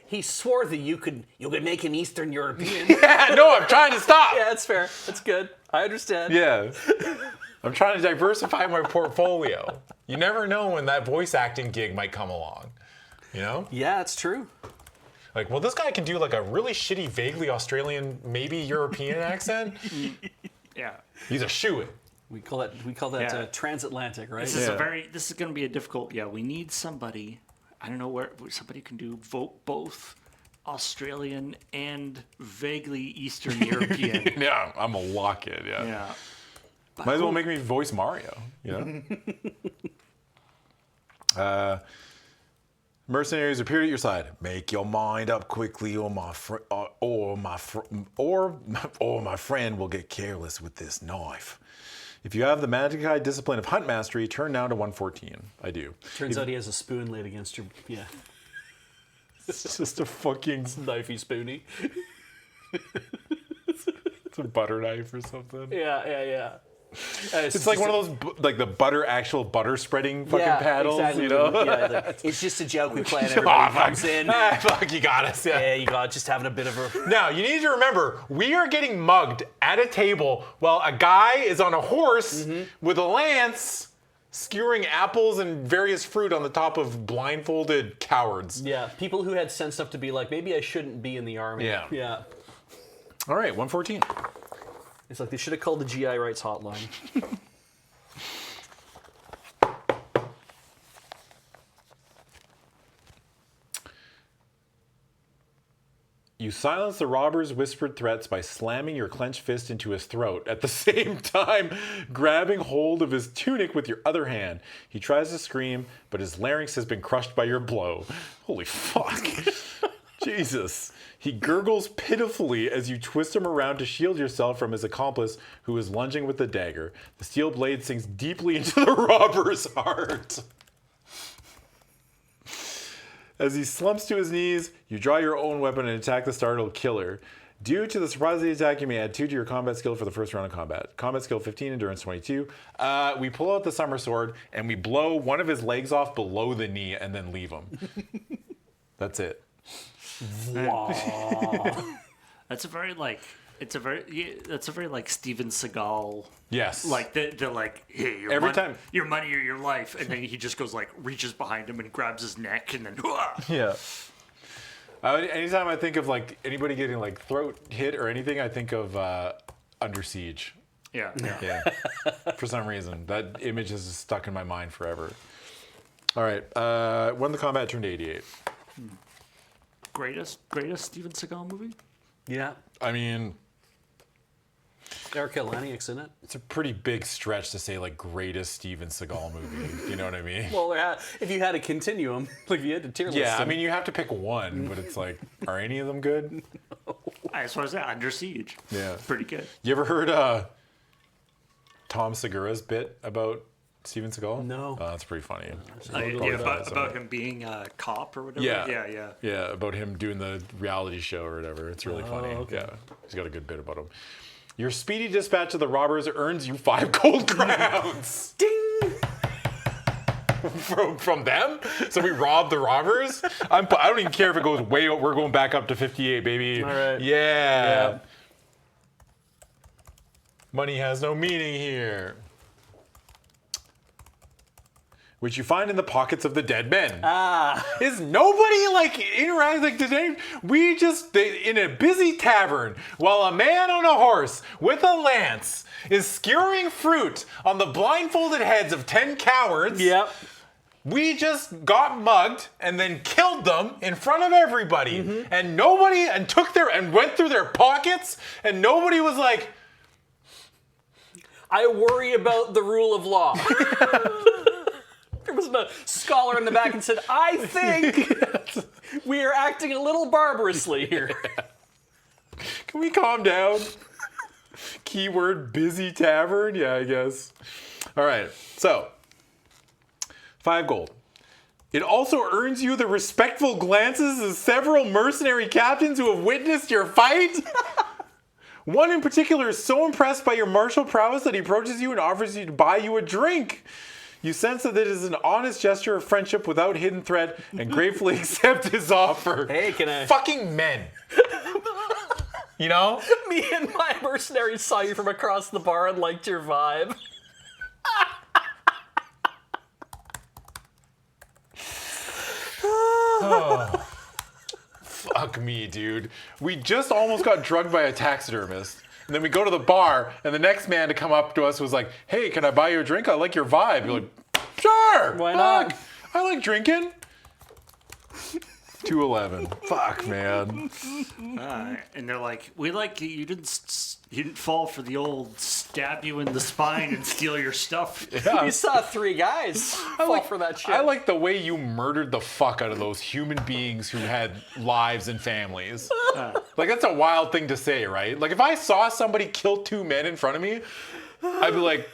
He's swarthy. You could make him Eastern European. yeah, no, I'm trying to stop. Yeah, that's fair. That's good. I understand. Yeah. I'm trying to diversify my portfolio. You never know when that voice acting gig might come along. You know? Yeah, it's true. Like, well, this guy can do like a really shitty, vaguely Australian, maybe European accent. Yeah. He's a shoo-in. We call that Yeah. transatlantic, right? This is this is going to be a difficult. Yeah, we need somebody. I don't know where somebody can do both Australian and vaguely Eastern European. Yeah, I'm a lock it. Yeah. Yeah. Might as well make me voice Mario. You know. Mercenaries appear at your side. Make your mind up quickly, or my friend will get careless with this knife. If you have the magic discipline of hunt mastery, turn now to 114. I do. Turns out he has a spoon laid against your It's just a fucking. knifey spoony. It's a butter knife or something. Yeah. It's like one of those, like the actual butter spreading fucking paddles, exactly. you know? Yeah, like, it's just a joke we play and everybody comes in. Fuck, you got us. Yeah. Yeah, you got just having a bit of a... Now, you need to remember, we are getting mugged at a table while a guy is on a horse with a lance skewering apples and various fruit on the top of blindfolded cowards. Yeah, people who had sense enough to be like, maybe I shouldn't be in the army. Yeah. All right, 114. It's like they should have called the GI rights hotline. You silence the robber's whispered threats by slamming your clenched fist into his throat, at the same time grabbing hold of his tunic with your other hand. He tries to scream, but his larynx has been crushed by your blow. Holy fuck. Jesus. He gurgles pitifully as you twist him around to shield yourself from his accomplice, who is lunging with the dagger. The steel blade sinks deeply into the robber's heart. As he slumps to his knees, you draw your own weapon and attack the startled killer. Due to the surprise of the attack, you may add 2 to your combat skill for the first round of combat. Combat skill 15, endurance 22. We pull out the summer sword and we blow one of his legs off below the knee and then leave him. That's it. Wow. That's a very like Steven Seagal. Yes. Like they're like, hey, your money or your life, and then he just goes like reaches behind him and grabs his neck, and then Yeah. Anytime I think of like anybody getting like throat hit or anything, I think of Under Siege. Yeah. Yeah. For some reason, that image is stuck in my mind forever. All right. When the combat turned 88. Greatest Steven Seagal movie? Yeah. I mean, Erica Laniak's in it. it's a pretty big stretch to say like greatest Steven Seagal movie. You know what I mean? Well, if you had a continuum, like if you had to tier list Yeah, I them. mean you have to pick one, but it's like, are any of them good? That's what I said. Under Siege. Yeah. Pretty good. You ever heard Tom Segura's bit about Steven Seagal? No. Oh, that's pretty funny. About him being a cop or whatever. Yeah. Yeah, about him doing the reality show or whatever. It's really funny. Okay. Yeah, he's got a good bit about him. Your speedy dispatch of the robbers earns you 5 gold crowns. Ding! From them? So we robbed the robbers? I don't even care if it goes way over. We're going back up to 58, baby. All right. Yeah. Money has no meaning here. Which you find in the pockets of the dead men. Is nobody like interacting like today? In a busy tavern, while a man on a horse with a lance is skewering fruit on the blindfolded heads of 10 cowards. Yep. We just got mugged and then killed them in front of everybody, and nobody and went through their pockets, and nobody was like, I worry about the rule of law. There was a scholar in the back and said, I think we are acting a little barbarously here. Can we calm down? Keyword busy tavern? Yeah, I guess. All right, so 5 gold. It also earns you the respectful glances of several mercenary captains who have witnessed your fight. One in particular is so impressed by your martial prowess that he approaches you and offers you to buy you a drink. You sense that it is an honest gesture of friendship without hidden threat and gratefully accept his offer. Hey, can I... Fucking men. You know? Me and my mercenaries saw you from across the bar and liked your vibe. Oh. Fuck me, dude. We just almost got drugged by a taxidermist. And then we go to the bar, and the next man to come up to us was like, hey, can I buy you a drink? I like your vibe. You're like, sure. Why not? I like drinking. 211. Fuck, man. And they're like, we like you didn't fall for the old stab you in the spine and steal your stuff. You saw 3 guys fall for that shit. I like the way you murdered the fuck out of those human beings who had lives and families. Like, that's a wild thing to say, right? Like, if I saw somebody kill 2 men in front of me, I'd be like,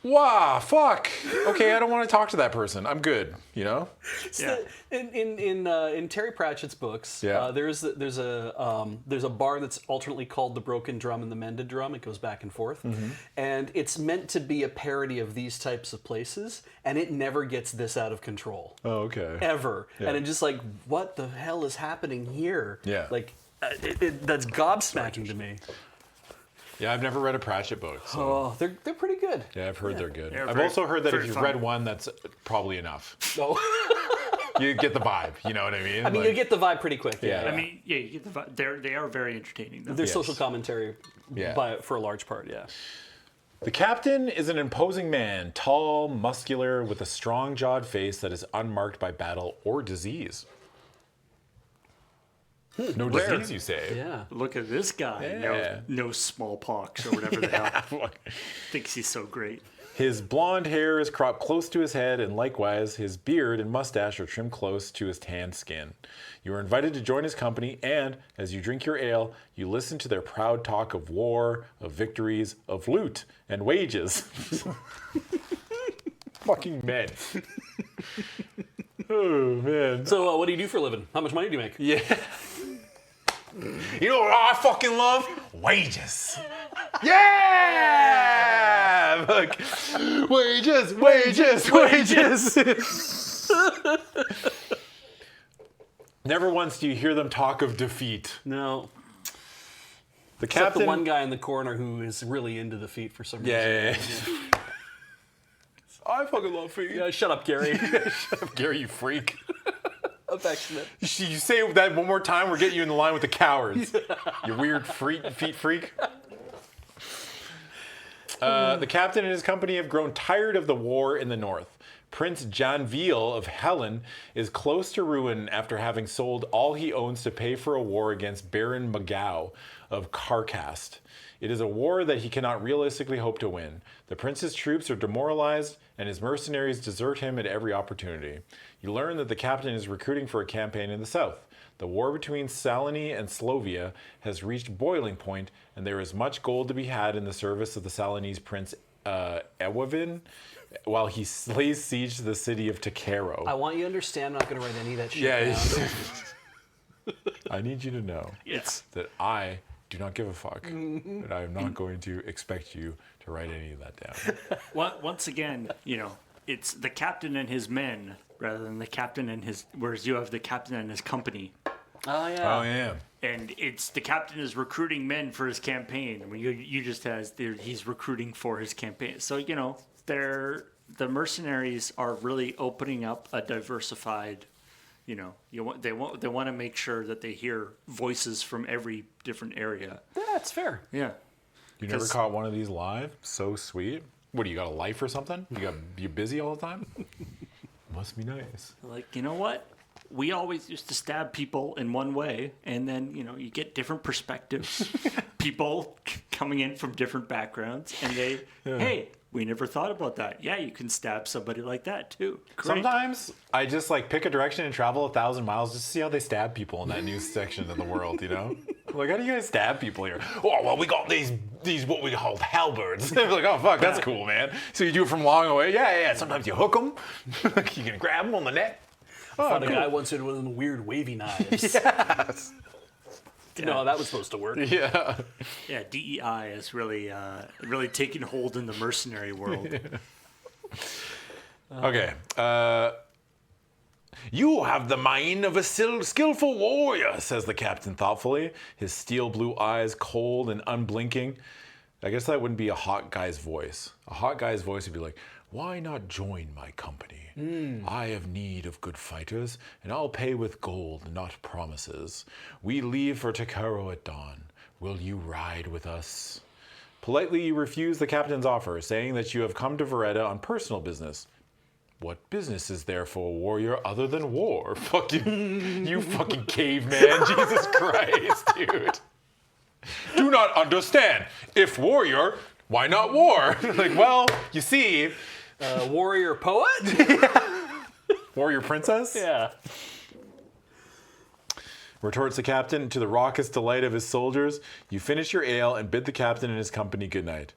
wow, fuck. Okay, I don't want to talk to that person. I'm good, you know? Yeah. In Terry Pratchett's books, there's a bar that's alternately called the Broken Drum and the Mended Drum. It goes back and forth, and it's meant to be a parody of these types of places, and it never gets this out of control. Oh, okay. Ever, and it's just like, what the hell is happening here? Yeah, that's gobsmacking to me. Yeah, I've never read a Pratchett book. So. Oh, they're pretty good. Yeah, I've heard they're good. They're I've also heard that if you've fun. read one, that's probably enough. Oh. You get the vibe, you know what I mean? I mean, you get the vibe pretty quick. Yeah. I mean, yeah, you get the vibe. They are very entertaining, though. There's social commentary, Yeah. for a large part. Yeah. The captain is an imposing man, tall, muscular, with a strong-jawed face that is unmarked by battle or disease. No disease, you say? Yeah. Look at this guy. Yeah. No smallpox or whatever the hell. Thinks he's so great. His blonde hair is cropped close to his head, and likewise, his beard and mustache are trimmed close to his tanned skin. You are invited to join his company, and as you drink your ale, you listen to their proud talk of war, of victories, of loot, and wages. Fucking men. Oh, man. So, what do you do for a living? How much money do you make? Yeah. You know what I fucking love? Wages. Yeah! Look. Wages. Never once do you hear them talk of defeat. No. The Except captain. the one guy in the corner who is really into the feet for some reason. Yeah. I fucking love feet. Yeah, shut up, Gary. Shut up, Gary, you freak. Affectionate. You say that one more time, we're getting you in the line with the cowards. You weird feet freak. The captain and his company have grown tired of the war in the north. Prince Janviel of Helen is close to ruin after having sold all he owns to pay for a war against Baron Magau of Carcast. It is a war that he cannot realistically hope to win. The prince's troops are demoralized, and his mercenaries desert him at every opportunity. You learn that the captain is recruiting for a campaign in the south. The war between Salony and Slovia has reached boiling point, and there is much gold to be had in the service of the Salonese prince Ewavin while he lays siege to the city of Takaro. I want you to understand, I'm not going to write any of that shit Yeah, down. I need you to know that I do not give a fuck, and I am not going to expect you to write any of that down. Once again, it's the captain and his men rather than the captain and his. Whereas you have the captain and his company. Oh, yeah. Oh, yeah. And it's the captain is recruiting men for his campaign. I mean, you just he's recruiting for his campaign. So the mercenaries are really opening up a diversified. They want to make sure that they hear voices from every different area. Yeah, that's fair. Yeah. You never caught one of these live? So sweet. What, do you got a life or something? You busy all the time? Must be nice. Like, you know what? We always used to stab people in one way, and then, you get different perspectives. People coming in from different backgrounds, and hey, we never thought about that. Yeah, you can stab somebody like that, too. Great. Sometimes I just pick a direction and travel 1,000 miles just to see how they stab people in that new section of the world, Like, how do you guys stab people here? Oh, well, we got these what we call halberds. They're like, oh, fuck, that's cool, man. So you do it from long away? Yeah. Sometimes you hook them. You can grab them on the neck. I found a guy once with one of them weird wavy knives. Yes. Didn't know how that was supposed to work. Yeah. Yeah, DEI is really taking hold in the mercenary world. Okay. You have the mind of a skillful warrior, says the captain thoughtfully, his steel blue eyes cold and unblinking. I guess that wouldn't be a hot guy's voice. A hot guy's voice would be like, why not join my company? I have need of good fighters, and I'll pay with gold, not promises. We leave for Takaro at dawn. Will you ride with us? Politely you refuse the captain's offer, saying that you have come to Veretta on personal business. What business is there for a warrior other than war? Fucking, you fucking caveman, Jesus Christ, dude. Do not understand. If warrior, why not war? Like, well, you see... warrior poet? Warrior princess? Yeah. Retorts the captain, to the raucous delight of his soldiers. You finish your ale and bid the captain and his company good night.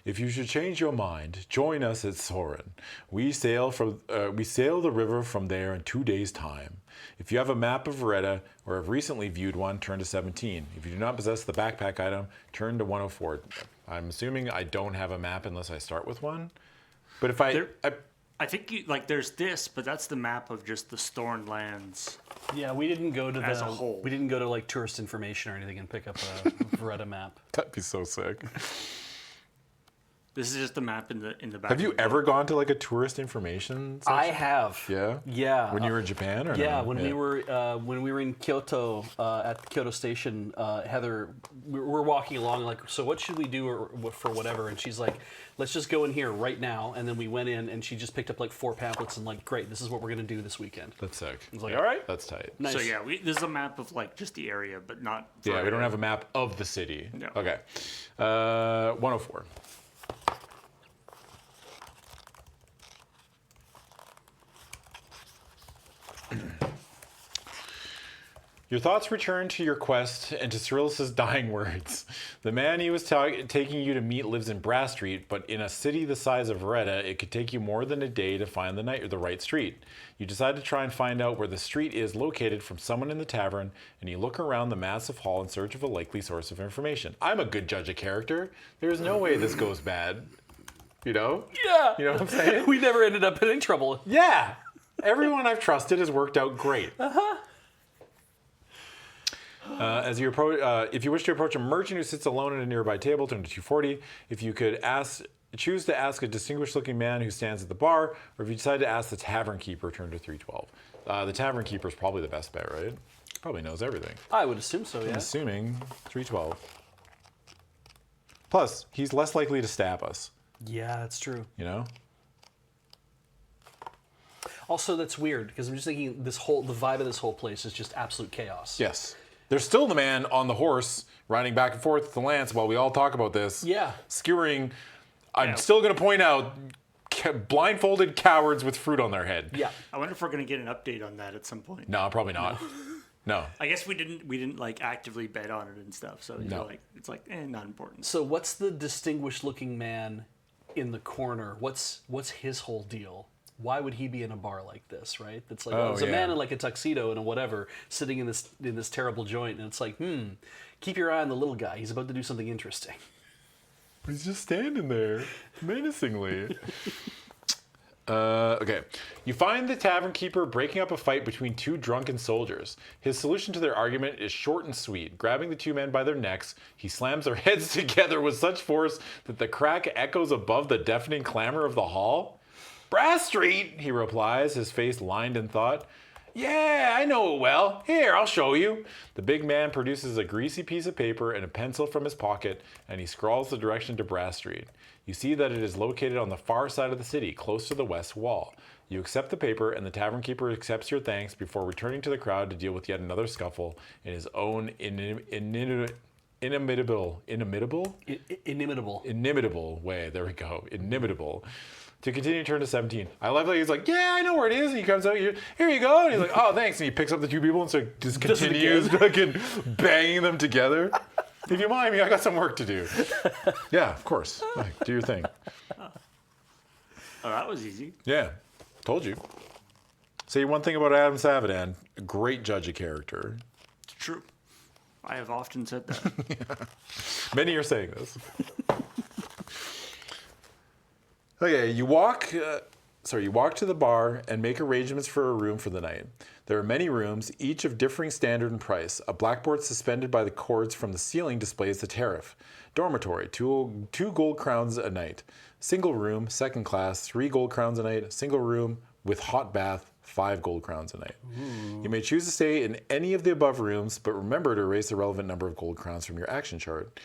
If you should change your mind, join us at Soren. We sail the river from there in 2 days' time. If you have a map of Veretta or have recently viewed one, turn to 17. If you do not possess the backpack item, turn to 104. I'm assuming I don't have a map unless I start with one. But if I think there's this, but that's the map of just the Storn lands. Yeah, we didn't go to as a whole. We didn't go to tourist information or anything and pick up a Veretta map. That'd be so sick. This is just the map in the back. Have you ever gone to a tourist information section? I have. Yeah. Yeah. When you were in Japan, or yeah, no? when we were in Kyoto at the Kyoto station, Heather, we're walking along so what should we do for whatever, and she's like, let's just go in here right now, and then we went in, and she just picked up 4 pamphlets and great, this is what we're gonna do this weekend. That's sick. I was like, all right, that's tight. Nice. So yeah, this is a map of just the area, but not. Yeah, we don't have a map of the city. No. Okay. 104. Your thoughts return to your quest and to Cyrillus's dying words. The man he was taking you to meet lives in Brass Street, but in a city the size of Veretta, it could take you more than a day to find the right street. You decide to try and find out where the street is located from someone in the tavern, and you look around the massive hall in search of a likely source of information. I'm a good judge of character. There's no way this goes bad. You know? Yeah. You know what I'm saying? We never ended up in any trouble. Yeah. Everyone I've trusted has worked out great. Uh-huh. As you approach, if you wish to approach a merchant who sits alone at a nearby table, turn to 240. If you could choose to ask a distinguished-looking man who stands at the bar, or if you decide to ask the tavern keeper, turn to 312. The tavern keeper is probably the best bet, right? Probably knows everything. I would assume so, yeah. I'm assuming 312. Plus, he's less likely to stab us. Yeah, that's true. You know? Also, that's weird, because I'm just thinking the vibe of this whole place is just absolute chaos. Yes. There's still the man on the horse riding back and forth with the lance while we all talk about this. Yeah. Skewering, I'm still going to point out, blindfolded cowards with fruit on their head. Yeah. I wonder if we're going to get an update on that at some point. No, probably not. No. I guess we didn't actively bet on it and stuff, so No. it's not important. So what's the distinguished looking man in the corner. What's his whole deal? Why would he be in a bar like this, right? That's like, Oh, there's a yeah. man in like a tuxedo and a whatever sitting in this terrible joint, and it's like, keep your eye on the little guy. He's about to do something interesting. He's just standing there, menacingly. Okay. You find the tavern keeper breaking up a fight between two drunken soldiers. His solution to their argument is short and sweet. Grabbing the two men by their necks, he slams their heads together with such force that the crack echoes above the deafening clamor of the hall. Brass Street, he replies, his face lined in thought. Yeah, I know it well. Here, I'll show you. The big man produces a greasy piece of paper and a pencil from his pocket, and he scrawls the direction to Brass Street. You see that it is located on the far side of the city, close to the west wall. You accept the paper, and the tavern keeper accepts your thanks before returning to the crowd to deal with yet another scuffle in his own inimitable way. There we go. Inimitable. To continue, turn to 17. I love that he's like, yeah, I know where it is. And he comes out here you go. And he's like, oh, thanks. And he picks up the two people and so just continues fucking banging them together. If you mind me, I got some work to do. Yeah, of course. Do your thing. Oh, that was easy. Yeah, told you. Say one thing about Adam Savadan, a great judge of character. It's true. I have often said that. Many are saying this. Okay, you walk to the bar and make arrangements for a room for the night. There are many rooms, each of differing standard and price. A blackboard suspended by the cords from the ceiling displays the tariff. Dormitory, two gold crowns a night. Single room, second class, 3 gold crowns a night. Single room with hot bath, 5 gold crowns a night. Ooh. You may choose to stay in any of the above rooms, but remember to erase the relevant number of gold crowns from your action chart.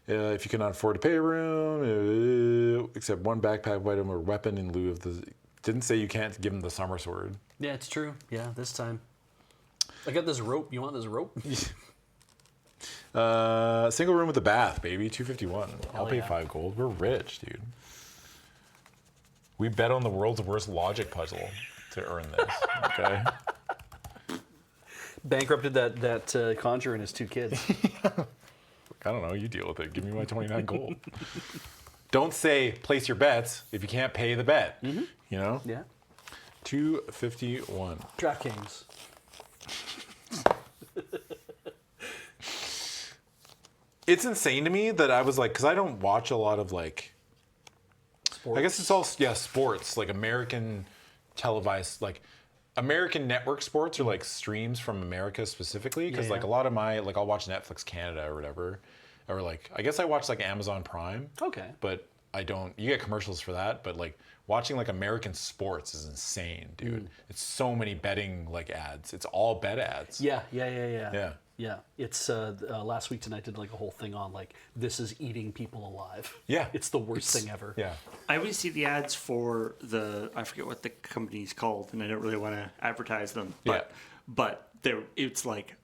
If you cannot afford to pay a room, except one backpack item or weapon in lieu of the... Didn't say you can't give him the summer sword. Yeah, it's true. Yeah, this time. I got this rope. You want this rope? Single room with a bath, baby. 251. I'll pay 5 gold. We're rich, dude. We bet on the world's worst logic puzzle to earn this. Okay. Bankrupted that conjurer and his 2 kids. I don't know. You deal with it. Give me my 29 gold. Don't say place your bets if you can't pay the bet. Mm-hmm. You know? Yeah. 251. DraftKings. It's insane to me that I was like, because I don't watch a lot of like, sports. I guess it's all, sports, like American televised, like American network sports or like streams from America specifically. Because like a lot of my, like I'll watch Netflix Canada or whatever. Or like, I guess I watch like Amazon Prime. Okay. But I don't, you get commercials for that. But like watching like American sports is insane, dude. It's so many betting like ads. It's all bet ads. Yeah. Yeah. It's last week tonight did like a whole thing on like this is eating people alive. Yeah. It's the worst thing ever. Yeah. I always see the ads for I forget what the company's called, and I don't really want to advertise them. But it's like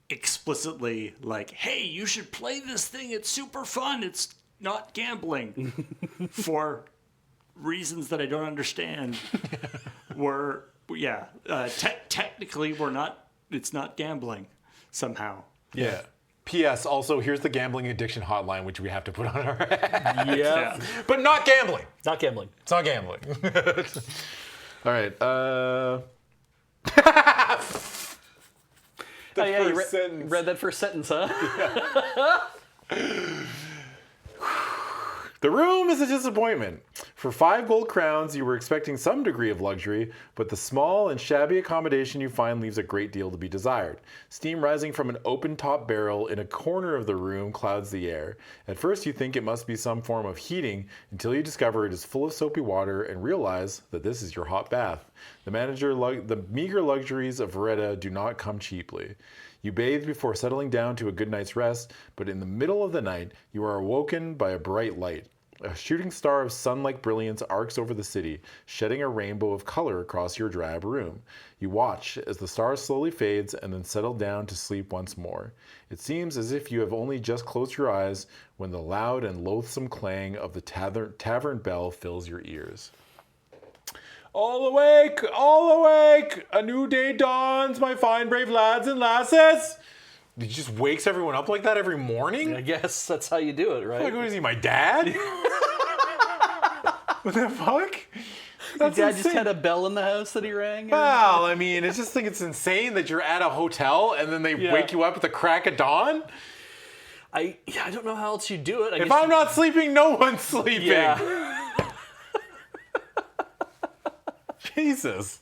explicitly like, hey, you should play this thing. It's super fun. It's not gambling for reasons that I don't understand. Technically we're not. It's not gambling. Somehow. Yeah. P.S. Also, here's the gambling addiction hotline, which we have to put on our ad. Yeah. But not gambling. Not gambling. It's not gambling. All right. You read that first sentence, huh? Yeah. The room is a disappointment. For 5 gold crowns, you were expecting some degree of luxury, but the small and shabby accommodation you find leaves a great deal to be desired. Steam rising from an open-top barrel in a corner of the room clouds the air. At first, you think it must be some form of heating until you discover it is full of soapy water and realize that this is your hot bath. The meager luxuries of Veretta do not come cheaply. You bathe before settling down to a good night's rest, but in the middle of the night, you are awoken by a bright light. A shooting star of sun-like brilliance arcs over the city, shedding a rainbow of color across your drab room. You watch as the star slowly fades and then settle down to sleep once more. It seems as if you have only just closed your eyes when the loud and loathsome clang of the tavern bell fills your ears. All awake! All awake! A new day dawns, my fine brave lads and lasses! He just wakes everyone up like that every morning? I guess that's how you do it, right? Like, what is he, my dad? What the fuck? Your dad just had a bell in the house that he rang? Well, I mean, I just think it's insane that you're at a hotel and then they wake you up at the crack of dawn. I don't know how else you do it. If I'm not sleeping, no one's sleeping. Yeah. Jesus.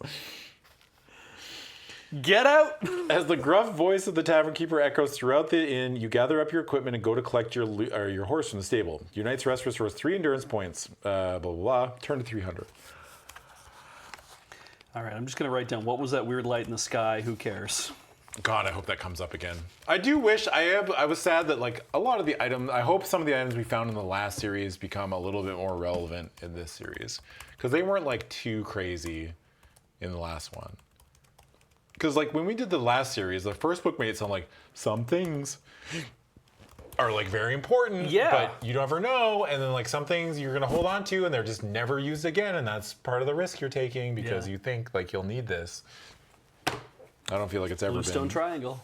Get out! As the gruff voice of the tavern keeper echoes throughout the inn, you gather up your equipment and go to collect your horse from the stable. Your night's rest restores 3 endurance points. Blah, blah, blah. Turn to 300. All right, I'm just going to write down, what was that weird light in the sky? Who cares? God, I hope that comes up again. I do wish, I was sad that like a lot of the items, I hope some of the items we found in the last series become a little bit more relevant in this series. Because they weren't like too crazy in the last one. Because like when we did the last series, the first book made it sound like some things are like very important, but you never know. And then like some things you're gonna hold on to and they're just never used again. And that's part of the risk you're taking because you think like you'll need this. I don't feel like it's ever been. Bluestone Triangle.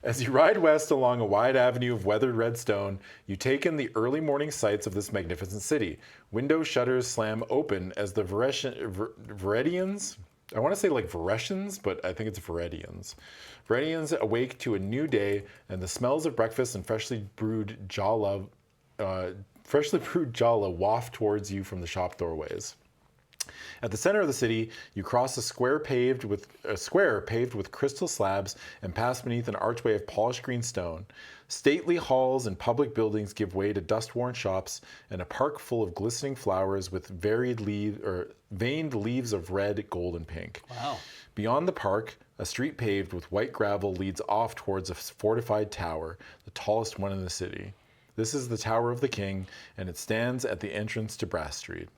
As you ride west along a wide avenue of weathered red stone, you take in the early morning sights of this magnificent city. Window shutters slam open as the Veredians, I want to say like Veretians, but I think it's Veredians. Veredians awake to a new day, and the smells of breakfast and freshly brewed jala waft towards you from the shop doorways. At the center of the city, you cross a square paved with crystal slabs and pass beneath an archway of polished green stone. Stately halls and public buildings give way to dust-worn shops and a park full of glistening flowers with veined leaves of red, gold, and pink. Wow. Beyond the park, a street paved with white gravel leads off towards a fortified tower, the tallest one in the city. This is the Tower of the King, and it stands at the entrance to Brass Street.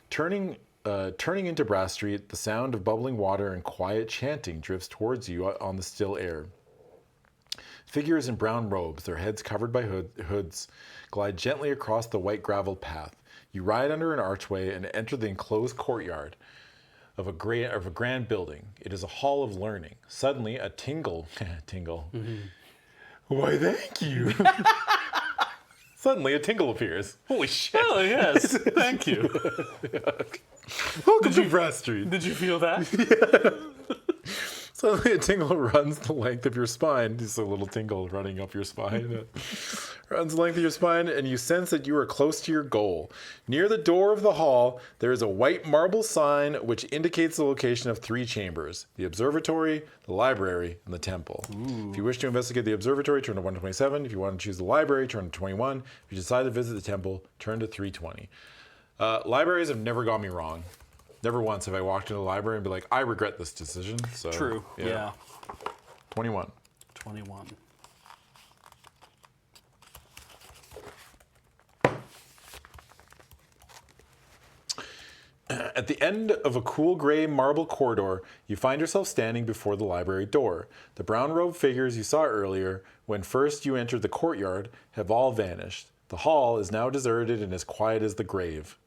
Turning into Brass Street, the sound of bubbling water and quiet chanting drifts towards you on the still air. Figures in brown robes, their heads covered by hoods, glide gently across the white graveled path. You ride under an archway and enter the enclosed courtyard of a grand building. It is a hall of learning. Suddenly, a tingle. Mm-hmm. Why, thank you. Suddenly, a tingle appears. Holy shit. Oh, yes. Thank you. Welcome to Brass Street. Did you feel that? Suddenly a tingle runs the length of your spine. Just a little tingle running up your spine. Runs the length of your spine, and you sense that you are close to your goal. Near the door of the hall, there is a white marble sign which indicates the location of 3 chambers: the observatory, the library, and the temple. Ooh. If you wish to investigate the observatory, turn to 127. If you want to choose the library, turn to 21. If you decide to visit the temple, turn to 320. Libraries have never got me wrong. Never once have I walked into the library and be like, I regret this decision. So, True. Yeah. 21. 21. At the end of a cool gray marble corridor, you find yourself standing before the library door. The brown-robed figures you saw earlier, when first you entered the courtyard, have all vanished. The hall is now deserted and as quiet as the grave.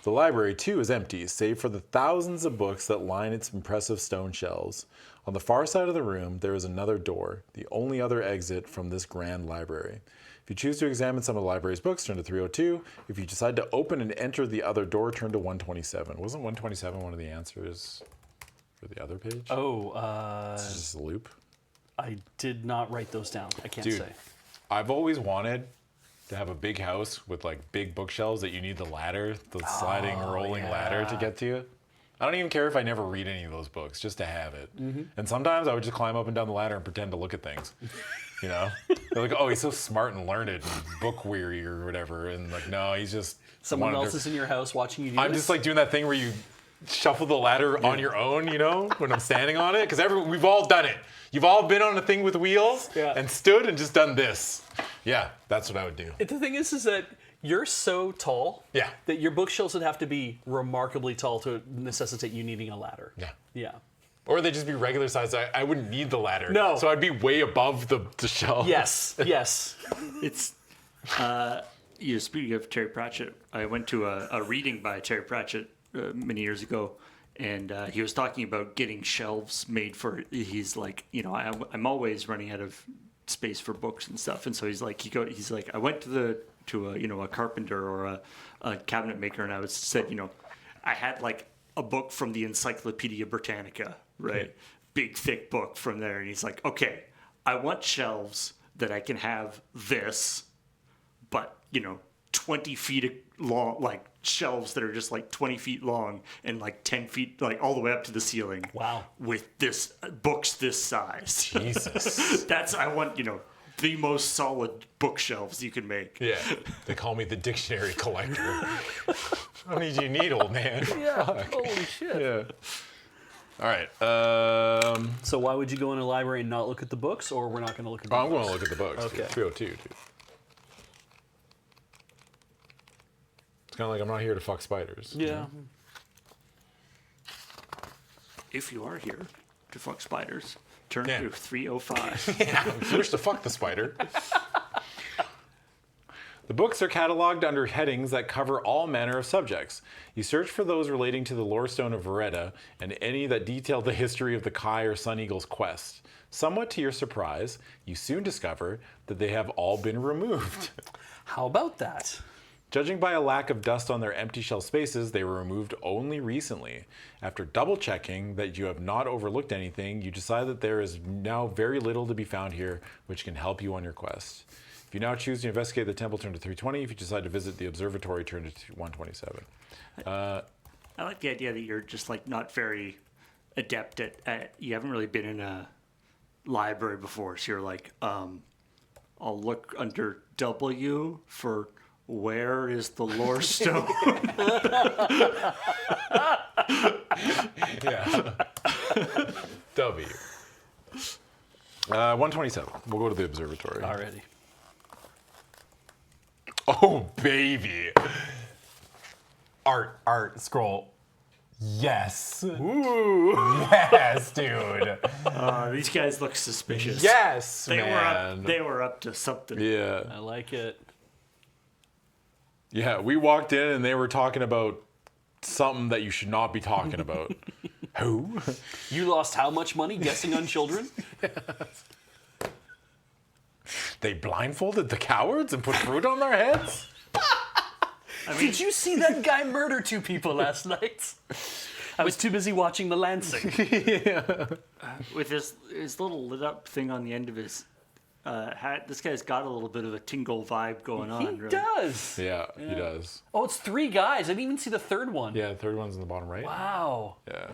The library, too, is empty, save for the thousands of books that line its impressive stone shelves. On the far side of the room, there is another door, the only other exit from this grand library. If you choose to examine some of the library's books, turn to 302. If you decide to open and enter the other door, turn to 127. Wasn't 127 one of the answers for the other page? Oh, It's just a loop. I did not write those down. I can't say. I've always wanted to have a big house with like big bookshelves that you need the ladder, the sliding, rolling ladder to get to. I don't even care if I never read any of those books, just to have it. Mm-hmm. And sometimes I would just climb up and down the ladder and pretend to look at things. You know? They're like, oh, he's so smart and learned and book weary or whatever. And like, no, he's just... Someone else is in your house watching you do this? I'm just like doing that thing where you shuffle the ladder on your own, you know, when I'm standing on it. Because we've all done it. You've all been on a thing with wheels and stood and just done this. Yeah, that's what I would do. The thing is that you're so tall that your bookshelves would have to be remarkably tall to necessitate you needing a ladder. Yeah. Yeah. Or they'd just be regular size. I wouldn't need the ladder. No. So I'd be way above the shelf. Yes, yes. It's, speaking of Terry Pratchett, I went to a reading by Terry Pratchett many years ago, and he was talking about getting shelves made for, he's like, I'm always running out of space for books and stuff. And so he's like, I went to a carpenter or a cabinet maker, and I said, I had like a book from the Encyclopedia Britannica, right? Okay. Big thick book from there, and he's like, okay, I want shelves that I can have this, but 20 feet long, like shelves that are just like 20 feet long and like 10 feet, like all the way up to the ceiling. Wow. With this books this size. Jesus. I want, the most solid bookshelves you can make. Yeah. They call me the dictionary collector. How many do you need, old man? Yeah. Fuck. Holy shit. Yeah. All right. So why would you go in a library and not look at the books, or we're not going to look at the I'm books? going to look at the books. Okay. Dude. 302, dude. It's kind of like I'm not here to fuck spiders. Yeah. If you are here to fuck spiders, turn Yeah. to 305. Yeah, first to fuck the spider. The books are cataloged under headings that cover all manner of subjects. You search for those relating to the lore stone of Veretta and any that detail the history of the Kai or Sun Eagle's quest. Somewhat to your surprise, you soon discover that they have all been removed. How about that? Judging by a lack of dust on their empty shell spaces, they were removed only recently. After double checking that you have not overlooked anything, you decide that there is now very little to be found here which can help you on your quest. If you now choose to investigate the temple, turn to 320. If you decide to visit the observatory, turn to 127. I like the idea that you're just like not very adept at you haven't really been in a library before, so you're like, I'll look under W for where is the lore stone? Yeah. W. 127. We'll go to the observatory. Already. Oh, baby. Art, scroll. Yes. Ooh. Yes, dude. These guys look suspicious. Yes, They man. were up to something. Yeah. I like it. Yeah, we walked in and they were talking about something that you should not be talking about. Who? You lost how much money guessing on children? They blindfolded the cowards and put fruit on their heads? Did you see that guy murder 2 people last night? I was too busy watching The Lansing. With his little lit up thing on the end of his hat, this guy's got a little bit of a tingle vibe going on. He really. does. Yeah, he does. Oh, it's 3 guys. I didn't even see the third one. Yeah, the third one's in the bottom right. Wow. Yeah.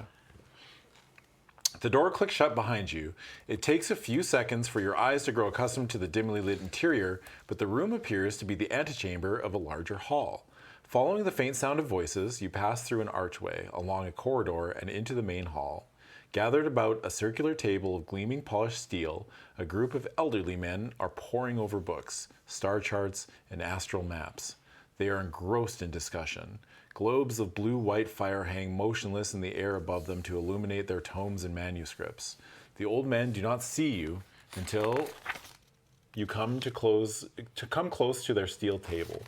The door clicks shut behind you. It takes a few seconds for your eyes to grow accustomed to the dimly lit interior, but the room appears to be the antechamber of a larger hall. Following the faint sound of voices, you pass through an archway, along a corridor, and into the main hall. Gathered about a circular table of gleaming polished steel, a group of elderly men are poring over books, star charts, and astral maps. They are engrossed in discussion. Globes of blue-white fire hang motionless in the air above them to illuminate their tomes and manuscripts. The old men do not see you until you come close to their steel table.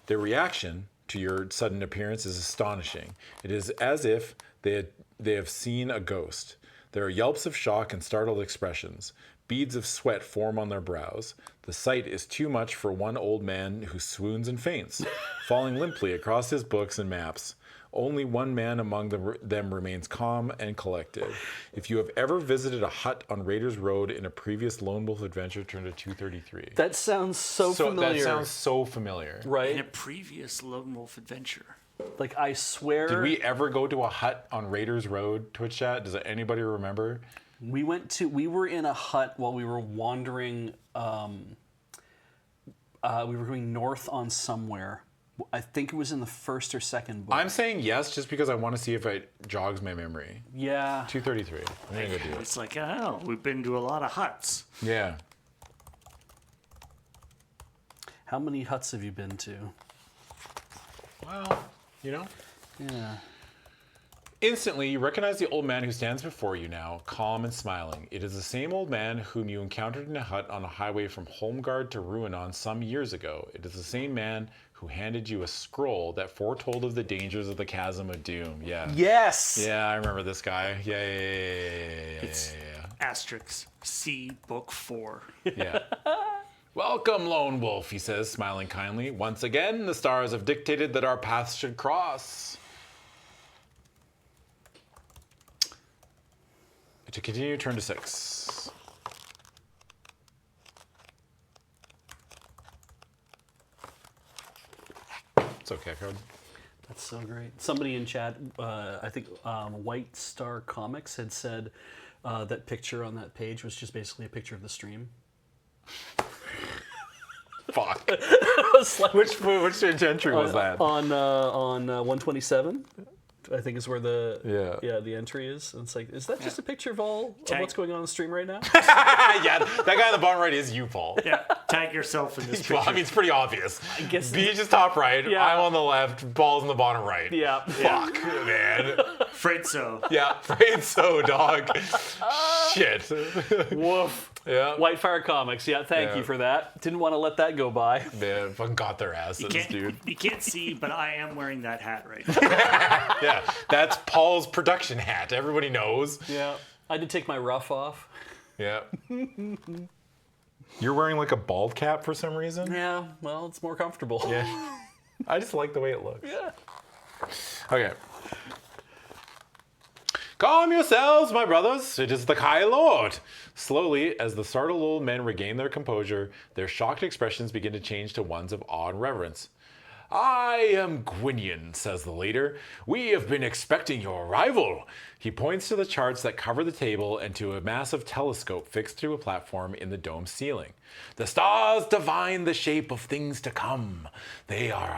Their reaction to your sudden appearance is astonishing. It is as if they have seen a ghost. There are yelps of shock and startled expressions. Beads of sweat form on their brows. The sight is too much for one old man who swoons and faints, falling limply across his books and maps. Only one man among them remains calm and collected. If you have ever visited a hut on Raiders Road in a previous Lone Wolf adventure, turn to 233. That sounds so familiar. That sounds so familiar. In right? a previous Lone Wolf adventure. Like, I swear. Did we ever go to a hut on Raiders Road, Twitch chat? Does anybody remember? We were in a hut while we were wandering. We were going north on somewhere. I think it was in the first or second book. I'm saying yes just because I want to see if it jogs my memory. Yeah. 233. I'm going to go do it. It's like, oh, we've been to a lot of huts. Yeah. How many huts have you been to? Well, you know. Yeah. Instantly, you recognize the old man who stands before you now, calm and smiling. It is the same old man whom you encountered in a hut on a highway from Holmgard to Ruinon some years ago. It is the same man who handed you a scroll that foretold of the dangers of the Chasm of Doom. Yeah. Yes. Yeah, I remember this guy. Yeah. asterisk C book 4. Yeah. Welcome, Lone Wolf, he says, smiling kindly. Once again, the stars have dictated that our paths should cross. To continue, turn to 6. It's okay, Code. That's so great. Somebody in chat, I think White Star Comics had said that picture on that page was just basically a picture of the stream. Fuck. Like, which entry was that? On 127, I think is where the entry is. And it's like, is that just a picture of what's going on in the stream right now? Yeah, that guy on the bottom right is you, Paul. Yeah, tag yourself in this picture. Well, I mean, it's pretty obvious. I guess Beej is top right, Yeah. I'm on the left, Paul's on the bottom right. Yeah. Fuck, man. Afraid so. Yeah, afraid so, dog. Shit. Woof. Yeah. White Fire Comics. Yeah, thank you for that. Didn't want to let that go by. Man, fucking got their asses, dude. You can't see, but I am wearing that hat right now. Yeah, that's Paul's production hat. Everybody knows. Yeah. I did take my ruff off. Yeah. You're wearing like a bald cap for some reason? Yeah, well, it's more comfortable. Yeah. I just like the way it looks. Yeah. Okay. Calm yourselves, my brothers. It is the Kai Lord. Slowly, as the startled old men regain their composure, their shocked expressions begin to change to ones of awe and reverence. I am Gwynyon, says the leader. We have been expecting your arrival. He points to the charts that cover the table and to a massive telescope fixed to a platform in the dome ceiling. The stars divine the shape of things to come. They are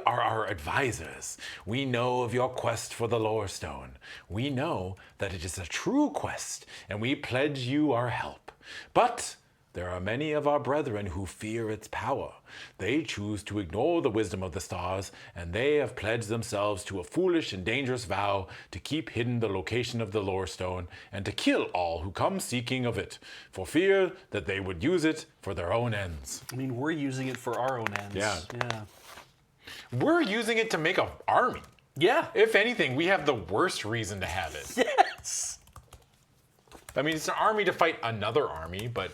our advisors. We know of your quest for the Lore Stone. We know that it is a true quest, and we pledge you our help. But there are many of our brethren who fear its power. They choose to ignore the wisdom of the stars, and they have pledged themselves to a foolish and dangerous vow to keep hidden the location of the Lore Stone and to kill all who come seeking of it, for fear that they would use it for their own ends. I mean, we're using it for our own ends. Yeah. Yeah. We're using it to make an army. Yeah. If anything, we have the worst reason to have it. Yes. I mean, it's an army to fight another army, but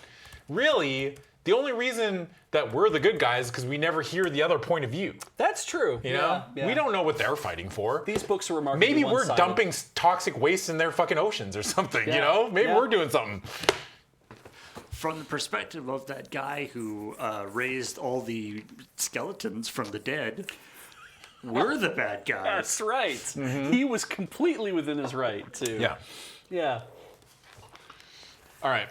really, the only reason that we're the good guys is because we never hear the other point of view. That's true. You know? Yeah. We don't know what they're fighting for. These books are remarkably Maybe we're one-sided. dumping toxic waste in their fucking oceans or something, you Yeah. know? Maybe Yeah. we're doing something. From the perspective of that guy who raised all the skeletons from the dead, we're the bad guys. That's right. He was completely within his right, too. Yeah. Yeah. All right.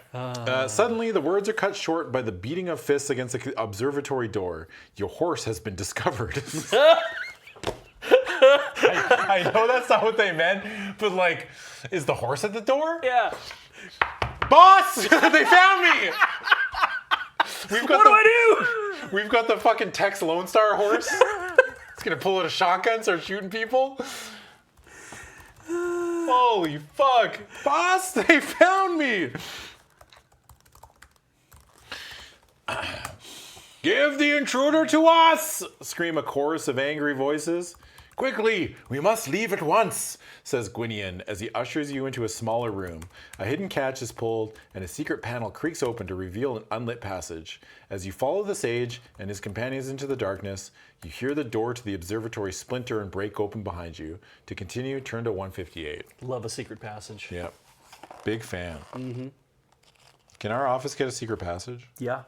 Suddenly, the words are cut short by the beating of fists against the observatory door. Your horse has been discovered. I know that's not what they meant, but like, is the horse at the door? Yeah. Boss! They found me! What do I do? We've got the fucking Tex Lone Star horse. It's gonna pull out a shotgun, start shooting people. Holy fuck. Boss, they found me! Give the intruder to us! Scream a chorus of angry voices. Quickly, we must leave at once, says Gwynyon as he ushers you into a smaller room. A hidden catch is pulled, and a secret panel creaks open to reveal an unlit passage. As you follow the sage and his companions into the darkness, you hear the door to the observatory splinter and break open behind you. To continue, turn to 158. Love a secret passage. Yep. Big fan. Mm-hmm. Can our office get a secret passage? Yeah.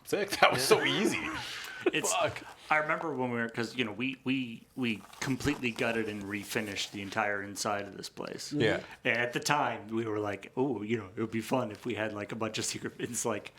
Sick. That was so easy. It's. Fuck. I remember when we were, because we completely gutted and refinished the entire inside of this place. Yeah. And at the time, we were like, oh, it would be fun if we had like a bunch of secret. It's like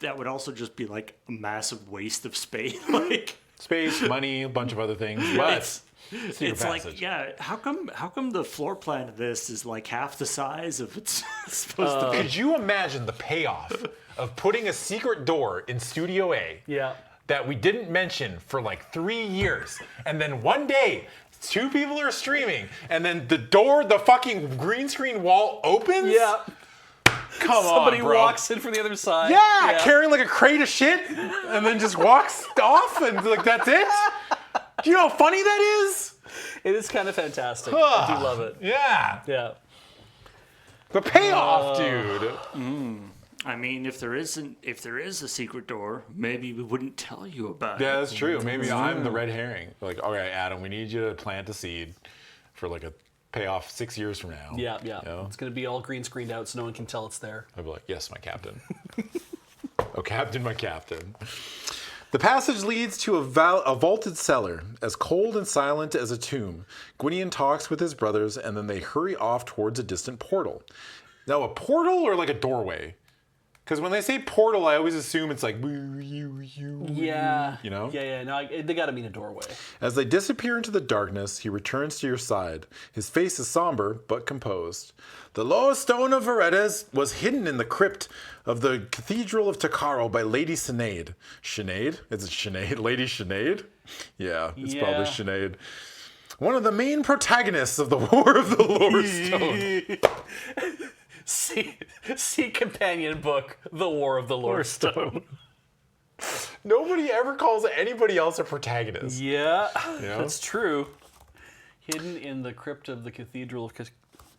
that would also just be like a massive waste of space. Like Space, money, a bunch of other things. But it's like, yeah. How come the floor plan of this is like half the size of it's supposed to be? could you imagine the payoff of putting a secret door in Studio A? Yeah. That we didn't mention for like 3 years. And then one day, 2 people are streaming, and then the door, the fucking green screen wall opens? Yeah. Come Somebody on, bro. walks in from the other side. Yeah, carrying like a crate of shit, and then just walks off, and like, that's it? Do you know how funny that is? It is kind of fantastic. I do love it. Yeah. Yeah. The payoff, dude. I mean, if there is a secret door, maybe we wouldn't tell you about it. Yeah, that's true. Maybe I'm the red herring. Like, all right, Adam, we need you to plant a seed for like a payoff 6 years from now. Yeah. You know? It's going to be all green screened out so no one can tell it's there. I'd be like, yes, my captain. Oh, captain, my captain. The passage leads to a vaulted cellar, as cold and silent as a tomb. Gwinion talks with his brothers, and then they hurry off towards a distant portal. Now, a portal or like a doorway? Because when they say portal, I always assume it's like, Yeah. you know? Yeah. No, they got to mean a doorway. As they disappear into the darkness, he returns to your side. His face is somber, but composed. The lowest stone of Veredes was hidden in the crypt of the Cathedral of Takaro by Lady Sinead. Sinead? Is it Sinead? Lady Sinead? Yeah, it's probably Sinead. One of the main protagonists of the War of the Lore Stone. See companion book, The War of the Lore Stone. Nobody ever calls anybody else a protagonist. Yeah, You know? that's true. Hidden in the crypt of the Cathedral of...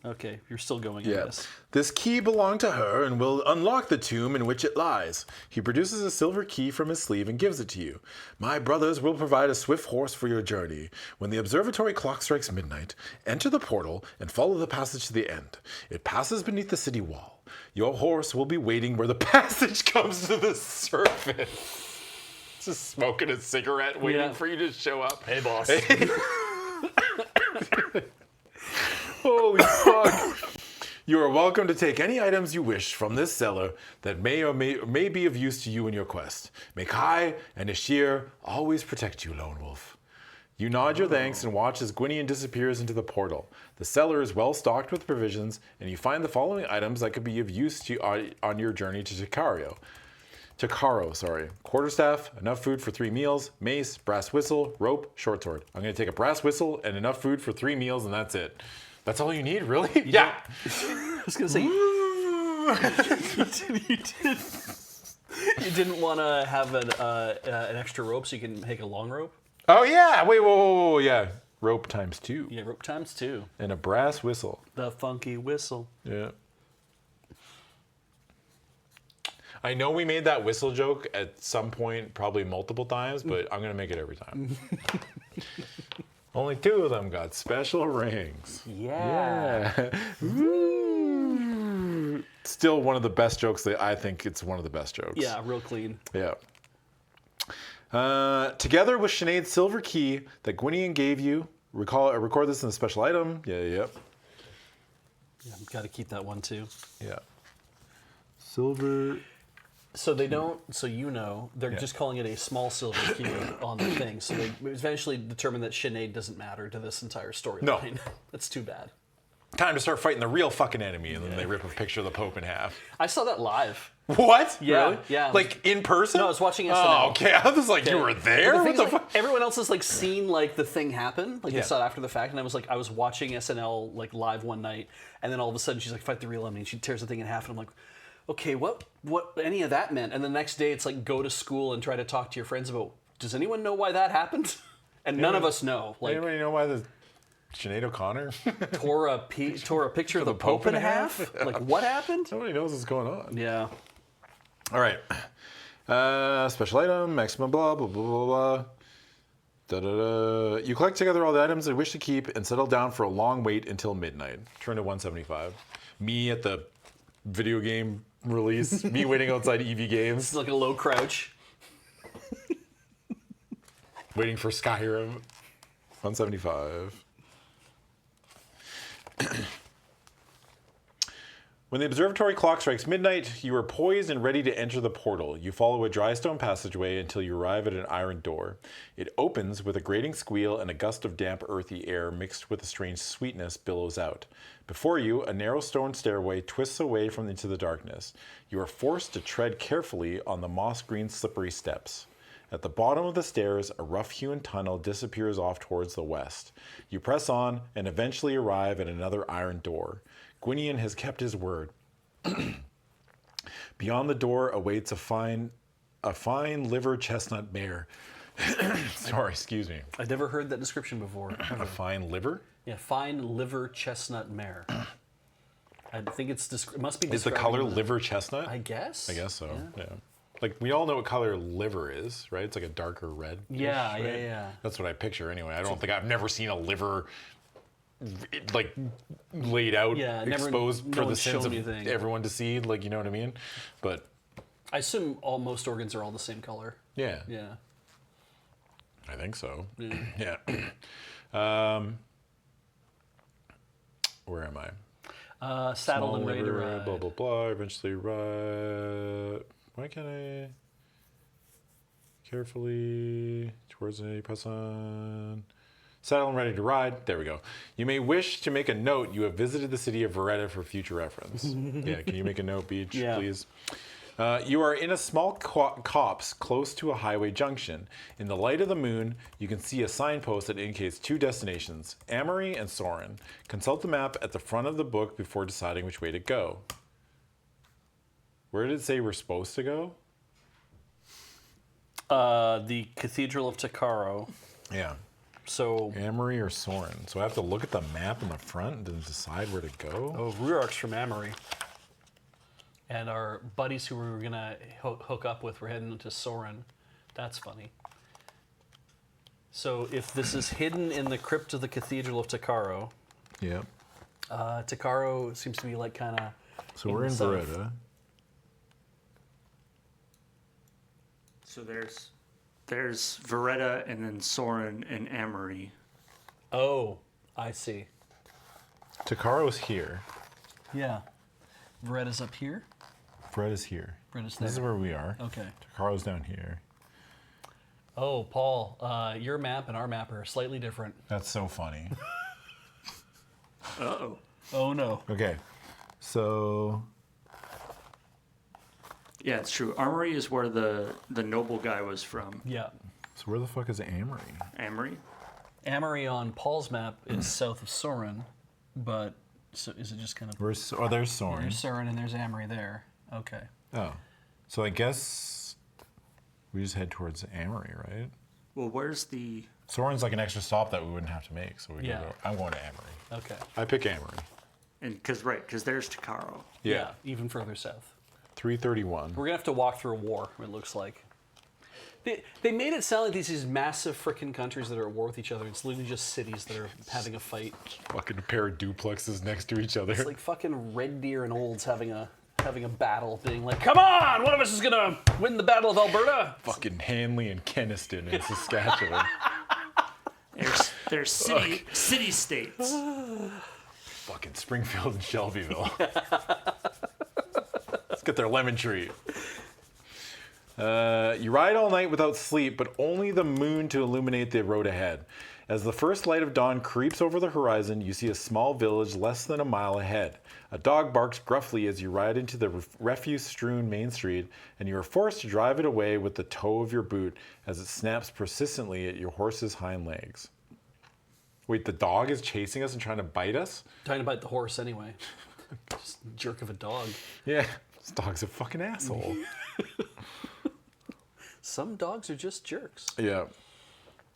Okay, you're still going, I guess. This key belonged to her and will unlock the tomb in which it lies. He produces a silver key from his sleeve and gives it to you. My brothers will provide a swift horse for your journey. When the observatory clock strikes midnight, enter the portal and follow the passage to the end. It passes beneath the city wall. Your horse will be waiting where the passage comes to the surface. Just smoking a cigarette, waiting for you to show up. Hey, boss. Holy fuck. You are welcome to take any items you wish from this cellar that may be of use to you in your quest. May Kai and Ashir always protect you, Lone Wolf. You nod your thanks and watch as Gwinion disappears into the portal. The cellar is well stocked with provisions, and you find the following items that could be of use to you on your journey to Takaro. Quarterstaff, enough food for 3 meals, mace, brass whistle, rope, short sword. I'm going to take a brass whistle and enough food for 3 meals, and that's it. That's all you need, really? Yeah. I was going to say... you didn't want to have an extra rope so you can make a long rope? Oh, yeah. Wait, whoa. Yeah. Rope times 2. Yeah, rope times 2. And a brass whistle. The funky whistle. Yeah. I know we made that whistle joke at some point, probably multiple times, but I'm going to make it every time. Only 2 of them got special rings. Yeah. Still one of the best jokes. That I think it's one of the best jokes. Yeah, real clean. Yeah. Together with Sinead's silver key that Gwinion gave you, record this in a special item. Yeah, got to keep that one too. Yeah. Silver. So they don't. So they're just calling it a small silver key on the thing. So they eventually determined that Sinead doesn't matter to this entire storyline. No. That's too bad. Time to start fighting the real fucking enemy, and then they rip a picture of the Pope in half. I saw that live. What? Yeah, Really? yeah. Like in person? No, I was watching SNL. Oh, okay. I was like, you were there? The What thing the is, fuck? everyone else has seen the thing happen. They Yeah. saw it after the fact, and I was watching SNL live one night, and then all of a sudden she's like, fight the real enemy, and she tears the thing in half, and I'm like, okay, what any of that meant? And the next day it's go to school and try to talk to your friends about, does anyone know why that happened? And none of us know. Anybody know why the Sinead O'Connor? tore a picture of the Pope in half? What happened? Nobody knows what's going on. Yeah. All right. Special item, maximum blah, blah, blah, blah, blah. Da-da-da. You collect together all the items you wish to keep and settle down for a long wait until midnight. Turn to 175. Me at the video game release. Me waiting outside EV Games. It's like a low crouch. Waiting for Skyrim. 175. When the observatory clock strikes midnight, you are poised and ready to enter the portal. You follow a dry stone passageway until you arrive at an iron door. It opens with a grating squeal, and a gust of damp, earthy air mixed with a strange sweetness billows out. Before you, a narrow stone stairway twists away into the darkness. You are forced to tread carefully on the moss-green slippery steps. At the bottom of the stairs, a rough-hewn tunnel disappears off towards the west. You press on and eventually arrive at another iron door. Gwinion has kept his word. Beyond the door awaits a fine liver chestnut mare. Sorry, excuse me. I'd never heard that description before. A fine liver? Yeah, fine liver chestnut mare. I think it must be. Is the color liver chestnut? I guess. I guess so. Yeah. Like we all know what color liver is, right? It's like a darker red. Yeah, right? yeah. That's what I picture anyway. I've never seen a liver like laid out, exposed for the sins of everyone to see. Like, you know what I mean? But I assume most organs are all the same color. Yeah. Yeah. I think so. Yeah. Where am I? Saddled Small and ready to liver, ride. blah, blah, blah. Eventually ride. Why can't I? Carefully towards a press on. Saddle and ready to ride. There we go. You may wish to make a note. You have visited the city of Veretta for future reference. Yeah, can you make a note, Beej, please? You are in a small copse close to a highway junction. In the light of the moon, you can see a signpost that indicates 2 destinations, Amory and Soren. Consult the map at the front of the book before deciding which way to go. Where did it say we're supposed to go? The Cathedral of Takaro. Yeah. So Amory or Soren. So I have to look at the map in the front and then decide where to go? Oh, Ruark's from Amory. And our buddies who we were going to hook up with were heading to Soren. That's funny. So if this is hidden in the crypt of the Cathedral of Takaro. Yeah. Takaro seems to be like kind of. So we're in Veretta. So there's Veretta and then Soren and Amory. Oh, I see. Takaro's here. Yeah. Veretta's up here. Veretta's here. Veretta's there. This is where we are. Okay. Takaro's down here. Oh, Paul, your map and our map are slightly different. That's so funny. Uh-oh. Oh, no. Okay. So yeah, it's true. Amory is where the noble guy was from. Yeah. So where the fuck is Amory? Amory? Amory on Paul's map is south of Soren, but so is it just kind of... There's Soren. There's Soren and there's Amory there. Okay. Oh. So I guess we just head towards Amory, right? Well, where's the... Soren's like an extra stop that we wouldn't have to make, so we Yeah. go. I'm going to Amory. Okay. I pick Amory. And because there's Takaro. Yeah. Even further south. 331. We're going to have to walk through a war, it looks like. They made it sound like these massive frickin' countries that are at war with each other. It's literally just cities that are having a fight. Fucking pair of duplexes next to each other. It's like fucking Red Deer and Olds having a battle, being like, come on, one of us is going to win the Battle of Alberta. Fucking Hanley and Kenniston in Saskatchewan. There's city-states. Fucking Springfield and Shelbyville. Let's get their lemon tree. You ride all night without sleep, but only the moon to illuminate the road ahead. As the first light of dawn creeps over the horizon, you see a small village less than a mile ahead. A dog barks gruffly as you ride into the refuse-strewn main street, and you are forced to drive it away with the toe of your boot as it snaps persistently at your horse's hind legs. Wait, the dog is chasing us and trying to bite us? Trying to bite the horse anyway. Just jerk of a dog. Yeah, this dog's a fucking asshole. Some dogs are just jerks. Yeah.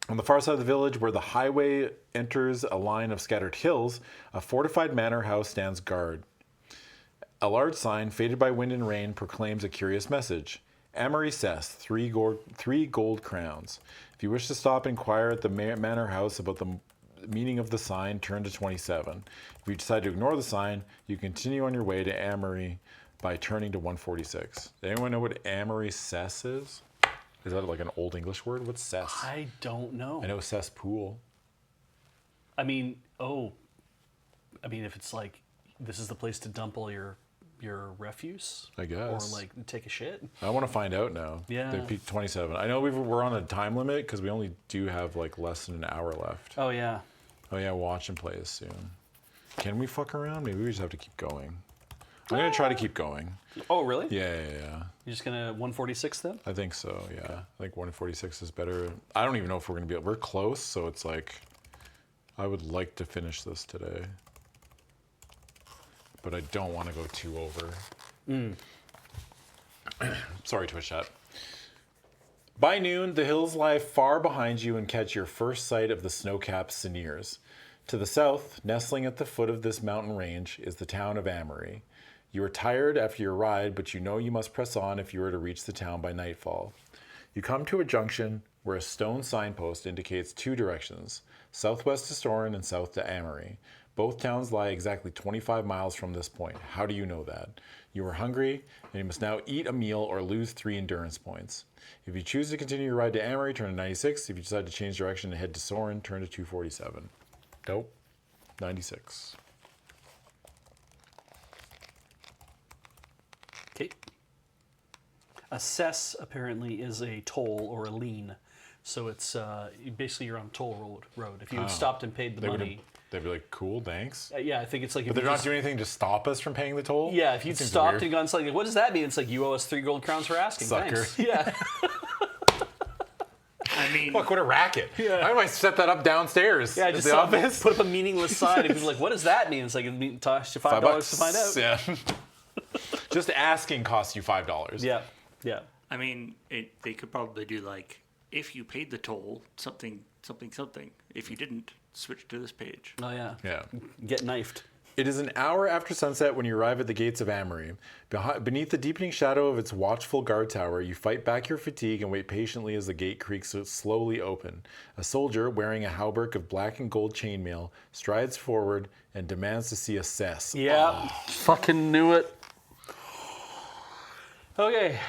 On the far side of the village, where the highway enters a line of scattered hills, a fortified manor house stands guard. A large sign, faded by wind and rain, proclaims a curious message. Amory Cess, 3 gold crowns. If you wish to stop and inquire at the manor house about the meaning of the sign, turn to 27. If you decide to ignore the sign, you continue on your way to Amory by turning to 146. Does anyone know what Amory Cess is? Is that like an old English word? What's cess? I don't know. I know cesspool. I mean, if it's like, this is the place to dump all your refuse? I guess. Or like take a shit? I want to find out now. Yeah. They peaked 27. I know we're on a time limit because we only do have like less than an hour left. Oh, yeah. Oh yeah, watch and play is soon. Can we fuck around? Maybe we just have to keep going. I'm going to try to keep going. Oh, really? Yeah. You're just going to 146 then? I think so, yeah. I think 146 is better. I don't even know if we're going to be able... We're close, so it's like... I would like to finish this today. But I don't want to go too over. Sorry, Twitch chat. By noon, the hills lie far behind you and catch your first sight of the snow-capped Seniors. To the south, nestling at the foot of this mountain range, is the town of Amory. You are tired after your ride, but you know you must press on if you are to reach the town by nightfall. You come to a junction where a stone signpost indicates 2 directions, southwest to Soren and south to Amory. Both towns lie exactly 25 miles from this point. How do you know that? You are hungry, and you must now eat a meal or lose 3 endurance points. If you choose to continue your ride to Amory, turn to 96. If you decide to change direction and head to Soren, turn to 247. Nope. 96. Okay. A cess apparently is a toll or a lien. So it's basically you're on a toll road. If you had stopped and paid the money. They'd be like, cool, thanks. Yeah, I think it's like. But they're not doing anything to stop us from paying the toll? Yeah, if you'd stopped and gone, it's like, what does that mean? It's like, you owe us 3 gold crowns for asking. Sucker. Thanks. Yeah. I mean, Fuck, what a racket. Yeah. Why do I set that up downstairs Yeah, at just the office? put up a meaningless sign and people are like, what does that mean? It's like, it costs you $5 to find out. Yeah. Just asking costs you $5. Yeah, yeah. I mean, they could probably do like, if you paid the toll, something. If you didn't, switch to this page. Oh, yeah. Yeah. Get knifed. It is an hour after sunset when you arrive at the gates of Amory. Beneath the deepening shadow of its watchful guard tower, you fight back your fatigue and wait patiently as the gate creaks slowly open. A soldier, wearing a hauberk of black and gold chainmail, strides forward and demands to see a cess. Yeah, fucking knew it. Okay.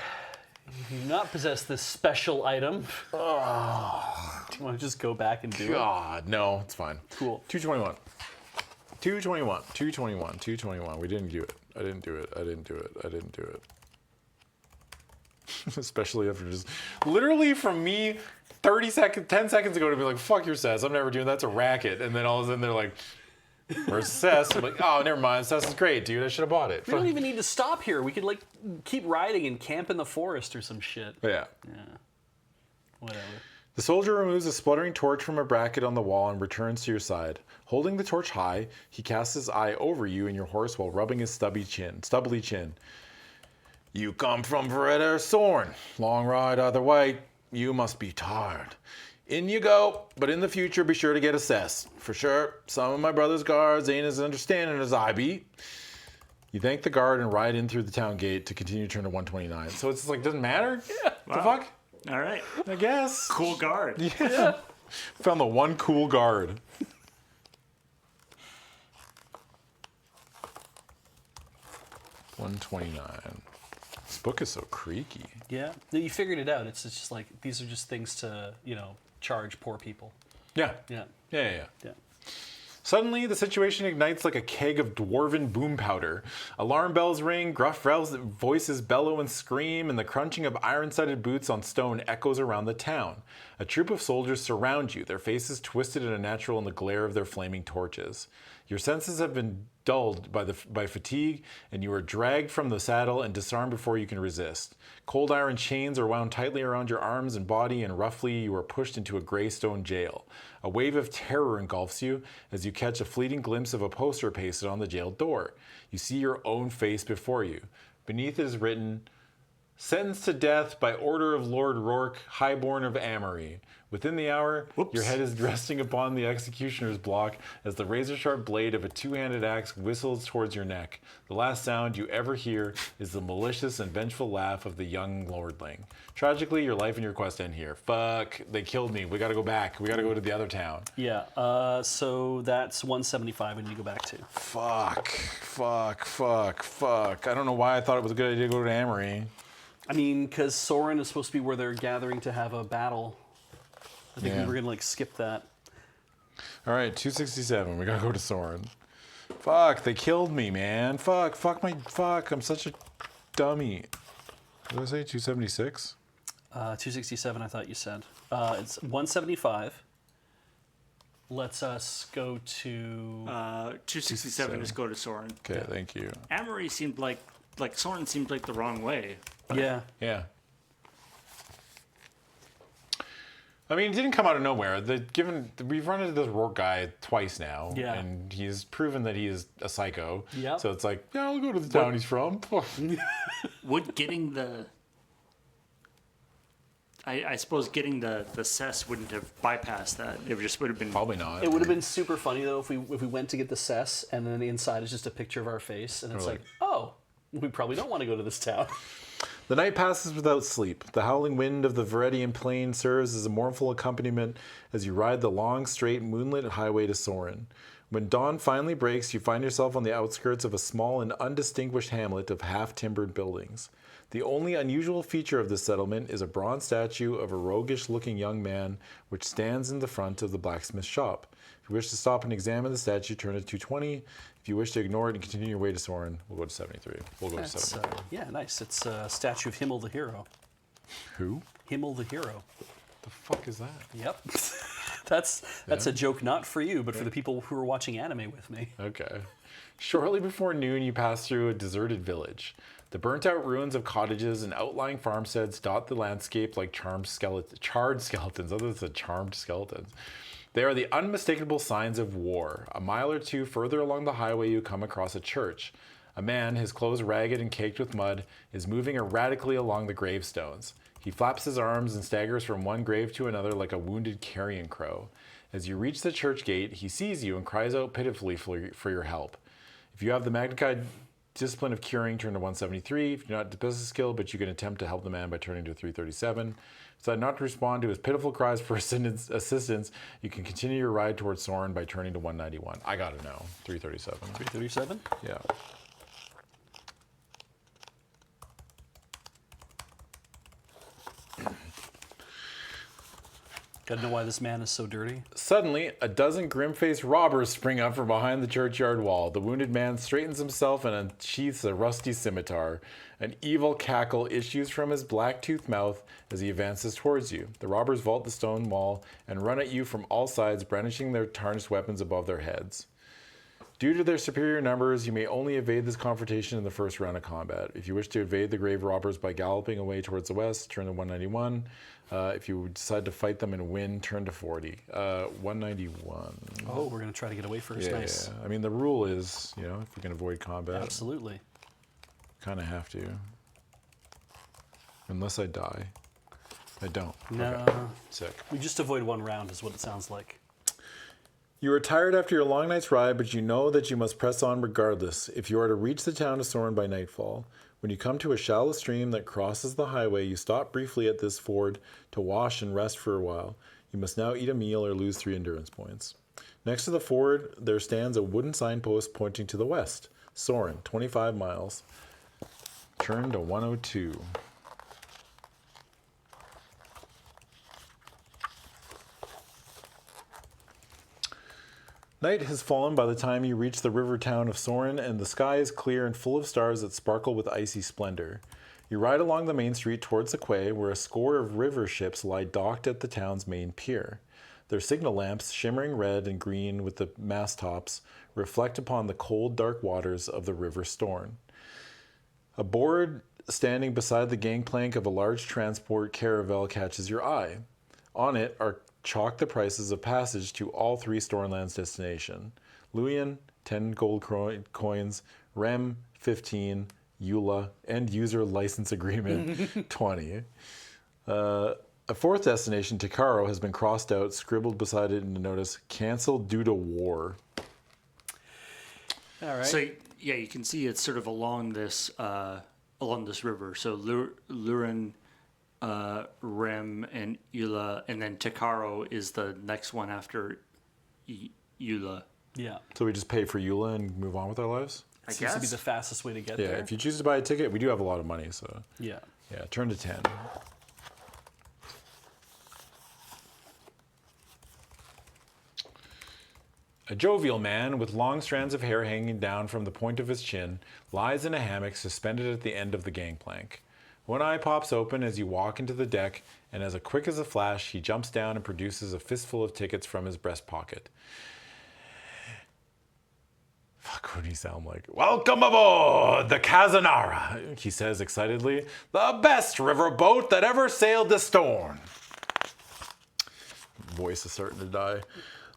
You do not possess this special item. Do you want to just go back and do it? God, no, it's fine. Cool. 221. 221. We didn't do it. I didn't do it. Especially after just literally from me 10 seconds ago to be like, fuck your cess. I'm never doing that. That's a racket. And then all of a sudden they're like, where's the cess? I'm like, oh, never mind. Cess is great, dude. I should have bought it. We don't even need to stop here. We could like keep riding and camp in the forest or some shit. Yeah. Yeah. Whatever. The soldier removes a spluttering torch from a bracket on the wall and returns to your side. Holding the torch high, he casts his eye over you and your horse while rubbing his stubbly chin. You come from Veretta or Soren. Long ride either way. You must be tired. In you go, but in the future be sure to get a cess. For sure, some of my brother's guards ain't as understanding as I be. You thank the guard and ride in through the town gate to continue to turn to 129. So it's like, doesn't matter? Yeah. Wow. The fuck? All right. I guess. Cool guard. Yeah. Found the one cool guard. $129. This book is so creaky. Yeah. You figured it out. It's just like, these are just things to, charge poor people. Yeah. Yeah. Yeah. Yeah. Suddenly, the situation ignites like a keg of dwarven boom powder. Alarm bells ring, gruff voices bellow and scream, and the crunching of iron-sided boots on stone echoes around the town. A troop of soldiers surround you, their faces twisted and unnatural in the glare of their flaming torches. Your senses have been dulled by fatigue, and you are dragged from the saddle and disarmed before you can resist. Cold iron chains are wound tightly around your arms and body, and roughly you are pushed into a gray stone jail. A wave of terror engulfs you as you catch a fleeting glimpse of a poster pasted on the jail door. You see your own face before you. Beneath it is written, "Sentenced to death by order of Lord Rourke, Highborn of Amory." Within the hour, your head is resting upon the executioner's block as the razor-sharp blade of a two-handed axe whistles towards your neck. The last sound you ever hear is the malicious and vengeful laugh of the young lordling. Tragically, your life and your quest end here. Fuck, they killed me. We gotta go back. We gotta go to the other town. Yeah, so that's 175 we need to go back to. Fuck. I don't know why I thought it was a good idea to go to Amory. I mean, because Soren is supposed to be where they're gathering to have a battle. I think we were gonna skip that. All right, 267. We gotta go to Soren. Fuck, they killed me, man. Fuck. I'm such a dummy. What did I say? 276? 267, I thought you said. It's 175. Let's us go to... 267 is go to Soren. Okay, thank you. Amory seemed like Soren seemed like the wrong way. Yeah. I mean, it didn't come out of nowhere. We've run into this Rourke guy twice now, Yeah. and he's proven that he is a psycho. Yeah. So it's like, yeah, I'll go to the town he's from. Would getting the... I suppose getting the cess wouldn't have bypassed that. It just would have been Probably not. It would have been super funny though if we went to get the cess and then the inside is just a picture of our face and it's like, oh, we probably don't want to go to this town. The night passes without sleep. The howling wind of the Viridian Plain serves as a mournful accompaniment as you ride the long, straight, moonlit highway to Sorin. When dawn finally breaks, you find yourself on the outskirts of a small and undistinguished hamlet of half-timbered buildings. The only unusual feature of this settlement is a bronze statue of a roguish-looking young man which stands in the front of the blacksmith shop. If you wish to stop and examine the statue, turn to 220. If you wish to ignore it and continue your way to Sorin, we'll go to 73. We'll go to 73. Yeah, nice. It's a statue of Himmel the hero. Who? Himmel the hero. The fuck is that? Yep. That's a joke not for you, but for the people who are watching anime with me. Okay. Shortly before noon, you pass through a deserted village. The burnt-out ruins of cottages and outlying farmsteads dot the landscape like charred skeletons. Other than charmed skeletons. They are the unmistakable signs of war. A mile or two further along the highway, you come across a church. A man, his clothes ragged and caked with mud, is moving erratically along the gravestones. He flaps his arms and staggers from one grave to another like a wounded carrion crow. As you reach the church gate, he sees you and cries out pitifully for your help. If you have the Magnified Discipline of Curing, turn to 173. If you're not business skill, but you can attempt to help the man by turning to 337. Decide not to respond to his pitiful cries for assistance, you can continue your ride towards Sorin by turning to 191. I gotta know. 337. 337? Yeah. Gotta know why this man is so dirty. Suddenly, a dozen grim-faced robbers spring up from behind the churchyard wall. The wounded man straightens himself and unsheaths a rusty scimitar. An evil cackle issues from his black-toothed mouth as he advances towards you. The robbers vault the stone wall and run at you from all sides, brandishing their tarnished weapons above their heads. Due to their superior numbers, you may only evade this confrontation in the first round of combat. If you wish to evade the grave robbers by galloping away towards the west, turn to 191. If you decide to fight them and win, turn to 40. 191. Oh, we're going to try to get away first. Yeah, Nice. yeah. I mean, the rule is, if we can avoid combat, Absolutely. kind of have to. Unless I die. I don't. No. Okay. Sick. We just avoid one round is what it sounds like. You are tired after your long night's ride, but you know that you must press on regardless if you are to reach the town of Sorin by nightfall. When you come to a shallow stream that crosses the highway, you stop briefly at this ford to wash and rest for a while. You must now eat a meal or lose 3 endurance points. Next to the ford, there stands a wooden signpost pointing to the west. Sorin, 25 miles. Turn to 102. Night has fallen by the time you reach the river town of Sorin, and the sky is clear and full of stars that sparkle with icy splendor. You ride along the main street towards the quay, where a score of river ships lie docked at the town's main pier. Their signal lamps, shimmering red and green with the mast tops, reflect upon the cold, dark waters of the River Storn. A board standing beside the gangplank of a large transport caravel catches your eye. On it are chalked the prices of passage to all 3 Stornlands destination. Luyan, 10 gold coins, Rem, 15, Eula, end user license agreement, 20. A 4th destination, Takaro, has been crossed out, scribbled beside it in the notice, canceled due to war. All right. So yeah, you can see it's sort of along this river. So Lurin, Rem, and Eula, and then Takaro is the next one after Eula. Yeah. So we just pay for Eula and move on with our lives? I Seems to be guess. the fastest way to get Yeah, there. if you choose to buy a ticket, we do have a lot of money, so Yeah. yeah, turn to 10. A jovial man with long strands of hair hanging down from the point of his chin lies in a hammock suspended at the end of the gangplank. One eye pops open as you walk into the deck, and as quick as a flash, he jumps down and produces a fistful of tickets from his breast pocket. Fuck, what did he sound like? Welcome aboard the Kazanara, he says excitedly. The best riverboat that ever sailed the Storn. Voice is starting to die.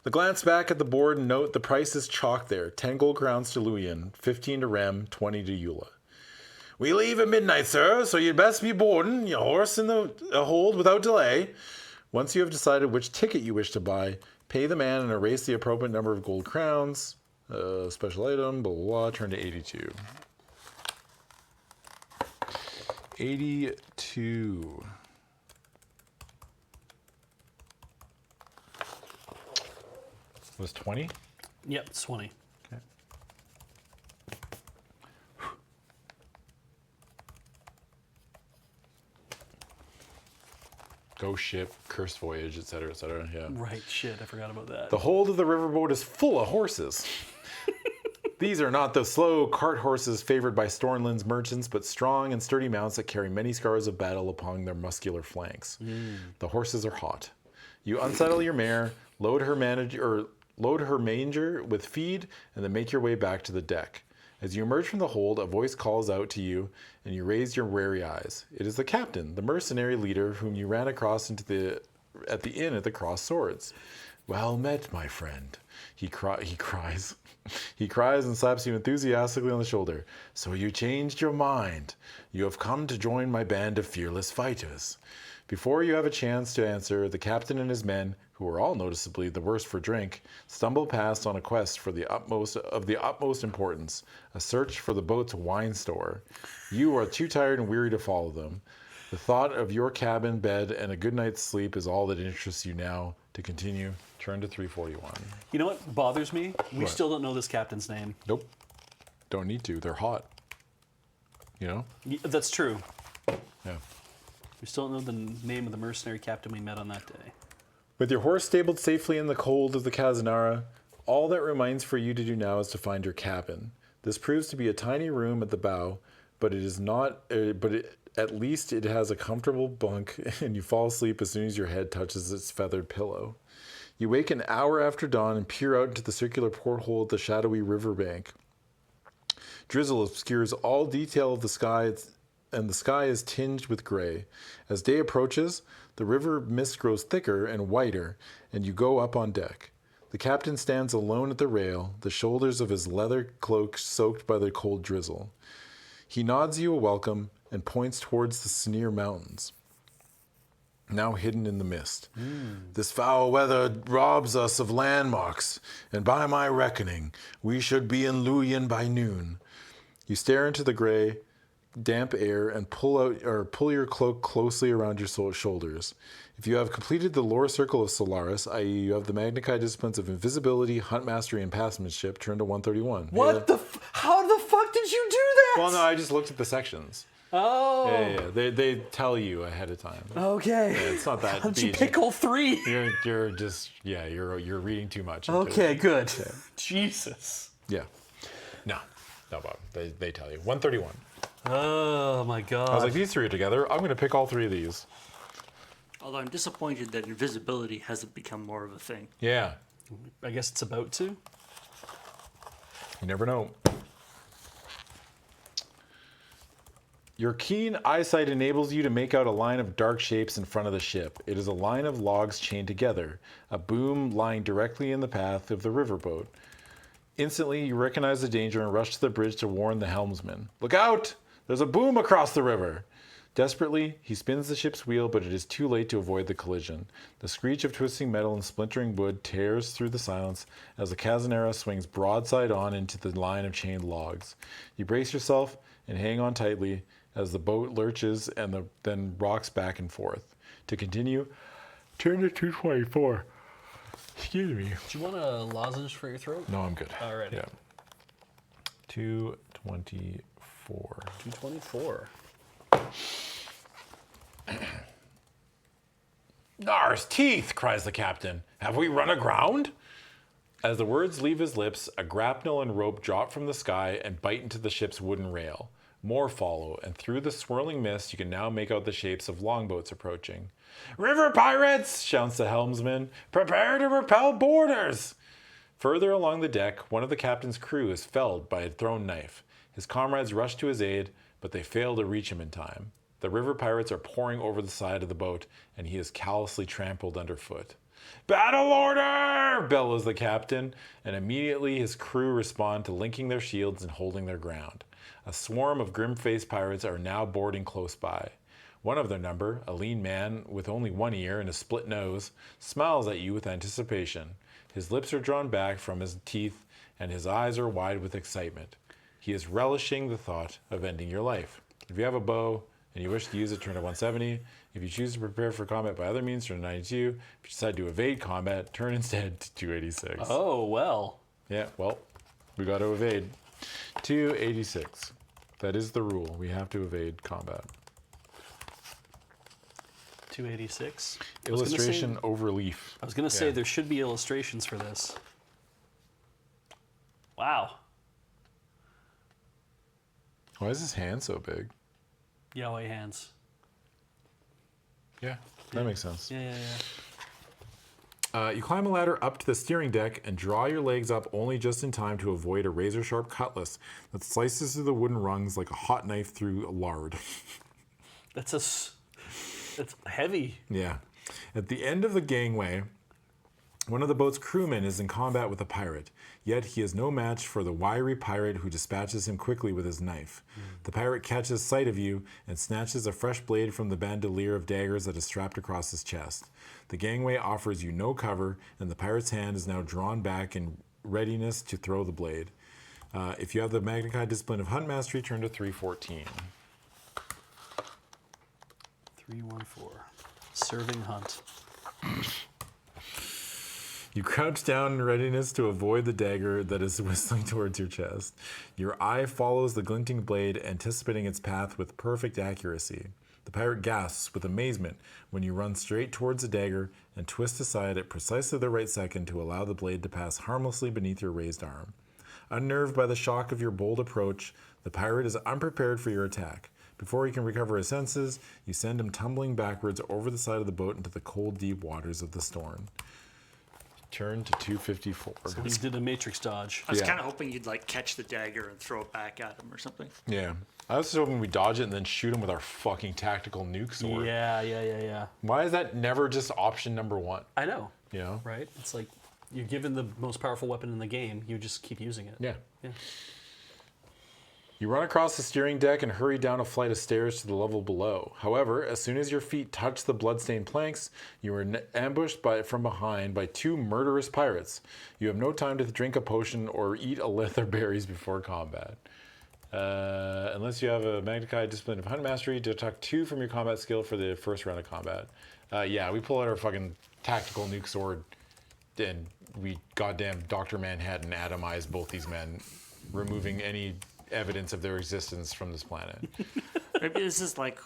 The glance back at the board and note the price is chalked there. 10 gold crowns to Luyan, 15 to Rem, 20 to Eula. We leave at midnight, sir, so you'd best be boarding your horse in the hold without delay. Once you have decided which ticket you wish to buy, pay the man and erase the appropriate number of gold crowns. Special item, blah, blah, blah, turn to 82. 82. Was 20? Yep, it's 20. Okay. Ghost ship, cursed voyage, etc., etc. Yeah. Right, shit, I forgot about that. The hold of the riverboat is full of horses. These are not the slow cart horses favored by Stornland's merchants, but strong and sturdy mounts that carry many scars of battle upon their muscular flanks. The horses are hot. You unsaddle your mare, load her manger with feed, and then make your way back to the deck. As you emerge from the hold, a voice calls out to you, and you raise your wary eyes. It is the captain, the mercenary leader whom you ran across at the inn at the Crossed Swords. Well met, my friend, he cries. He cries and slaps you enthusiastically on the shoulder. So you changed your mind. You have come to join my band of fearless fighters. Before you have a chance to answer, the captain and his men, who are all noticeably the worst for drink, stumble past on a quest for the utmost importance, a search for the boat's wine store. You are too tired and weary to follow them. The thought of your cabin, bed, and a good night's sleep is all that interests you now. To continue, turn to 341. You know what bothers me? We What? still don't know this captain's name. Nope. Don't need to. They're hot. You know? That's true. Yeah. We still don't know the name of the mercenary captain we met on that day. With your horse stabled safely in the hold of the Kazanara, all that remains for you to do now is to find your cabin. This proves to be a tiny room at the bow, but it is not. At least it has a comfortable bunk, and you fall asleep as soon as your head touches its feathered pillow. You wake an hour after dawn and peer out into the circular porthole of the shadowy riverbank. Drizzle obscures all detail of the sky, and the sky is tinged with gray. As day approaches, the river mist grows thicker and whiter, and you go up on deck. The captain stands alone at the rail, the shoulders of his leather cloak soaked by the cold drizzle. He nods you a welcome and points towards the Sneer Mountains, now hidden in the mist. This foul weather robs us of landmarks, and by my reckoning, we should be in Luyen by noon. You stare into the gray, damp air and pull your cloak closely around your shoulders. If you have completed the lore circle of Solaris, i.e. you have the Magna Chi disciplines of invisibility, hunt mastery, and passmanship, turn to 131. What the? How the fuck did you do that? Well, no, I just looked at the sections. Oh. Yeah. They tell you ahead of time. Okay. Yeah, it's not that. How did you Beej. pick all three? You're just you're reading too much. Into Okay, it. good. Jesus. Yeah. No, Bob. They tell you 131. Oh my god. I was like, these three are together. I'm going to pick all three of these. Although I'm disappointed that invisibility hasn't become more of a thing. Yeah. I guess it's about to. You never know. Your keen eyesight enables you to make out a line of dark shapes in front of the ship. It is a line of logs chained together, a boom lying directly in the path of the riverboat. Instantly, you recognize the danger and rush to the bridge to warn the helmsman. Look out! There's a boom across the river! Desperately, he spins the ship's wheel, but it is too late to avoid the collision. The screech of twisting metal and splintering wood tears through the silence as the Kazanara swings broadside on into the line of chained logs. You brace yourself and hang on tightly as the boat lurches and then rocks back and forth. To continue, turn to 224. Excuse me. Do you want a lozenge for your throat? No, I'm good. Alrighty. Yeah. 224. 224. Nars teeth, cries the captain. Have we run aground? As the words leave his lips, a grapnel and rope drop from the sky and bite into the ship's wooden rail. More follow, and through the swirling mist, you can now make out the shapes of longboats approaching. River pirates, shouts the helmsman. Prepare to repel boarders. Further along the deck, one of the captain's crew is felled by a thrown knife. His comrades rush to his aid, but they fail to reach him in time. The river pirates are pouring over the side of the boat, and he is callously trampled underfoot. Battle order! Bellows the captain, and immediately his crew respond to linking their shields and holding their ground. A swarm of grim-faced pirates are now boarding close by. One of their number, a lean man with only one ear and a split nose, smiles at you with anticipation. His lips are drawn back from his teeth, and his eyes are wide with excitement. He is relishing the thought of ending your life. If you have a bow and you wish to use it, turn to 170. If you choose to prepare for combat by other means, turn to 92. If you decide to evade combat, turn instead to 286. Oh, well. Yeah, well, we got to evade. 286. That is the rule. We have to evade combat. 286. Illustration overleaf. I was going to say there should be illustrations for this. Wow. Why is his hand so big? Yahweh hands. Yeah, that makes sense. Yeah. You climb a ladder up to the steering deck and draw your legs up only just in time to avoid a razor-sharp cutlass that slices through the wooden rungs like a hot knife through lard. That's heavy. Yeah. At the end of the gangway, one of the boat's crewmen is in combat with a pirate, yet he is no match for the wiry pirate who dispatches him quickly with his knife. The pirate catches sight of you and snatches a fresh blade from the bandolier of daggers that is strapped across his chest. The gangway offers you no cover, and the pirate's hand is now drawn back in readiness to throw the blade. If you have the Magnified Discipline of Hunt Mastery, turn to 314. 314. Serving hunt. You crouch down in readiness to avoid the dagger that is whistling towards your chest. Your eye follows the glinting blade, anticipating its path with perfect accuracy. The pirate gasps with amazement when you run straight towards the dagger and twist aside at precisely the right second to allow the blade to pass harmlessly beneath your raised arm. Unnerved by the shock of your bold approach, the pirate is unprepared for your attack. Before he can recover his senses, you send him tumbling backwards over the side of the boat into the cold, deep waters of the Storm. Turn to 254. So he did a matrix dodge. I was kind of hoping you'd like catch the dagger and throw it back at him or something. Yeah. I was just hoping we dodge it and then shoot him with our fucking tactical nuke sword. Yeah. Why is that never just option number one? I know. You know? Right? It's like you're given the most powerful weapon in the game, you just keep using it. Yeah. Yeah. You run across the steering deck and hurry down a flight of stairs to the level below. However, as soon as your feet touch the bloodstained planks, you are ambushed from behind by two murderous pirates. You have no time to drink a potion or eat a leather berries before combat. Unless you have a Magnified Discipline of Hunt Mastery, deduct 2 from your combat skill for the first round of combat. Yeah, we pull out our fucking tactical nuke sword and we goddamn Dr. Manhattan atomized both these men, removing any evidence of their existence from this planet. Maybe this is like,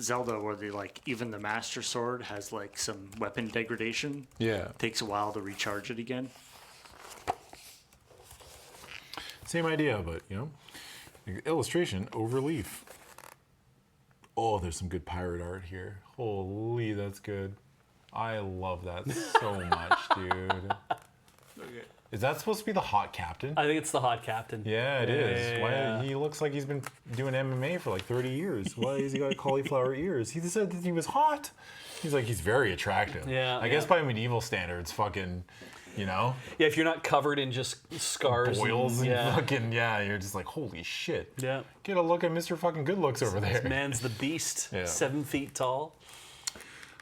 Zelda, where they like even the Master Sword has like some weapon degradation. Yeah. Takes a while to recharge it again. Same idea, but illustration overleaf. Oh, there's some good pirate art here. Holy, that's good. I love that so much, dude. Okay. Is that supposed to be the hot captain? I think it's the hot captain. Yeah, it is. Yeah. Why, he looks like he's been doing MMA for like 30 years. Why has he got cauliflower ears? He said that he was hot. He's like, he's very attractive. Yeah. I guess by medieval standards, fucking, Yeah, if you're not covered in just scars. boils and fucking, you're just like, holy shit. Yeah. Get a look at Mr. fucking Good Looks over there. This man's the beast. Yeah. 7 feet tall.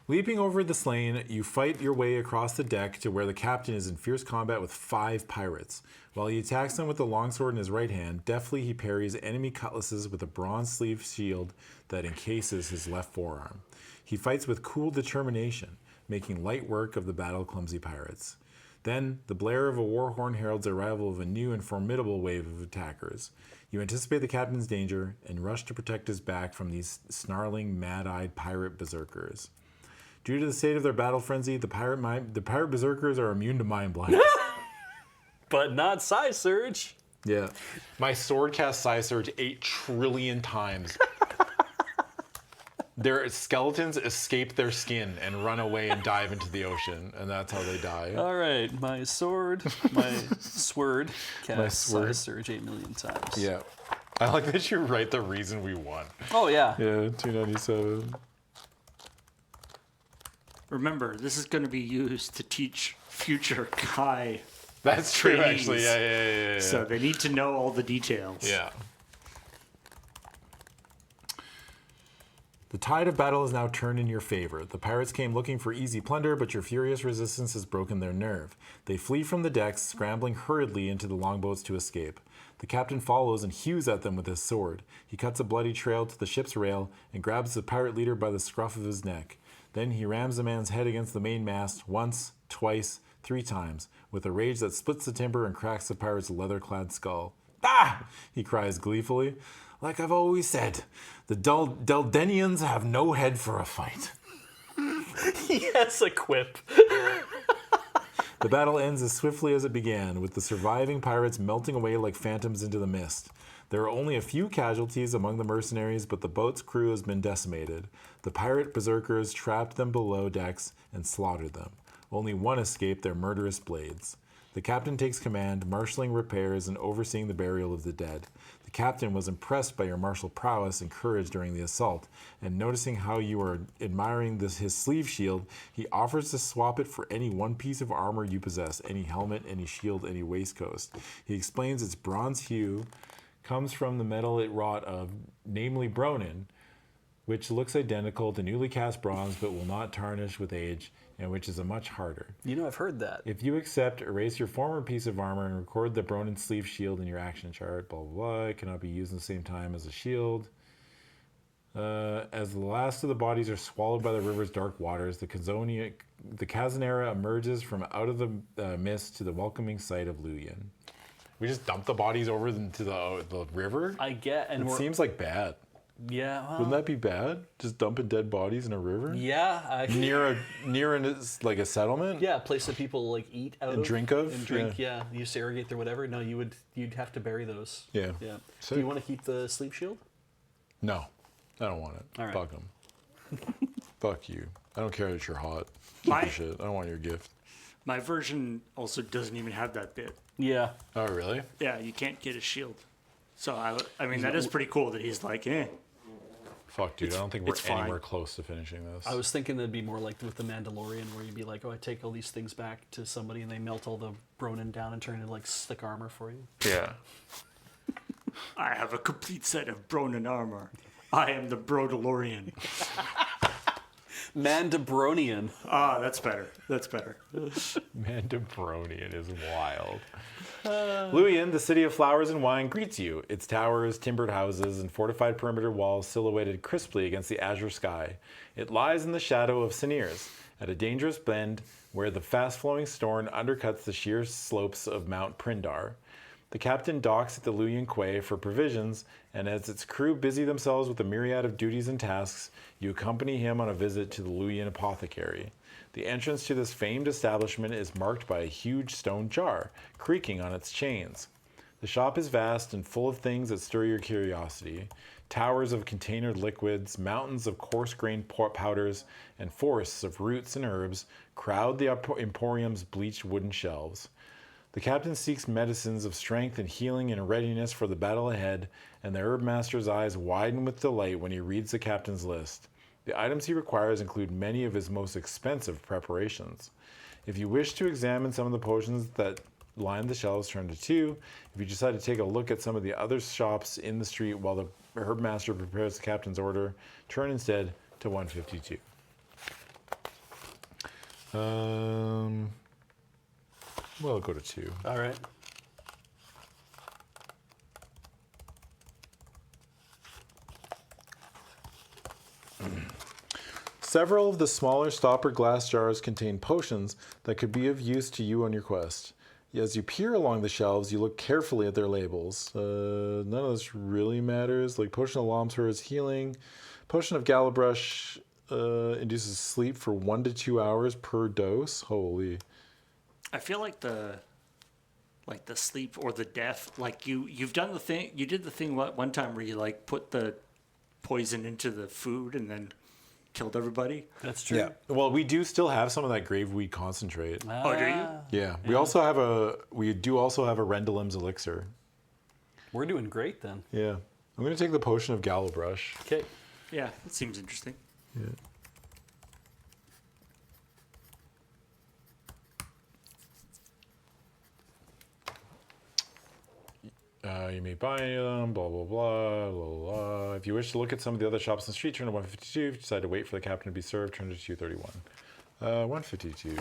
Leaping over the slain, you fight your way across the deck to where the captain is in fierce combat with 5 pirates. While he attacks them with the longsword in his right hand, deftly he parries enemy cutlasses with a bronze-sleeved shield that encases his left forearm. He fights with cool determination, making light work of the battle-clumsy pirates. Then, the blare of a war horn heralds the arrival of a new and formidable wave of attackers. You anticipate the captain's danger and rush to protect his back from these snarling, mad-eyed pirate berserkers. Due to the state of their battle frenzy, the pirate berserkers are immune to mind blast. But not Psy Surge. Yeah. My sword cast Psy Surge 8 trillion times. Their skeletons escape their skin and run away and dive into the ocean, and that's how they die. All right, my sword cast Psy Surge 8 million times. Yeah. I like that you write the reason we won. Oh, yeah. Yeah, 297. Remember, this is going to be used to teach future Kai That's true, Please. actually. Yeah. So they need to know all the details. Yeah. The tide of battle is now turned in your favor. The pirates came looking for easy plunder, but your furious resistance has broken their nerve. They flee from the decks, scrambling hurriedly into the longboats to escape. The captain follows and hews at them with his sword. He cuts a bloody trail to the ship's rail and grabs the pirate leader by the scruff of his neck. Then he rams the man's head against the mainmast once, twice, 3 times, with a rage that splits the timber and cracks the pirate's leather-clad skull. Ah! He cries gleefully. Like I've always said, the Deldenians have no head for a fight. Yes, a quip. The battle ends as swiftly as it began, with the surviving pirates melting away like phantoms into the mist. There are only a few casualties among the mercenaries, but the boat's crew has been decimated. The pirate berserkers trapped them below decks and slaughtered them. Only one escaped their murderous blades. The captain takes command, marshalling repairs and overseeing the burial of the dead. The captain was impressed by your martial prowess and courage during the assault, and noticing how you are admiring his sleeve shield, he offers to swap it for any one piece of armor you possess, any helmet, any shield, any waistcoat. He explains its bronze hue comes from the metal it wrought of, namely Bronin, which looks identical to newly cast bronze but will not tarnish with age, and which is a much harder. You know, I've heard that. If you accept, erase your former piece of armor and record the Bronin sleeve shield in your action chart. Blah, blah, blah. It cannot be used in the same time as a shield. As the last of the bodies are swallowed by the river's dark waters, the Kazanera emerges from out of the mist to the welcoming sight of Luyan. We just dump the bodies over into the river? I get, and It seems like bad. Yeah. Well, Wouldn't that be bad? Just dumping dead bodies in a river? yeah. Near a settlement? Yeah, a place that people like eat out of. Drink of? And drink, yeah. You surrogate or whatever. No, you'd have to bury those. Yeah. Yeah. Sick. Do you want to keep the sleep shield? No, I don't want it. All right. Fuck them. Fuck you. I don't care that you're hot. My- Keep your shit. I don't want your gift. My version also doesn't even have that bit. Yeah. Oh, really? Yeah, you can't get a shield. So, I mean, that is pretty cool that he's like, Fuck, dude. I don't think we're it's fine. anywhere close to finishing this. I was thinking it'd be more like with the Mandalorian, where you'd be like, oh, I take all these things back to somebody and they melt all the Bronin down and turn it into like slick armor for you. Yeah. I have a complete set of Bronin armor. I am the Brodalorian. Mandabronian. Ah, that's better. That's better. Mandabronian is wild. Luyan, the city of flowers and wine, greets you. Its towers, timbered houses, and fortified perimeter walls silhouetted crisply against the azure sky. It lies in the shadow of Seniers, at a dangerous bend where the fast-flowing Storn undercuts the sheer slopes of Mount Prindar. The captain docks at the Luyan quay for provisions, and as its crew busy themselves with a myriad of duties and tasks, you accompany him on a visit to the Luyan apothecary. The entrance to this famed establishment is marked by a huge stone jar, creaking on its chains. The shop is vast and full of things that stir your curiosity. Towers of containered liquids, mountains of coarse-grained powders, and forests of roots and herbs crowd the emporium's bleached wooden shelves. The captain seeks medicines of strength and healing in readiness for the battle ahead, and the herb master's eyes widen with delight when he reads the captain's list. The items he requires include many of his most expensive preparations. If you wish to examine some of the potions that line the shelves, turn to 2. If you decide to take a look at some of the other shops in the street while the herb master prepares the captain's order, turn instead to 152. Well, I'll go to 2. All right. Several of the smaller stopper glass jars contain potions that could be of use to you on your quest. As you peer along the shelves, you look carefully at their labels. None of this really matters. Like Potion of Lomsur is healing. Potion of Galabrush induces sleep for 1 to 2 hours per dose. Holy. I feel like the sleep or the death, like you've done the thing, you did the thing one time where you like put the poison into the food and then killed everybody. That's true. Yeah. Well, we do still have some of that graveweed concentrate. Oh, do you? Yeah. We also have we do also have a Rendalim's elixir. We're doing great then. Yeah. I'm going to take the Potion of Galabrush. Okay. Yeah, that seems interesting. Yeah. You may buy any of them, blah, blah, blah, blah, blah. If you wish to look at some of the other shops on the street, turn to 152. If you decide to wait for the captain to be served, turn to 231. 152.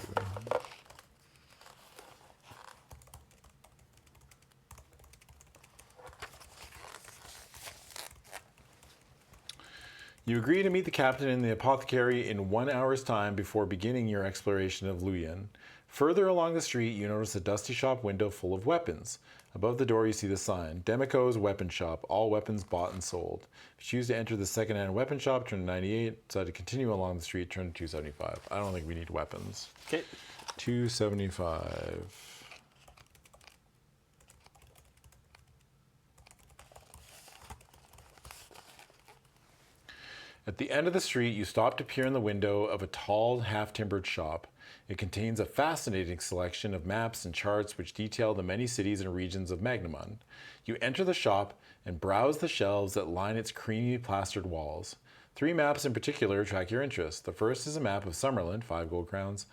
You agree to meet the captain in the apothecary in 1 hour's time before beginning your exploration of Luyan. Further along the street, you notice a dusty shop window full of weapons. Above the door, you see the sign, Demico's Weapon Shop, all weapons bought and sold. If you choose to enter the second-hand weapon shop, turn to 98. Decide to continue along the street, turn to 275. I don't think we need weapons. Okay. 275. At the end of the street, you stop to peer in the window of a tall, half-timbered shop. It contains a fascinating selection of maps and charts which detail the many cities and regions of Magnamon. You enter the shop and browse the shelves that line its creamy plastered walls. 3 maps in particular attract your interest. The first is a map of Summerland, 5 gold crowns.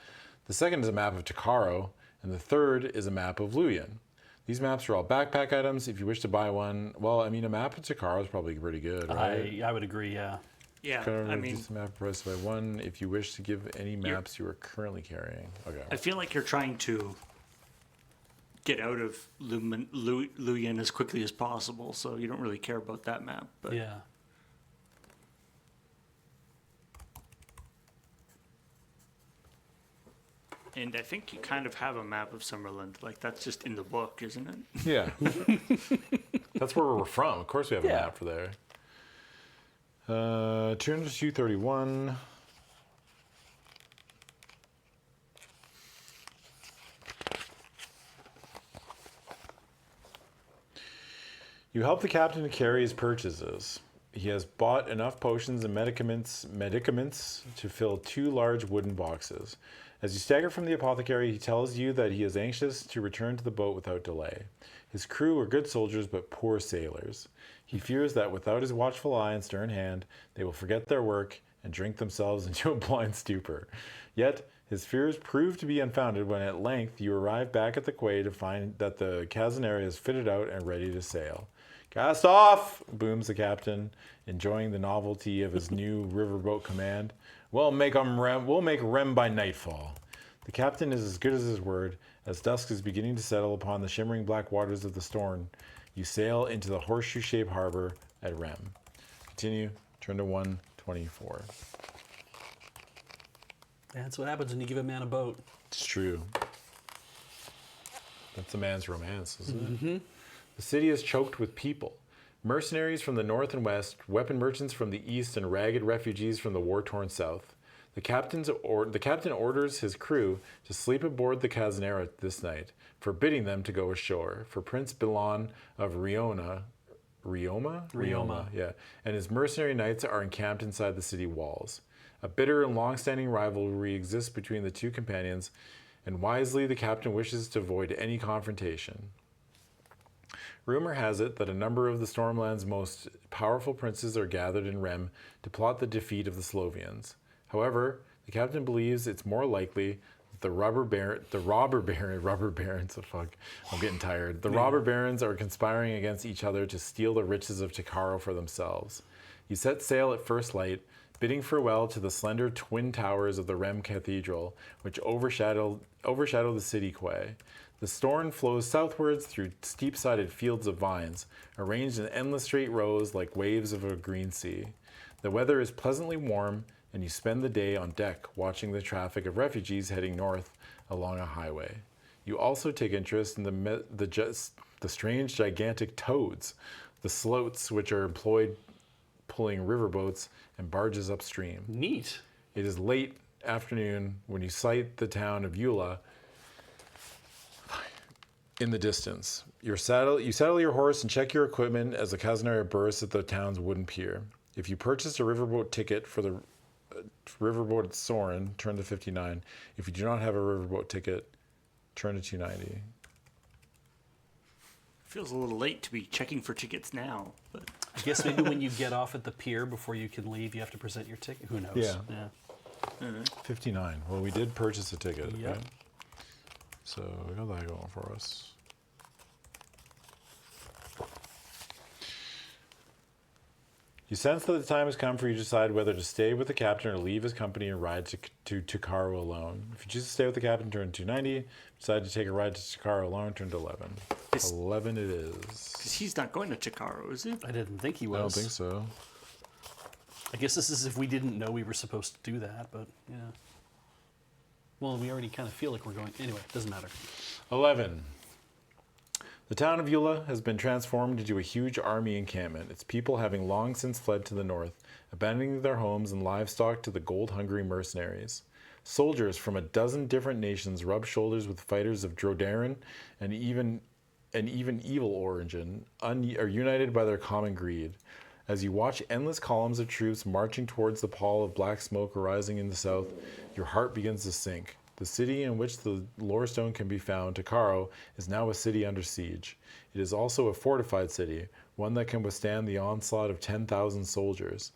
The second is a map of Takaro, and the third is a map of Luyan. These maps are all backpack items. If you wish to buy one, well, I mean, a map of Takaro is probably pretty good, right? I would agree, yeah. Yeah, Currently I mean, reduce the map price by 1 if you wish to give any maps you are currently carrying. Okay. I feel like you're trying to get out of Luyan as quickly as possible, so you don't really care about that map. But Yeah. And I think you kind of have a map of Summerland. Like, that's just in the book, isn't it? Yeah. That's where we're from. Of course we have a Yeah. map for there. Turn to 231. You help the captain to carry his purchases. He has bought enough potions and medicaments to fill 2 large wooden boxes. As you stagger from the apothecary, he tells you that he is anxious to return to the boat without delay. His crew are good soldiers but poor sailors. He fears that without his watchful eye and stern hand, they will forget their work and drink themselves into a blind stupor. Yet, his fears prove to be unfounded when at length you arrive back at the quay to find that the Casanera is fitted out and ready to sail. "Cast off!" booms the captain, enjoying the novelty of his new riverboat command. We'll make rem by nightfall. The captain is as good as his word. As dusk is beginning to settle upon the shimmering black waters of the Storm, you sail into the horseshoe-shaped harbor at Rem. Continue. Turn to 124. That's what happens when you give a man a boat. It's true. That's a man's romance, isn't it? Mm-hmm. The city is choked with people. Mercenaries from the north and west, weapon merchants from the east, and ragged refugees from the war-torn south. The captain orders his crew to sleep aboard the Casanera this night, forbidding them to go ashore. For Prince Bilon of Rioma, yeah, and his mercenary knights are encamped inside the city walls. A bitter and long-standing rivalry exists between the two companions, and wisely the captain wishes to avoid any confrontation. Rumor has it that a number of the Stormland's most powerful princes are gathered in Rem to plot the defeat of the Slovians. However, the captain believes it's more likely that the robber barons, I'm getting tired. The robber barons are conspiring against each other to steal the riches of Takaro for themselves. You set sail at first light, bidding farewell to the slender twin towers of the Rem Cathedral, which overshadow the city quay. The Storm flows southwards through steep-sided fields of vines, arranged in endless straight rows like waves of a green sea. The weather is pleasantly warm, and you spend the day on deck watching the traffic of refugees heading north along a highway. You also take interest in the strange gigantic toads, the sloats which are employed pulling riverboats and barges upstream. Neat. It is late afternoon when you sight the town of Eula in the distance. You saddle your horse and check your equipment as the Casanera bursts at the town's wooden pier. If you purchased a riverboat ticket for the riverboat at Soren, turn to 59. If you do not have a riverboat ticket, turn to 290. Feels a little late to be checking for tickets now, but I guess maybe when you get off at the pier before you can leave, you have to present your ticket. Who knows? Yeah. 59. Well, we did purchase a ticket. Yep. Right? So we got that going for us. You sense that the time has come for you to decide whether to stay with the captain or leave his company and ride to Takaro alone. If you choose to stay with the captain, turn 290. If you decide to take a ride to Takaro alone, turn to 11. 11 it is. Because he's not going to Takaro, is he? I didn't think he was. I don't think so. I guess this is if we didn't know we were supposed to do that, but yeah. Well, we already kind of feel like we're going. Anyway, it doesn't matter. 11. The town of Eula has been transformed into a huge army encampment, its people having long since fled to the north, abandoning their homes and livestock to the gold-hungry mercenaries. Soldiers from a dozen different nations rub shoulders with fighters of Drodaran and even evil origin, are united by their common greed. As you watch endless columns of troops marching towards the pall of black smoke arising in the south, your heart begins to sink. The city in which the Lorestone can be found, Takaro, is now a city under siege. It is also a fortified city, one that can withstand the onslaught of 10,000 soldiers.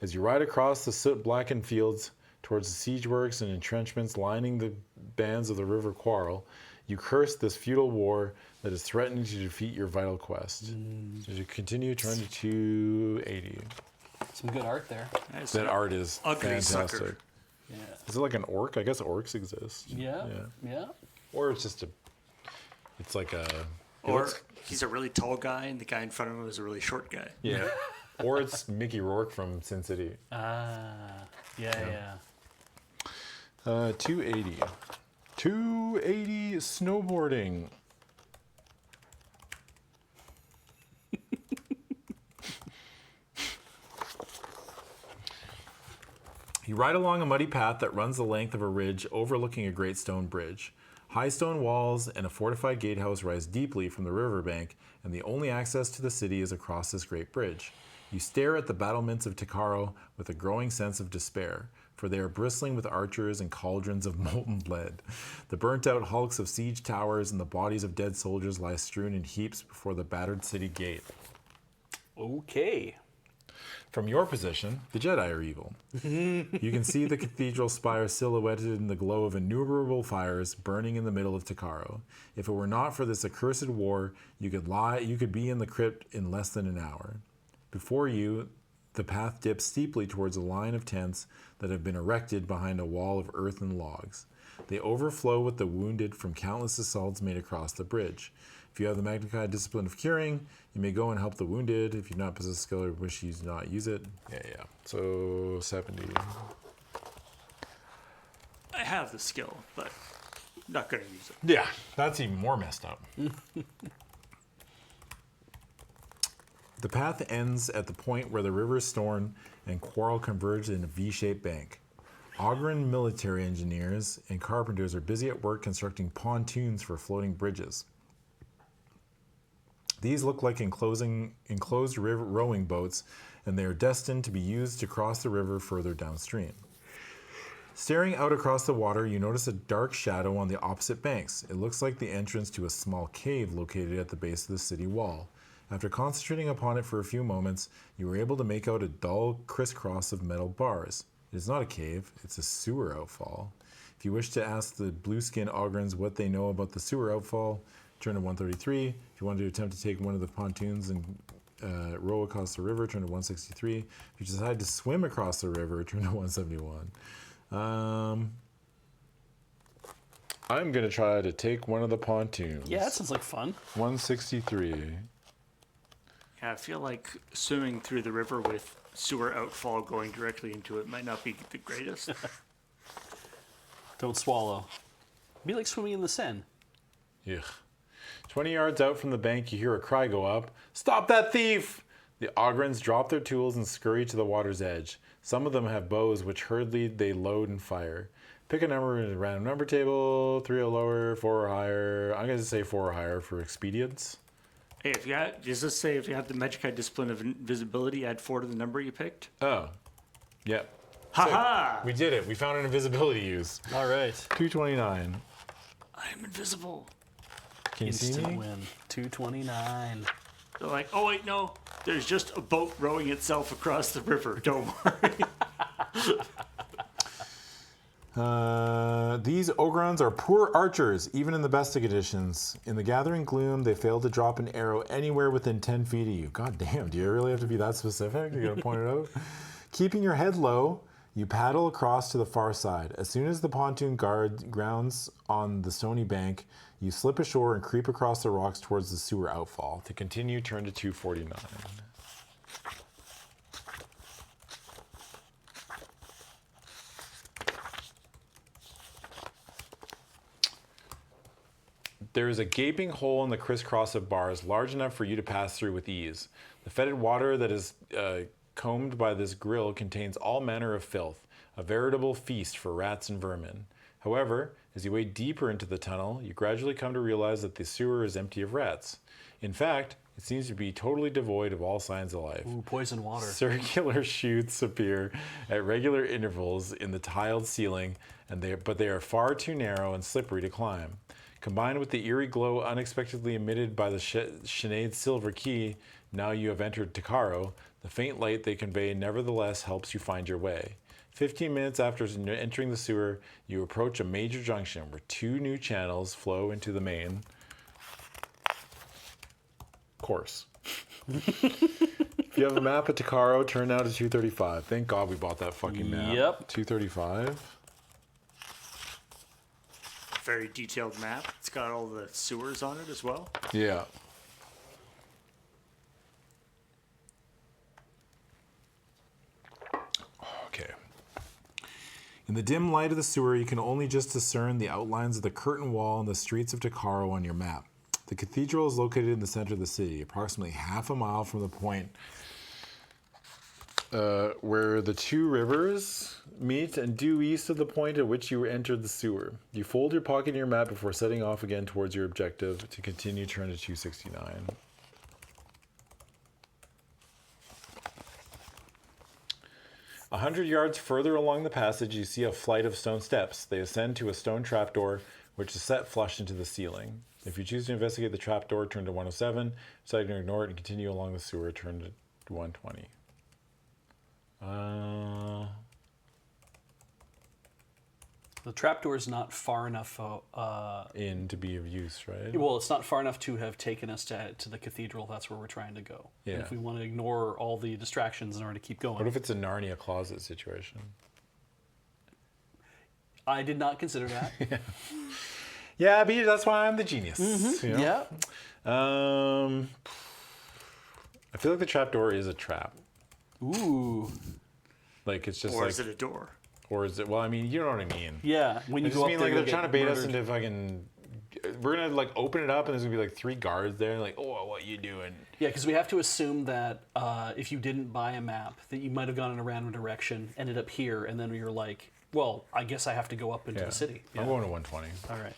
As you ride across the soot-blackened fields towards the siege works and entrenchments lining the bands of the River Quarrel, you curse this feudal war that is threatening to defeat your vital quest. As you continue, turn to 280. Some good art there. That art is ugly fantastic. sucker. Yeah. Is it like an orc? I guess orcs exist. Yeah. Or it's just it's like a... Or he's a really tall guy, and the guy in front of him is a really short guy. Yeah. Or it's Mickey Rourke from Sin City. Yeah. 280. 280 snowboarding. You ride along a muddy path that runs the length of a ridge overlooking a great stone bridge. High stone walls and a fortified gatehouse rise deeply from the riverbank, and the only access to the city is across this great bridge. You stare at the battlements of Takaro with a growing sense of despair, for they are bristling with archers and cauldrons of molten lead. The burnt-out hulks of siege towers and the bodies of dead soldiers lie strewn in heaps before the battered city gate. Okay. From your position, the Jedi are evil. You can see the cathedral spire silhouetted in the glow of innumerable fires burning in the middle of Takaro. If it were not for this accursed war, you could be in the crypt in less than an hour. Before you, the path dips steeply towards a line of tents that have been erected behind a wall of earth and logs. They overflow with the wounded from countless assaults made across the bridge. If you have the Magnified Discipline of Curing, you may go and help the wounded. If you do not possess skill or wish you do not use it. Yeah. So 70. I have the skill, but not going to use it. Yeah, that's even more messed up. The path ends at the point where the River Storn and Quarrel converge in a V-shaped bank. Ogren military engineers and carpenters are busy at work constructing pontoons for floating bridges. These look like enclosed river rowing boats, and they are destined to be used to cross the river further downstream. Staring out across the water, you notice a dark shadow on the opposite banks. It looks like the entrance to a small cave located at the base of the city wall. After concentrating upon it for a few moments, you were able to make out a dull crisscross of metal bars. It is not a cave, it's a sewer outfall. If you wish to ask the blue-skin Ogrens what they know about the sewer outfall, turn to 133. If you want to attempt to take one of the pontoons and row across the river, turn to 163. If you decide to swim across the river, turn to 171. I'm going to try to take one of the pontoons. Yeah, that sounds like fun. 163. Yeah, I feel like swimming through the river with sewer outfall going directly into it might not be the greatest. Don't swallow. Be like swimming in the Seine. Ugh. 20 yards out from the bank, you hear a cry go up. Stop that thief! The Ogrens drop their tools and scurry to the water's edge. Some of them have bows, which hurriedly they load and fire. Pick a number in a random number table, 3 or lower, 4 or higher. I'm going to say 4 or higher for expedience. Hey, does this say if you have the Magnified Discipline of Invisibility, add 4 to the number you picked? Oh. Yep. Ha-ha! We did it. We found an invisibility use. All right. 229. I'm invisible. Can you see Instant me? win. 229. They're like, oh wait, no. There's just a boat rowing itself across the river. Don't worry. These Ogrons are poor archers, even in the best of conditions. In the gathering gloom, they fail to drop an arrow anywhere within 10 feet of you. God damn, do you really have to be that specific? You gotta point it out. Keeping your head low, you paddle across to the far side. As soon as the pontoon guard grounds on the stony bank, you slip ashore and creep across the rocks towards the sewer outfall. To continue, turn to 249. There is a gaping hole in the crisscross of bars, large enough for you to pass through with ease. The fetid water that is combed by this grill contains all manner of filth, a veritable feast for rats and vermin. However, as you wade deeper into the tunnel, you gradually come to realize that the sewer is empty of rats. In fact, it seems to be totally devoid of all signs of life. Ooh, poison water. Circular chutes appear at regular intervals in the tiled ceiling, but they are far too narrow and slippery to climb. Combined with the eerie glow unexpectedly emitted by the Sinead's silver key, now you have entered Takaro, the faint light they convey nevertheless helps you find your way. 15 minutes after entering the sewer, you approach a major junction where 2 new channels flow into the main course. If you have a map of Takaro, turn now to 235. Thank God we bought that fucking map. Yep. 235. Very detailed map. It's got all the sewers on it as well. Yeah. Okay. In the dim light of the sewer, you can only just discern the outlines of the curtain wall and the streets of Takaro on your map. The cathedral is located in the center of the city, approximately half a mile from the point where the 2 rivers meet and due east of the point at which you entered the sewer. You fold your pocket in your map before setting off again towards your objective. To continue, turn to 269. A 100 yards further along the passage, you see a flight of stone steps. They ascend to a stone trapdoor, which is set flush into the ceiling. If you choose to investigate the trapdoor, turn to 107. Decide to ignore it and continue along the sewer, turn to 120. The trapdoor is not far enough In to be of use, right? well, it's not far enough to have taken us to the cathedral. That's where we're trying to go. Yeah. And if we want to ignore all the distractions in order to keep going. What if it's a Narnia closet situation? I did not consider that. Yeah, but that's why I'm the genius. You know? Yeah. I feel like the trapdoor is a trap. Ooh. Like it's just Or like, is it a door? or is it? Well, I mean, you know what I mean. Yeah. When I you just go mean up there, like you'll they're trying to get bait us murdered. into fucking. We're gonna like open it up and there's gonna be like 3 guards there. Like, oh, what you doing? Yeah, because we have to assume that if you didn't buy a map, that you might have gone in a random direction, ended up here, and then you're like, well, I guess I have to go up into the city. Yeah. I'm going to 120. All right.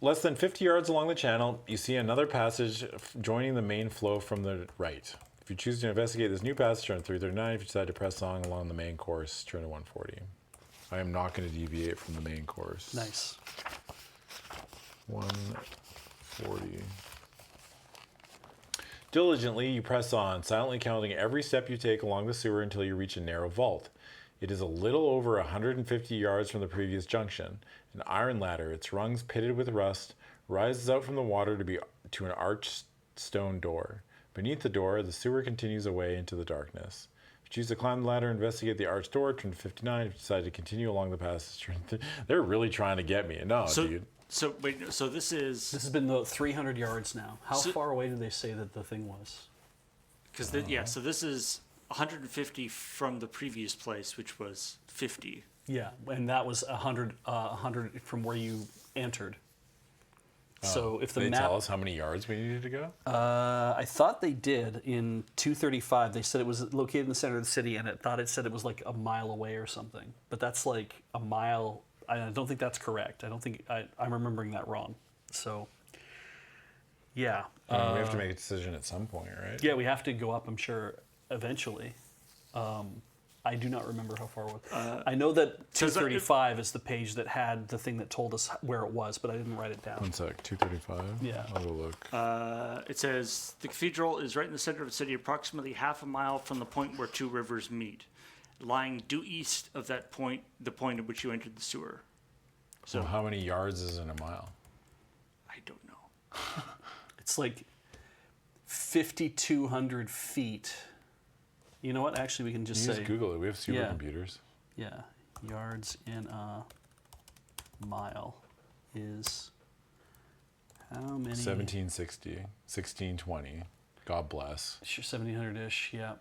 Less than 50 yards along the channel, you see another passage joining the main flow from the right. If you choose to investigate this new passage, turn to 339. If you decide to press on along the main course, turn to 140. I am not going to deviate from the main course. Nice. 140. Diligently, you press on, silently counting every step you take along the sewer until you reach a narrow vault. It is a little over 150 yards from the previous junction. An iron ladder, its rungs pitted with rust, rises out from the water to an arched stone door. Beneath the door, the sewer continues away into the darkness. If you choose to climb the ladder and investigate the arched door, turn to 59. If you decide to continue along the passage, they're really trying to get me. No, dude. So wait, so this has been the 300 yards now. How far away did they say that the thing was? Because so this is 150 from the previous place, which was 50. Yeah, and that was 100 from where you entered. So if the Did they map, tell us how many yards we needed to go? I thought they did in 235. They said it was located in the center of the city, and it said it was like a mile away or something. But that's like a mile. I don't think that's correct. I don't think I'm remembering that wrong. So, yeah. We have to make a decision at some point, right? Yeah, we have to go up, I'm sure, eventually. I do not remember how far it was. I know that 235 is the page that had the thing that told us where it was, but I didn't write it down. 1 sec, 235? Yeah. I'll go look. It says the cathedral is right in the center of the city, approximately half a mile from the point where two rivers meet, lying due east of that point, the point at which you entered the sewer. So how many yards is in a mile? I don't know. It's like 5,200 feet. You know what? Actually, we can just You say... just Google it. We have supercomputers. Yeah. Yards in a mile is how many? 1760, 1620. God bless. Sure, 1,700-ish, yeah.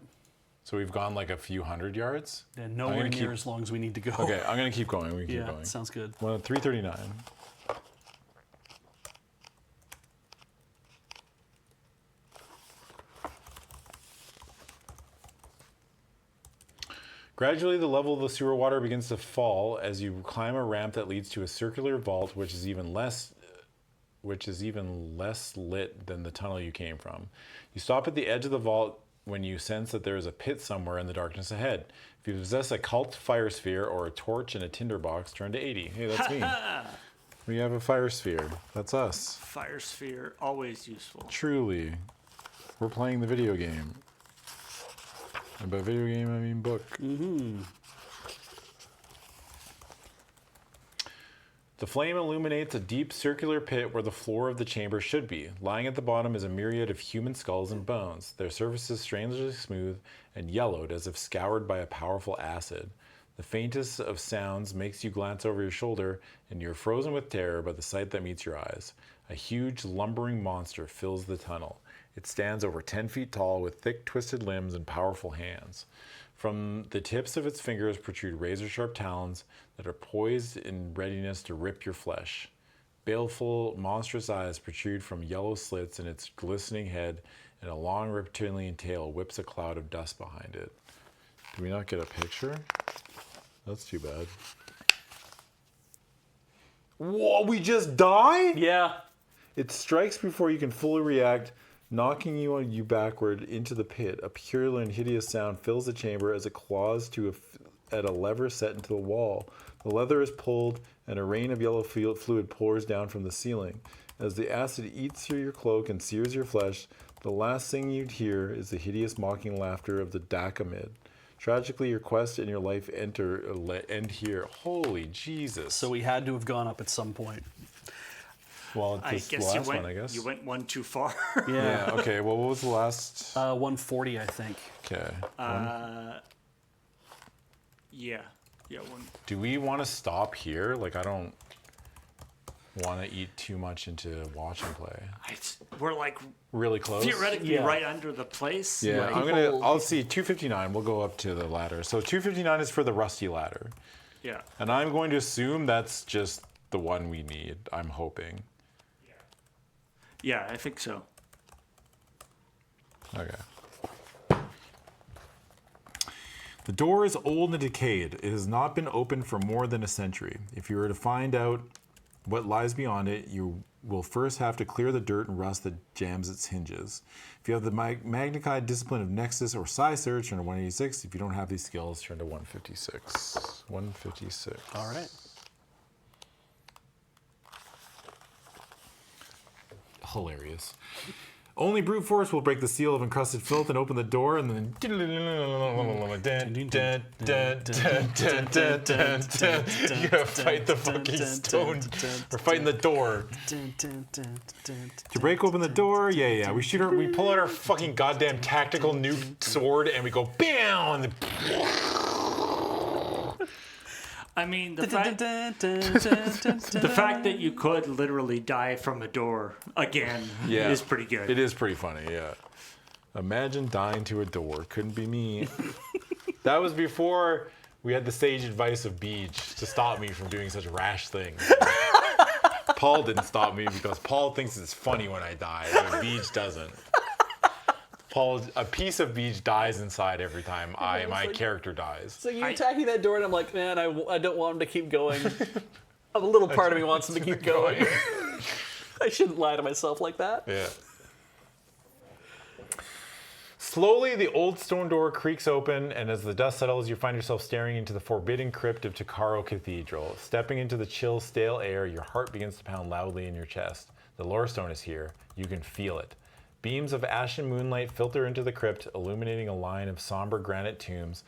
So we've gone like a few hundred yards? And nowhere near as long as we need to go. Okay, I'm going to keep going. We can keep going. Yeah, sounds good. Well, 339. Gradually, the level of the sewer water begins to fall as you climb a ramp that leads to a circular vault, which is even less lit than the tunnel you came from. You stop at the edge of the vault when you sense that there is a pit somewhere in the darkness ahead. If you possess a cult fire sphere or a torch and a tinderbox, turn to 80. Hey, that's me. We have a fire sphere. That's us. Fire sphere, always useful. Truly. We're playing the video game. And by video game, I mean book. Mm-hmm. The flame illuminates a deep circular pit where the floor of the chamber should be. Lying at the bottom is a myriad of human skulls and bones, their surfaces strangely smooth and yellowed as if scoured by a powerful acid. The faintest of sounds makes you glance over your shoulder, and you're frozen with terror by the sight that meets your eyes. A huge, lumbering monster fills the tunnel. It stands over 10 feet tall with thick, twisted limbs and powerful hands. From the tips of its fingers protrude razor-sharp talons that are poised in readiness to rip your flesh. Baleful, monstrous eyes protrude from yellow slits in its glistening head, and a long reptilian tail whips a cloud of dust behind it. Do we not get a picture? That's too bad. Whoa, we just died? Yeah. It strikes before you can fully react, knocking you backward into the pit. A purulent, hideous sound fills the chamber as it claws at a lever set into the wall. The leather is pulled, and a rain of yellow fluid pours down from the ceiling. As the acid eats through your cloak and sears your flesh, the last thing you'd hear is the hideous mocking laughter of the Dakamid. Tragically, your quest and your life end here. Holy Jesus. So we had to have gone up at some point. Well, I this guess last one, I guess. You went one too far. Yeah, okay. Well, what was the last? 140, I think. Okay. Yeah, one. Do we want to stop here? Like, I don't want to eat too much into watch and play. We're like Really close? theoretically right under the place. Yeah, Like, I'll see 259. We'll go up to the ladder. So 259 is for the rusty ladder. Yeah. And I'm going to assume that's just the one we need. I'm hoping. Yeah, I think so. Okay. The door is old and decayed. It has not been opened for more than a century. If you were to find out what lies beyond it, you will first have to clear the dirt and rust that jams its hinges. If you have the magnified discipline of Nexus or Psi Search, turn to 186. If you don't have these skills, turn to 156. 156. All right. Hilarious. Only brute force will break the seal of encrusted filth and open the door, and then you gotta fight the fucking stone. We're fighting the door. To break open the door, yeah. We pull out our fucking goddamn tactical nuke sword and we go BAM! I mean, the fact that you could literally die from a door again is pretty good. It is pretty funny, yeah. Imagine dying to a door. Couldn't be me. That was before we had the sage advice of Beej to stop me from doing such rash things. Paul didn't stop me because Paul thinks it's funny when I die, but Beej doesn't. A piece of Beej dies inside every time my character dies. So you're attacking that door, and I'm like, man, I don't want him to keep going. A little part of me wants him to keep going. I shouldn't lie to myself like that. Yeah. Slowly, the old stone door creaks open, and as the dust settles, you find yourself staring into the forbidden crypt of Takaro Cathedral. Stepping into the chill, stale air, your heart begins to pound loudly in your chest. The lore stone is here. You can feel it. Beams of ashen moonlight filter into the crypt, illuminating a line of somber granite tombs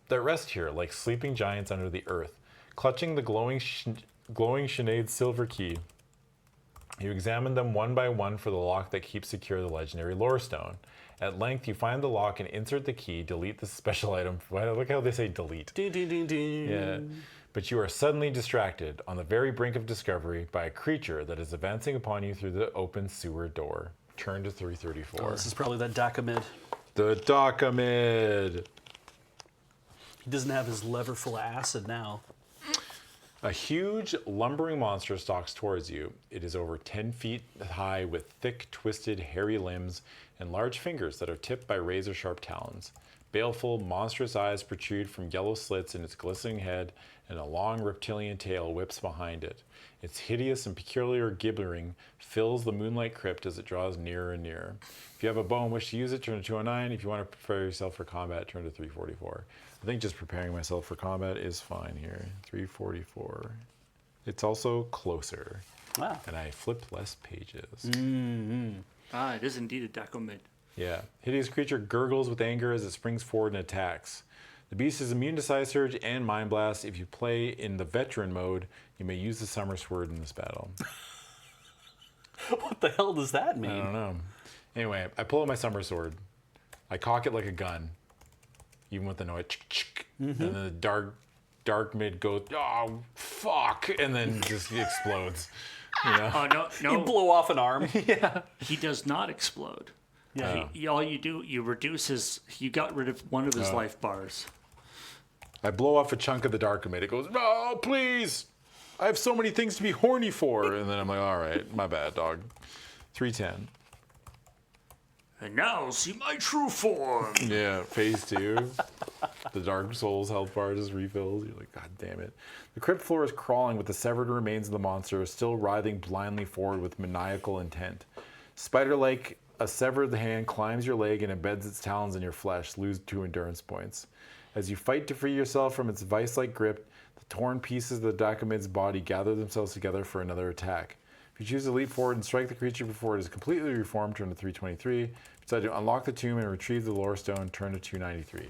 that rest here like sleeping giants under the earth. Clutching the glowing Sinead's silver key, you examine them one by one for the lock that keeps secure the legendary lore stone. At length, you find the lock and insert the key, delete the special item. Look how they say delete. Yeah. But you are suddenly distracted, on the very brink of discovery, by a creature that is advancing upon you through the open sewer door. Turn to 334. Oh, this is probably that Dakamid. The Dakamid. He doesn't have his lever full of acid now. A huge, lumbering monster stalks towards you. It is over 10 feet high with thick, twisted, hairy limbs and large fingers that are tipped by razor-sharp talons. Baleful, monstrous eyes protrude from yellow slits in its glistening head, and a long reptilian tail whips behind it. Its hideous and peculiar gibbering fills the moonlight crypt as it draws nearer and nearer. If you have a bow and wish to use it, turn to 209. If you want to prepare yourself for combat, turn to 344. I think just preparing myself for combat is fine here. 344. It's also closer. Wow. And I flip less pages. It is indeed a Dakamid. Yeah. Hideous creature gurgles with anger as it springs forward and attacks. The beast is immune to Side Surge and Mind Blast. If you play in the veteran mode, you may use the Summer Sword in this battle. What the hell does that mean? I don't know. Anyway, I pull out my Summer Sword. I cock it like a gun, even with the noise. And then the dark mid goes, oh, fuck, and then just explodes. You know? Oh, no. You blow off an arm. Yeah. He does not explode. Yeah. All you do, you reduce his, you got rid of one of his life bars. I blow off a chunk of the dark mid. It goes, no, please. I have so many things to be horny for. And then I'm like, all right, my bad, dog. 310. And now see my true form. Yeah, phase 2. The Dark Souls health bar just refills. You're like, God damn it. The crypt floor is crawling with the severed remains of the monster still writhing blindly forward with maniacal intent. Spider-like, a severed hand climbs your leg and embeds its talons in your flesh. Lose 2 endurance points. As you fight to free yourself from its vice-like grip, the torn pieces of the Dakamid's body gather themselves together for another attack. If you choose to leap forward and strike the creature before it is completely reformed, turn to 323. If you decide to unlock the tomb and retrieve the lore stone, turn to 293.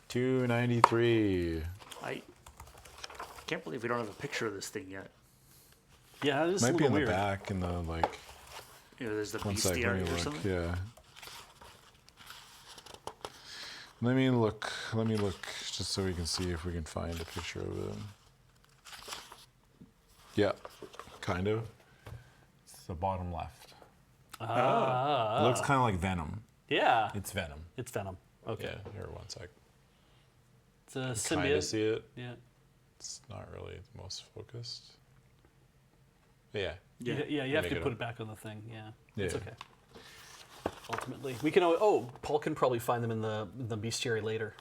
293. I can't believe we don't have a picture of this thing yet. Yeah, this is a Might be little in weird. the back in the, like... You know, there's the One sec, let me bestiary or look. something. Yeah. Let me look just so we can see if we can find a picture of it. Yeah, kind of. It's the bottom left. It looks kind of like Venom. Yeah. It's Venom. It's Venom. Okay. Yeah, here, one sec. It's a Kind of symbiote. see it. Yeah. It's not really the most focused. Yeah. Yeah, you have Make to it put up. it back on the thing. Yeah. Yeah. It's okay. Ultimately, we can. Paul can probably find them in the bestiary later.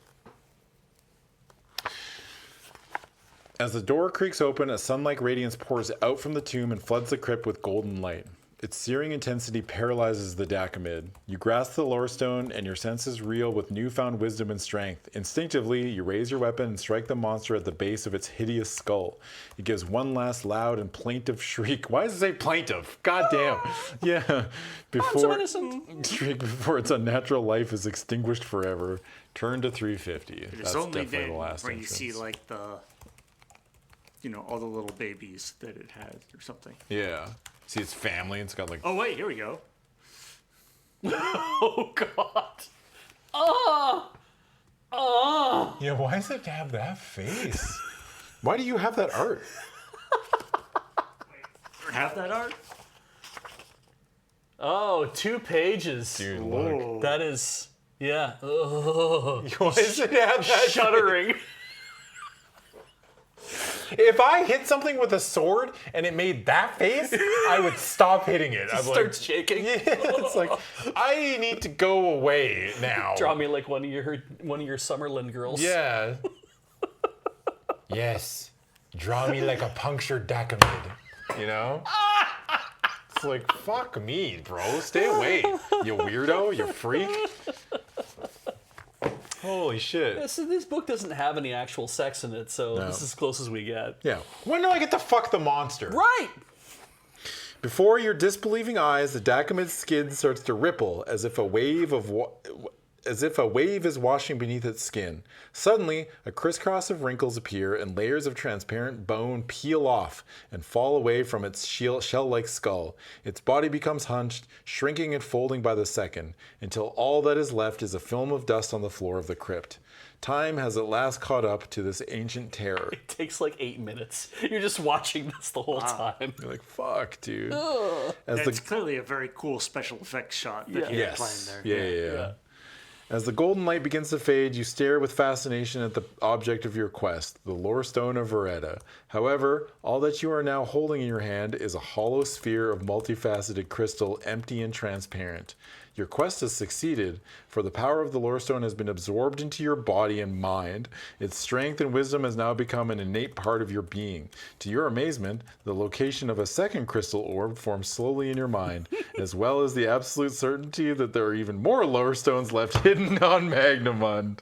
As the door creaks open, a sun-like radiance pours out from the tomb and floods the crypt with golden light. Its searing intensity paralyzes the Dakamid. You grasp the lore stone, and your senses reel with newfound wisdom and strength. Instinctively, you raise your weapon and strike the monster at the base of its hideous skull. It gives one last loud and plaintive shriek. Why does it say plaintive? God damn. Yeah. so innocent. Shriek before its unnatural life is extinguished forever. Turn to 350. It's That's only definitely then the last where you see entrance. like the, all the little babies that it had or something. Yeah. See its family. It's got like... Oh wait, here we go. Oh God. Yeah, why does it have that face? Why do you have that art? Have that art? Oh, 2 pages. Dude, look. That is. Yeah. Ugh. Why does it have that Shuddering. If I hit something with a sword and it made that face, I would stop hitting it. I'm Starts shaking. yeah, it's like, I need to go away now. Draw me like one of your Summerlin girls. Yeah. Yes. Draw me like a punctured Dakamid. You know? It's like, fuck me, bro. Stay away. You weirdo. You freak. Holy shit. Yeah, so this book doesn't have any actual sex in it, so this is as close as we get. Yeah. When do I get to fuck the monster? Right! Before your disbelieving eyes, the Dacomit's skin starts to ripple as if a wave is washing beneath its skin. Suddenly, a crisscross of wrinkles appear and layers of transparent bone peel off and fall away from its shell-like skull. Its body becomes hunched, shrinking and folding by the second, until all that is left is a film of dust on the floor of the crypt. Time has at last caught up to this ancient terror. It takes like 8 minutes. You're just watching this the whole time. You're like, fuck, dude. It's clearly a very cool special effects shot that you're playing there. Yeah. As the golden light begins to fade, you stare with fascination at the object of your quest, the lore stone of Veretta. However, all that you are now holding in your hand is a hollow sphere of multifaceted crystal, empty and transparent. Your quest has succeeded, for the power of the lore stone has been absorbed into your body and mind. Its strength and wisdom has now become an innate part of your being. To your amazement, the location of a second crystal orb forms slowly in your mind, as well as the absolute certainty that there are even more lore stones left hidden on Magnamund.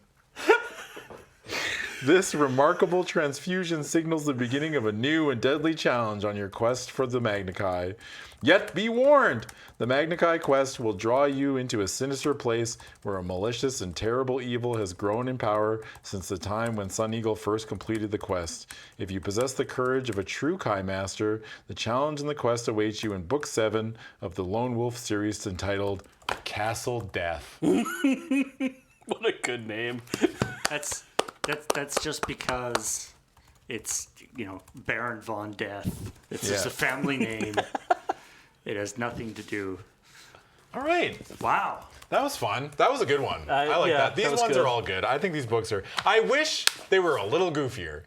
This remarkable transfusion signals the beginning of a new and deadly challenge on your quest for the Magnakai. Yet be warned, the Magnakai quest will draw you into a sinister place where a malicious and terrible evil has grown in power since the time when Sun Eagle first completed the quest. If you possess the courage of a true Kai Master, the challenge and the quest awaits you in Book 7 of the Lone Wolf series entitled Castle Death. What a good name. That's just because it's, Baron von Death. It's just a family name. It has nothing to do. All right. Wow. That was fun. That was a good one. I like that. These ones are all good. I think these books are... I wish they were a little goofier,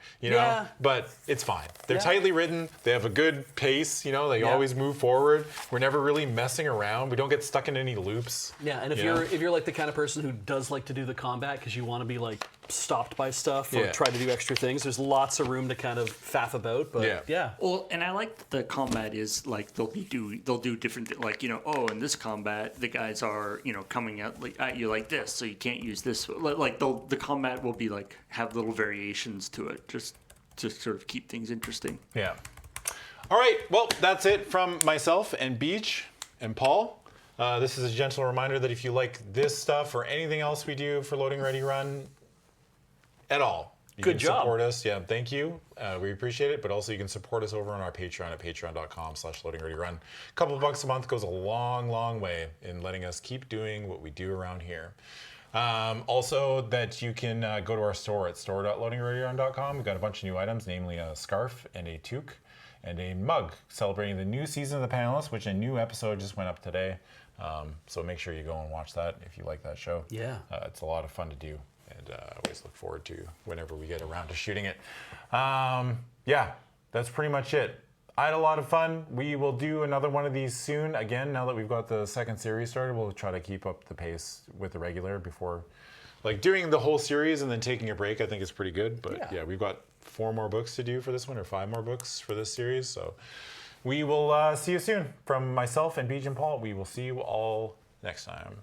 but it's fine. They're tightly written. They have a good pace, they always move forward. We're never really messing around. We don't get stuck in any loops. Yeah, and if you're like the kind of person who does like to do the combat because you want to be like stopped by stuff or try to do extra things, there's lots of room to kind of faff about, but Well, and I like that the combat is like they'll do different, like, in this combat the guys are, coming at you like this, so you can't use this. Like the combat will be like have little variations to it, just to sort of keep things interesting. Yeah. All right. Well, that's it from myself and Beej and Paul. This is a gentle reminder that if you like this stuff or anything else we do for Loading Ready Run at all, you Good can job. support us. Yeah, thank you. We appreciate it. But also you can support us over on our Patreon at patreon.com/loadingreadyrun. A couple of bucks a month goes a long, long way in letting us keep doing what we do around here. Also, that you can go to our store at store.loadingreadyrun.com. We've got a bunch of new items, namely a scarf and a toque and a mug celebrating the new season of The Panelists, which a new episode just went up today. So make sure you go and watch that if you like that show. Yeah. It's a lot of fun to do. And I always look forward to whenever we get around to shooting it. That's pretty much it. I had a lot of fun. We will do another one of these soon. Again, now that we've got the second series started, we'll try to keep up the pace with the regular before, like doing the whole series and then taking a break, I think is pretty good. But yeah, we've got 4 more books to do for this one, or 5 more books for this series. So we will see you soon. From myself and Beej and Paul, we will see you all next time.